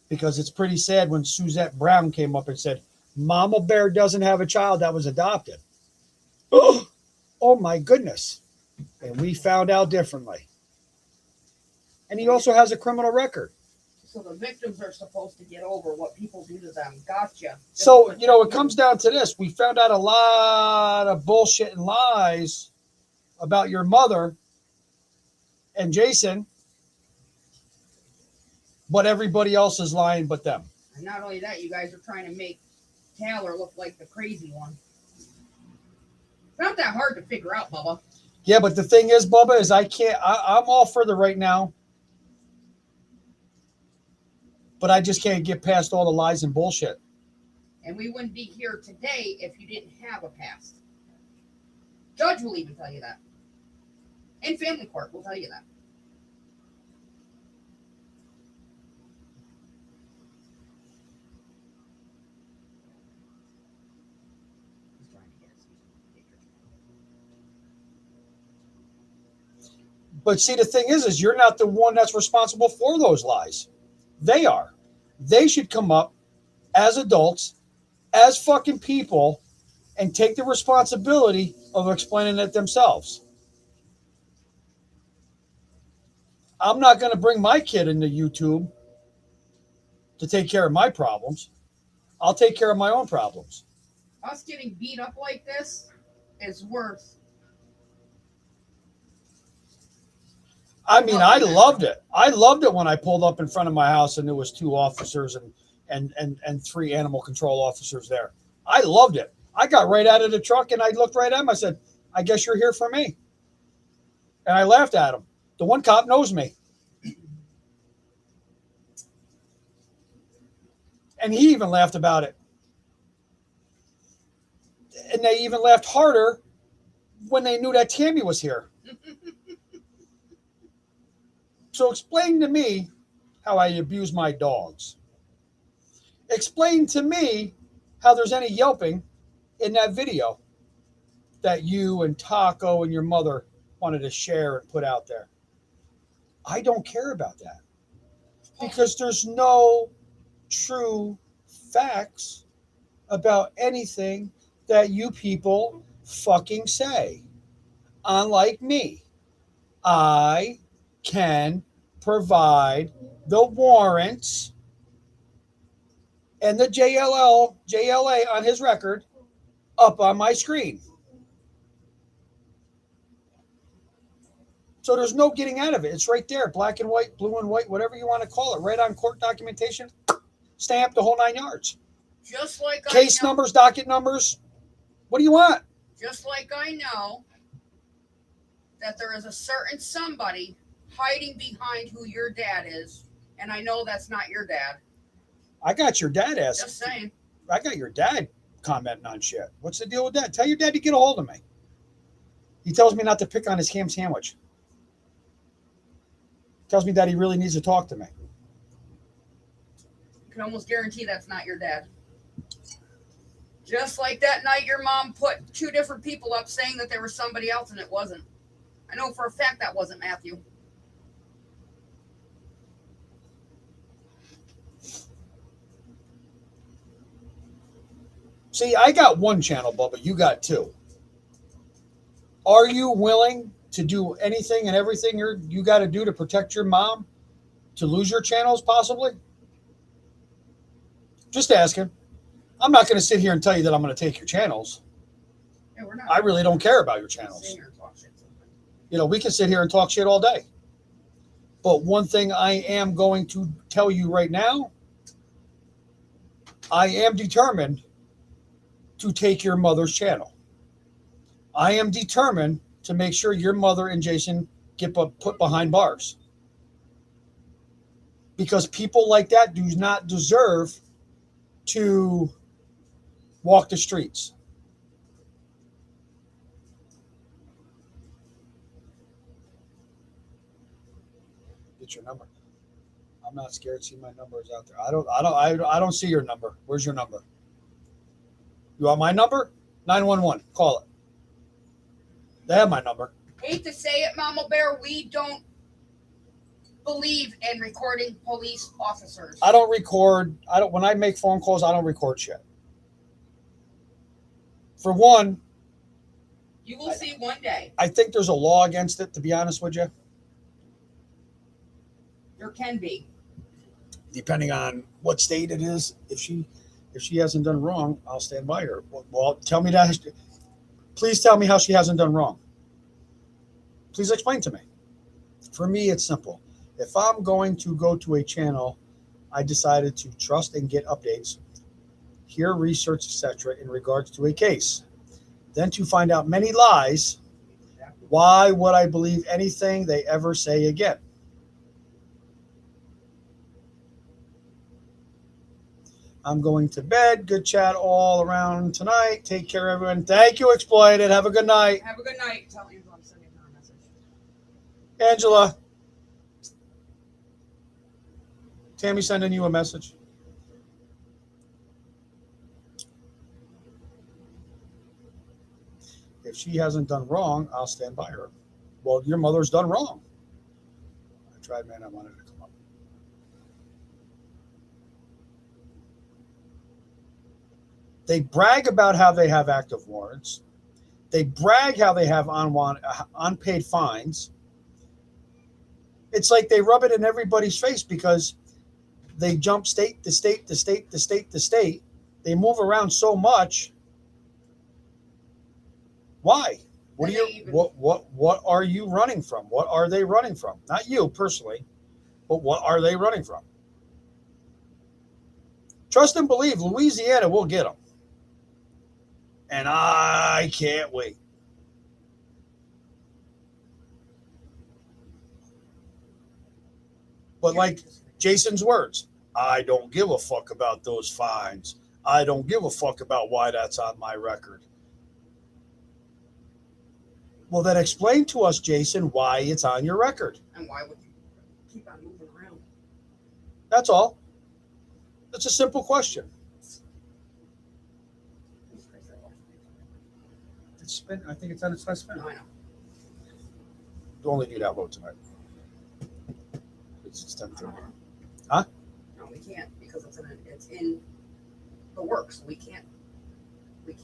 Because it's pretty sad when Suzette Brown came up and said, Mama Bear doesn't have a child that was adopted. Oh my goodness. And we found out differently. And he also has a criminal record. So the victims are supposed to get over what people do to them. Gotcha. So, it comes down to this. We found out a lot of bullshit and lies about your mother and Jason, but everybody else is lying but them. And not only that, you guys are trying to make Taylor look like the crazy one. It's not that hard to figure out, Bubba. Yeah, but the thing is, Bubba, is I'm all for the right now. But I just can't get past all the lies and bullshit. And we wouldn't be here today if you didn't have a past. Judge will even tell you that. And family court will tell you that. But see, the thing is you're not the one that's responsible for those lies. They are. They should come up as adults, as fucking people, and take the responsibility of explaining it themselves. I'm not going to bring my kid into YouTube to take care of my problems. I'll take care of my own problems. Us getting beat up like this is worse. I mean, I loved it. I loved it when I pulled up in front of my house and there was 2 officers and 3 animal control officers there. I loved it. I got right out of the truck and I looked right at him. I said, I guess you're here for me. And I laughed at him. The one cop knows me. And he even laughed about it. And they even laughed harder when they knew that Tammy was here. So explain to me how I abuse my dogs. Explain to me how there's any yelping in that video that you and Taco and your mother wanted to share and put out there. I don't care about that because there's no true facts about anything that you people fucking say. Unlike me, I can provide the warrants and the JLA on his record up on my screen. So there's no getting out of it. It's right there, black and white, blue and white, whatever you want to call it, right on court documentation, stamp the whole 9 yards. Just like case numbers, docket numbers. What do you want? Just like I know that there is a certain somebody hiding behind who your dad is, and I know that's not your dad. I got your dad asking. Just saying. I got your dad commenting on shit. What's the deal with that? Tell your dad to get a hold of me. He tells me not to pick on his ham sandwich. Tells me that he really needs to talk to me. You can almost guarantee that's not your dad. Just like that night your mom put 2 different people up saying that there was somebody else and it wasn't. I know for a fact that wasn't Matthew. See, I got 1 channel, Bubba. You got 2. Are you willing to do anything and everything you got to do to protect your mom to lose your channels possibly? Just asking. I'm not going to sit here and tell you that I'm going to take your channels. Yeah, we're not. I really don't care about your channels. You know, we can sit here and talk shit all day. But one thing I am going to tell you right now, I am determined to take your mother's channel. I am determined to make sure your mother and Jason get put behind bars. Because people like that do not deserve to walk the streets. Get your number. I'm not scared. See, my number is out there. I don't see your number. Where's your number? You want my number? 911. Call it. They have my number. Hate to say it, Mama Bear, we don't believe in recording police officers. I don't record. When I make phone calls, I don't record shit. For one, you will see one day. I think there's a law against it, to be honest with you. There can be. Depending on what state it is. If she hasn't done wrong, I'll stand by her. Well, tell me that. Please tell me how she hasn't done wrong. Please explain to me. For me, it's simple. If I'm going to go to a channel, I decided to trust and get updates, hear research, etc., in regards to a case. Then to find out many lies, why would I believe anything they ever say again? I'm going to bed. Good chat all around tonight. Take care, everyone. Thank you, Exploited. Have a good night. Have a good night. Tell Angela I'm sending her a message. Angela. Tammy sending you a message. If she hasn't done wrong, I'll stand by her. Well, your mother's done wrong. tried, man. I wanted to come up. They brag about how they have active warrants. They brag how they have unpaid fines. It's like they rub it in everybody's face because they jump state to state to state to state to state. They move around so much. Why? What are you running from? What are they running from? Not you personally, but what are they running from? Trust and believe, Louisiana will get them. And I can't wait. But like Jason's words, I don't give a fuck about those fines. I don't give a fuck about why that's on my record. Well, then explain to us, Jason, why it's on your record. And why would you keep on moving around? That's all. That's a simple question. It's spin. I think it's on its last spin. No, I know. You only do that load tonight. It's 10:30. Huh? No, we can't because it's in the works. We can't do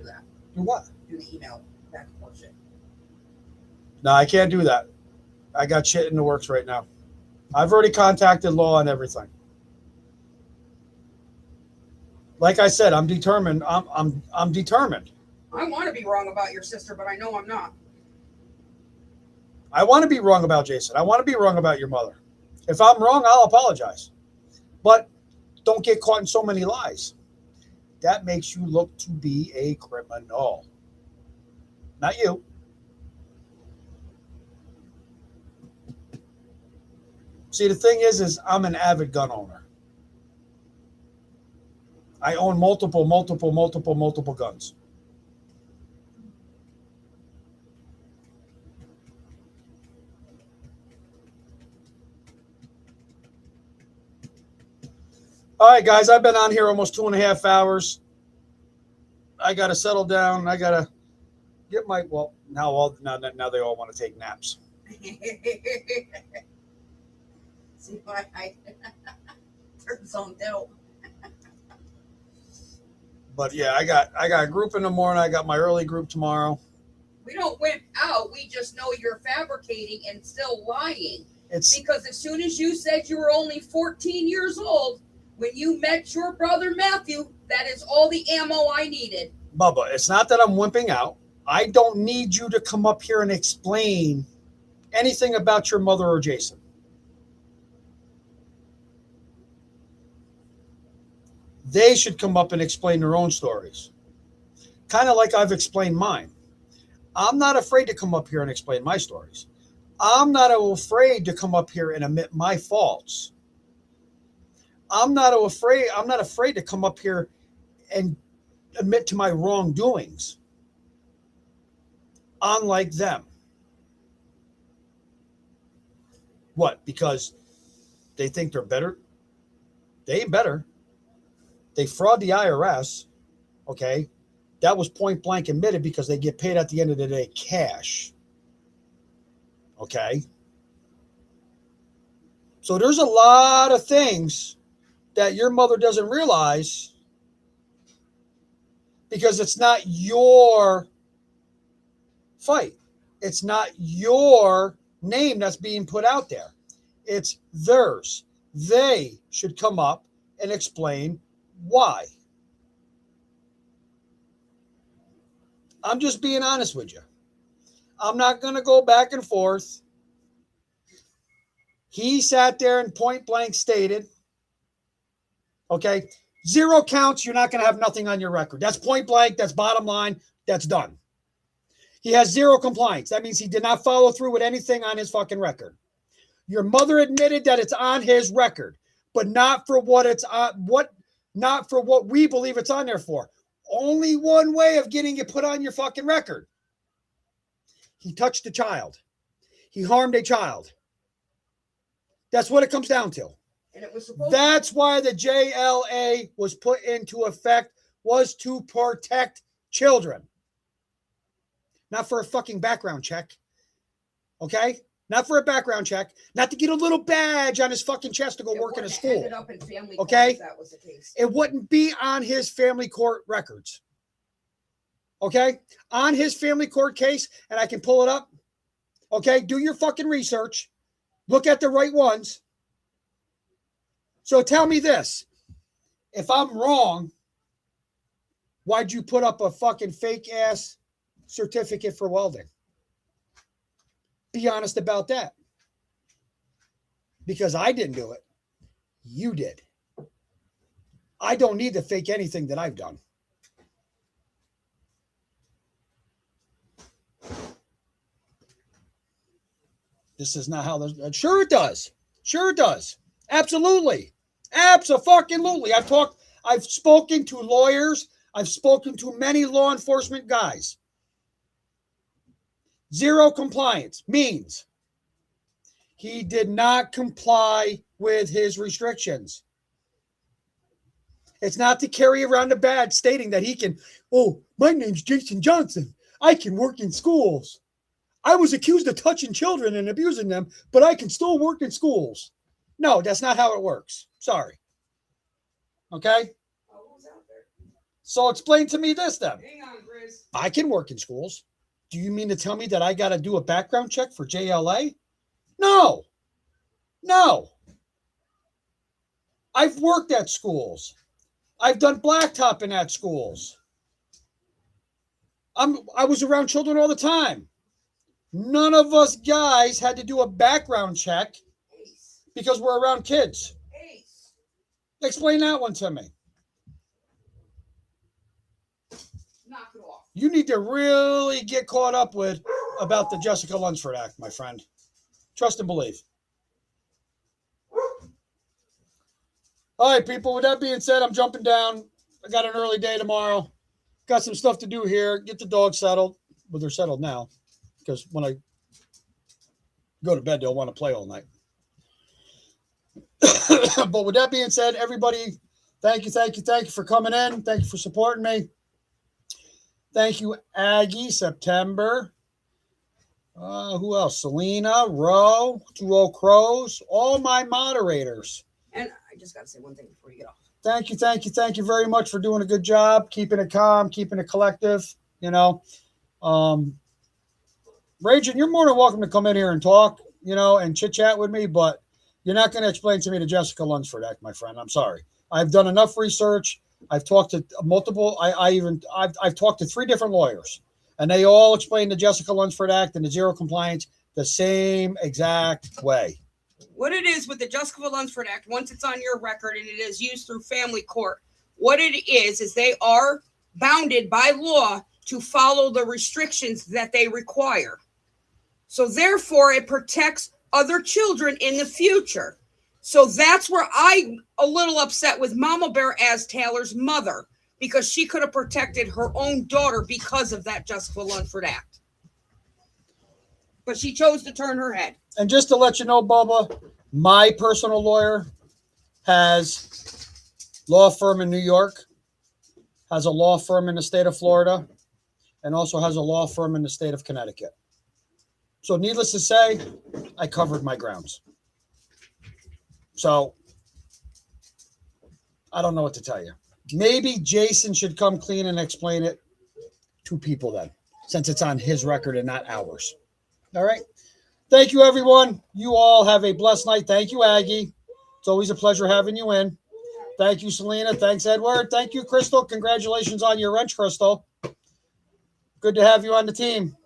that. Do what? Do the email back and forth shit. No, I can't do that. I got shit in the works right now. I've already contacted law and everything. Like I said, I'm determined. I'm determined. I want to be wrong about your sister, but I know I'm not. I want to be wrong about Jason. I want to be wrong about your mother. If I'm wrong, I'll apologize. But don't get caught in so many lies. That makes you look to be a criminal. Not you. See, the thing is I'm an avid gun owner. I own multiple guns. All right, guys, I've been on here almost 2.5 hours. I got to settle down. I got to get my, well, now they all want to take naps. See why I turned zoned out. But yeah, I got a group in the morning. I got my early group tomorrow. We don't wimp out. We just know you're fabricating and still lying. Because as soon as you said you were only 14 years old, when you met your brother Matthew, that is all the ammo I needed. Bubba, it's not that I'm wimping out. I don't need you to come up here and explain anything about your mother or Jason. They should come up and explain their own stories. Kind of like I've explained mine. I'm not afraid to come up here and explain my stories. I'm not afraid to come up here and admit my faults. I'm not afraid to come up here and admit to my wrongdoings. Unlike them. What? Because they think they're better? They ain't better. They fraud the IRS. Okay. That was point blank admitted because they get paid at the end of the day cash. Okay. So there's a lot of things that your mother doesn't realize because it's not your fight. It's not your name that's being put out there. It's theirs. They should come up and explain why. I'm just being honest with you. I'm not going to go back and forth. He sat there and point blank stated, okay, 0 counts, you're not going to have nothing on your record. That's point blank. That's bottom line. That's done. He has 0 compliance. That means he did not follow through with anything on his fucking record. Your mother admitted that it's on his record, but not for what it's on, not for what we believe it's on there for. Only one way of getting it put on your fucking record. He touched a child. He harmed a child. That's what it comes down to. And it was supposed That's why the JLA was put into effect, was to protect children. Not for a fucking background check. Okay? not for a background check, not to get a little badge on his fucking chest to go work in a school. Ended up in family court Okay? if that was the case. It wouldn't be on his family court records. Okay? On his family court case, and I can pull it up. Okay? Do your fucking research. Look at the right ones. So tell me this. If I'm wrong, why'd you put up a fucking fake ass certificate for welding? Be honest about that. Because I didn't do it. You did. I don't need to fake anything that I've done. This is not how this. Sure it does. Sure it does. Absolutely. Absolutely. I've spoken to lawyers. I've spoken to many law enforcement guys. Zero compliance means he did not comply with his restrictions. It's not to carry around a badge stating that he can, oh, my name's Jason Johnson. I can work in schools. I was accused of touching children and abusing them, but I can still work in schools. No, that's not how it works. Sorry. Okay? So explain to me this then. Hang on, Chris. I can work in schools. Do you mean to tell me that I got to do a background check for JLA? No. No. I've worked at schools. I've done blacktopping at schools. I was around children all the time. None of us guys had to do a background check because we're around kids. Explain that one to me. Knock it off. You need to really get caught up with about the Jessica Lunsford Act, my friend. Trust and believe. All right, people. With that being said, I'm jumping down. I got an early day tomorrow. Got some stuff to do here. Get the dogs settled. Well, they're settled now because when I go to bed, they'll want to play all night. But with that being said, everybody, thank you for coming in. Thank you for supporting me. Thank you, Aggie, September. Who else? Selena, Roe, 20 Crows, all my moderators. And I just got to say one thing before you get off. Thank you very much for doing a good job, keeping it calm, keeping it collective. You know, Raging, you're more than welcome to come in here and talk, you know, and chit chat with me, but you're not going to explain to me the Jessica Lunsford Act, my friend. I'm sorry. I've done enough research. I've talked to multiple. I've talked to 3 different lawyers, and they all explain the Jessica Lunsford Act and the zero compliance the same exact way. What it is with the Jessica Lunsford Act, once it's on your record and it is used through family court, what it is they are bounded by law to follow the restrictions that they require. So therefore, it protects other children in the future. So that's where I'm a little upset with Mama Bear as Taylor's mother, because she could have protected her own daughter because of that Jessica Lunsford Act. But she chose to turn her head. And just to let you know, Bubba, my personal lawyer has law firm in New York, has a law firm in the state of Florida, and also has a law firm in the state of Connecticut. So needless to say, I covered my grounds. So I don't know what to tell you. Maybe Jason should come clean and explain it to people then, since it's on his record and not ours. All right. Thank you, everyone. You all have a blessed night. Thank you, Aggie. It's always a pleasure having you in. Thank you, Selena. Thanks, Edward. Thank you, Crystal. Congratulations on your wrench, Crystal. Good to have you on the team.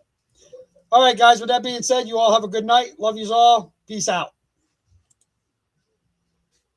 All right, guys. With that being said, you all have a good night. Love yous all. Peace out.